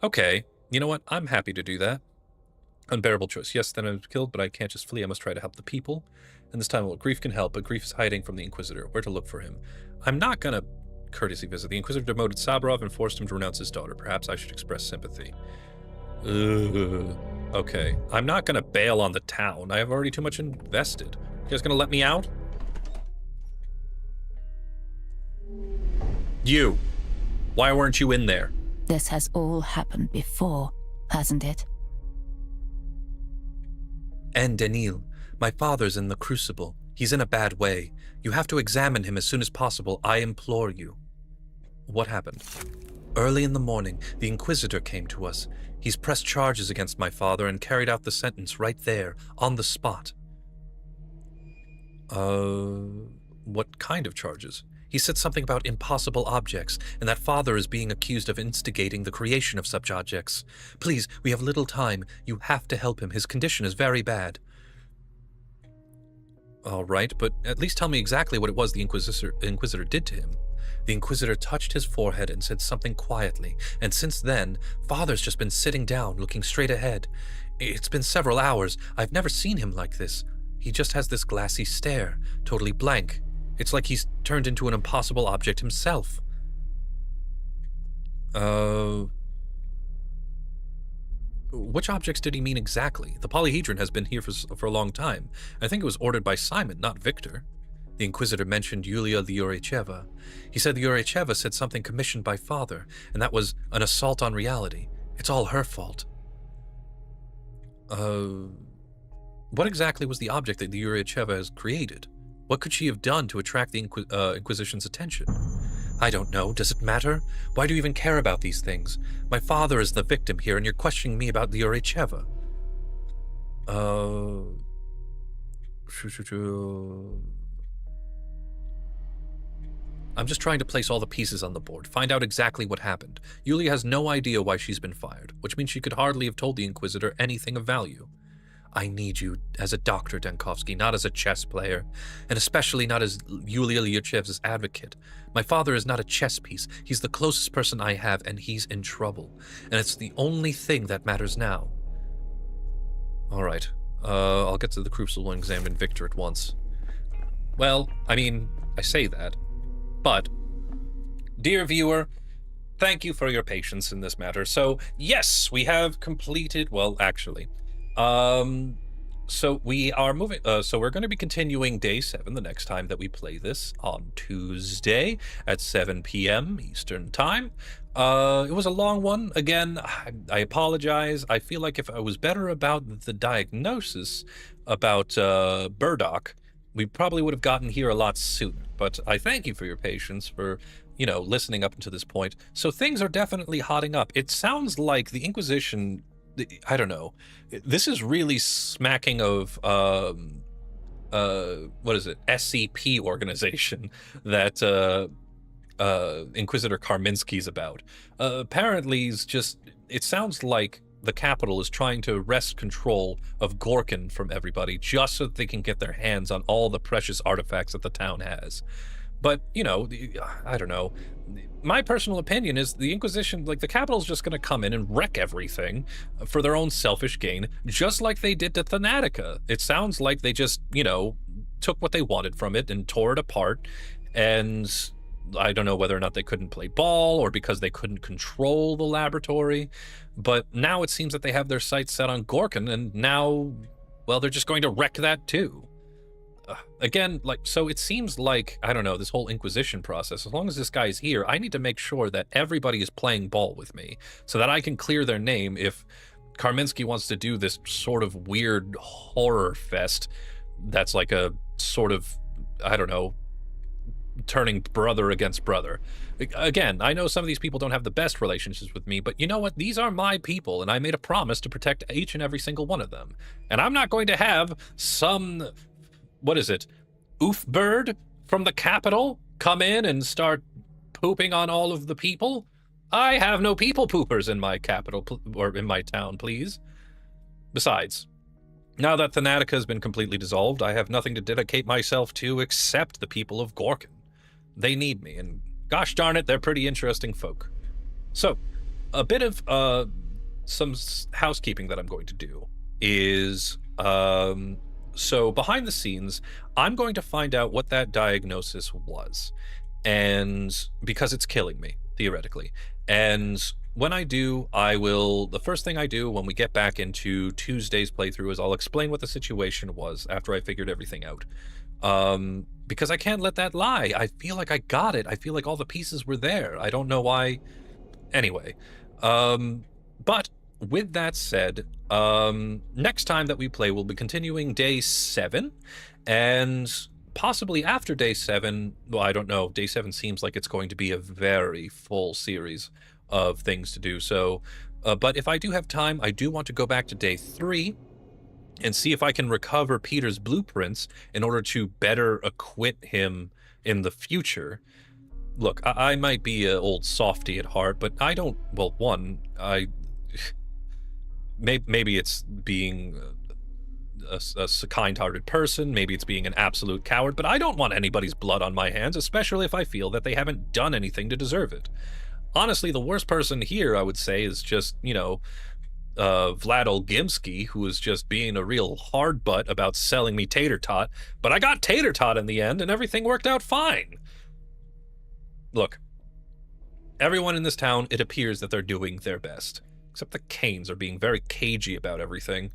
Okay, you know what? I'm happy to do that. Unbearable choice. Yes, then I was killed, but I can't just flee. I must try to help the people. And this time, well, grief can help, but grief is hiding from the Inquisitor. Where to look for him? I'm not gonna courtesy visit. The Inquisitor demoted Sabrov and forced him to renounce his daughter. Perhaps I should express sympathy. Okay. I'm not gonna bail on the town. I have already too much invested. You guys gonna let me out? You! Why weren't you in there? This has all happened before, hasn't it? And Danil, my father's in the Crucible. He's in a bad way. You have to examine him as soon as possible. I implore you. What happened? Early in the morning, the Inquisitor came to us. He's pressed charges against my father and carried out the sentence right there, on the spot. What kind of charges? He said something about impossible objects, and that father is being accused of instigating the creation of such objects. Please, we have little time. You have to help him. His condition is very bad. All right, but at least tell me exactly what it was the Inquisitor did to him. The Inquisitor touched his forehead and said something quietly, and since then, Father's just been sitting down, looking straight ahead. It's been several hours. I've never seen him like this. He just has this glassy stare, totally blank. It's like he's turned into an impossible object himself. Which objects did he mean exactly? The polyhedron has been here for a long time. I think it was ordered by Simon, not Victor. The Inquisitor mentioned Yulia Lyuricheva. He said Lyuricheva said something commissioned by Father, and that was an assault on reality. It's all her fault. What exactly was the object that Lyuricheva has created? What could she have done to attract the Inquisition's attention? I don't know. Does it matter? Why do you even care about these things? My father is the victim here, and you're questioning me about Lyuricheva. I'm just trying to place all the pieces on the board, find out exactly what happened. Yulia has no idea why she's been fired, which means she could hardly have told the Inquisitor anything of value. I need you as a doctor, Dankovsky, not as a chess player, and especially not as Yulia Lyurichev's advocate. My father is not a chess piece. He's the closest person I have, and he's in trouble. And it's the only thing that matters now. Alright. I'll get to the Crucible and examine Victor at once. Well, I mean, I say that, but, dear viewer, thank you for your patience in this matter. So, yes, we have completed, well, actually, so we are moving, so we're going to be continuing day 7 the next time that we play this on Tuesday at 7 p.m. Eastern Time. It was a long one. Again, I apologize. I feel like if I was better about the diagnosis about Burdock, we probably would have gotten here a lot sooner. But I thank you for your patience, for, you know, listening up until this point. So things are definitely hotting up. It sounds like the Inquisition, I don't know, this is really smacking of, what is it, SCP organization that Inquisitor Karminski's about. Apparently he's just, it sounds like the capital is trying to wrest control of Gorkin from everybody just so that they can get their hands on all the precious artifacts that the town has. But, you know, I don't know. My personal opinion is the Inquisition, like, the capital's just going to come in and wreck everything for their own selfish gain, just like they did to Thanatica. It sounds like they just, you know, took what they wanted from it and tore it apart, and I don't know whether or not they couldn't play ball or because they couldn't control the laboratory, but now it seems that they have their sights set on Gorkin, and now, well, they're just going to wreck that too. Again, like, so it seems like, I don't know, this whole Inquisition process, as long as this guy's here, I need to make sure that everybody is playing ball with me so that I can clear their name if Karminski wants to do this sort of weird horror fest that's like a sort of, I don't know, turning brother against brother. Again, I know some of these people don't have the best relationships with me, but you know what? These are my people, and I made a promise to protect each and every single one of them. And I'm not going to have some, what is it, oof bird from the capital come in and start pooping on all of the people. I have no people poopers in my capital, or in my town, please. Besides, now that Thanatica has been completely dissolved, I have nothing to dedicate myself to except the people of Gorkin. They need me, and gosh darn it, they're pretty interesting folk. So, a bit of some housekeeping that I'm going to do is, so behind the scenes, I'm going to find out what that diagnosis was, and because it's killing me, theoretically. And when I do, the first thing I do when we get back into Tuesday's playthrough is I'll explain what the situation was after I figured everything out. Because I can't let that lie. I feel like I got it. I feel like all the pieces were there. I don't know why. Anyway, but with that said, next time that we play, we'll be continuing day 7, and possibly after day 7, well, I don't know. Day 7 seems like it's going to be a very full series of things to do. So, but if I do have time, I do want to go back to day 3 and see if I can recover Peter's blueprints in order to better acquit him in the future. Look, I might be an old softy at heart, but I don't, well, one, maybe it's being a kind-hearted person, maybe it's being an absolute coward, but I don't want anybody's blood on my hands, especially if I feel that they haven't done anything to deserve it. Honestly, the worst person here, I would say, is just, you know, Vlad Olgimsky, who was just being a real hard butt about selling me Tater Tot, but I got Tater Tot in the end, and everything worked out fine. Look, everyone in this town, it appears that they're doing their best, except the Canes are being very cagey about everything.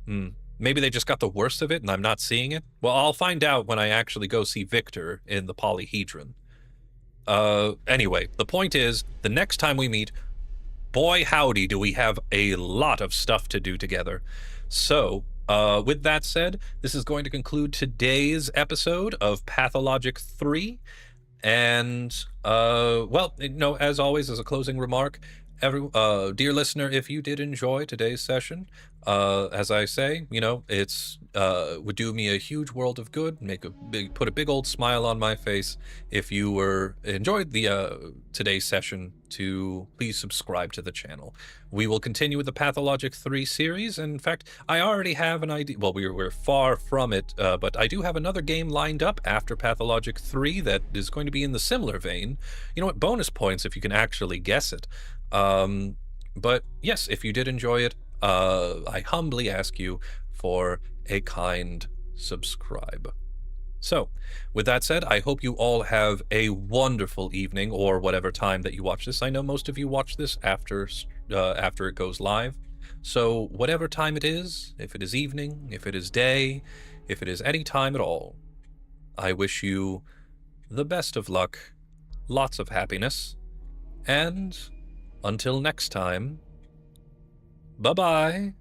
Maybe they just got the worst of it, and I'm not seeing it? Well, I'll find out when I actually go see Victor in the Polyhedron. Anyway, the point is, the next time we meet, boy howdy do we have a lot of stuff to do together. So, with that said, this is going to conclude today's episode of Pathologic 3. And, well, you know, as always, as a closing remark, dear listener, if you did enjoy today's session, as I say, you know, it's would do me a huge world of good, put a big old smile on my face. If you enjoyed the today's session, to please subscribe to the channel. We will continue with the Pathologic 3 series. In fact, I already have an idea. Well, we're far from it, but I do have another game lined up after Pathologic 3 that is going to be in the similar vein. You know what? Bonus points if you can actually guess it. But yes, if you did enjoy it, I humbly ask you for a kind subscribe. So, with that said, I hope you all have a wonderful evening, or whatever time that you watch this. I know most of you watch this after it goes live. So, whatever time it is, if it is evening, if it is day, if it is any time at all, I wish you the best of luck, lots of happiness, and until next time, bye-bye.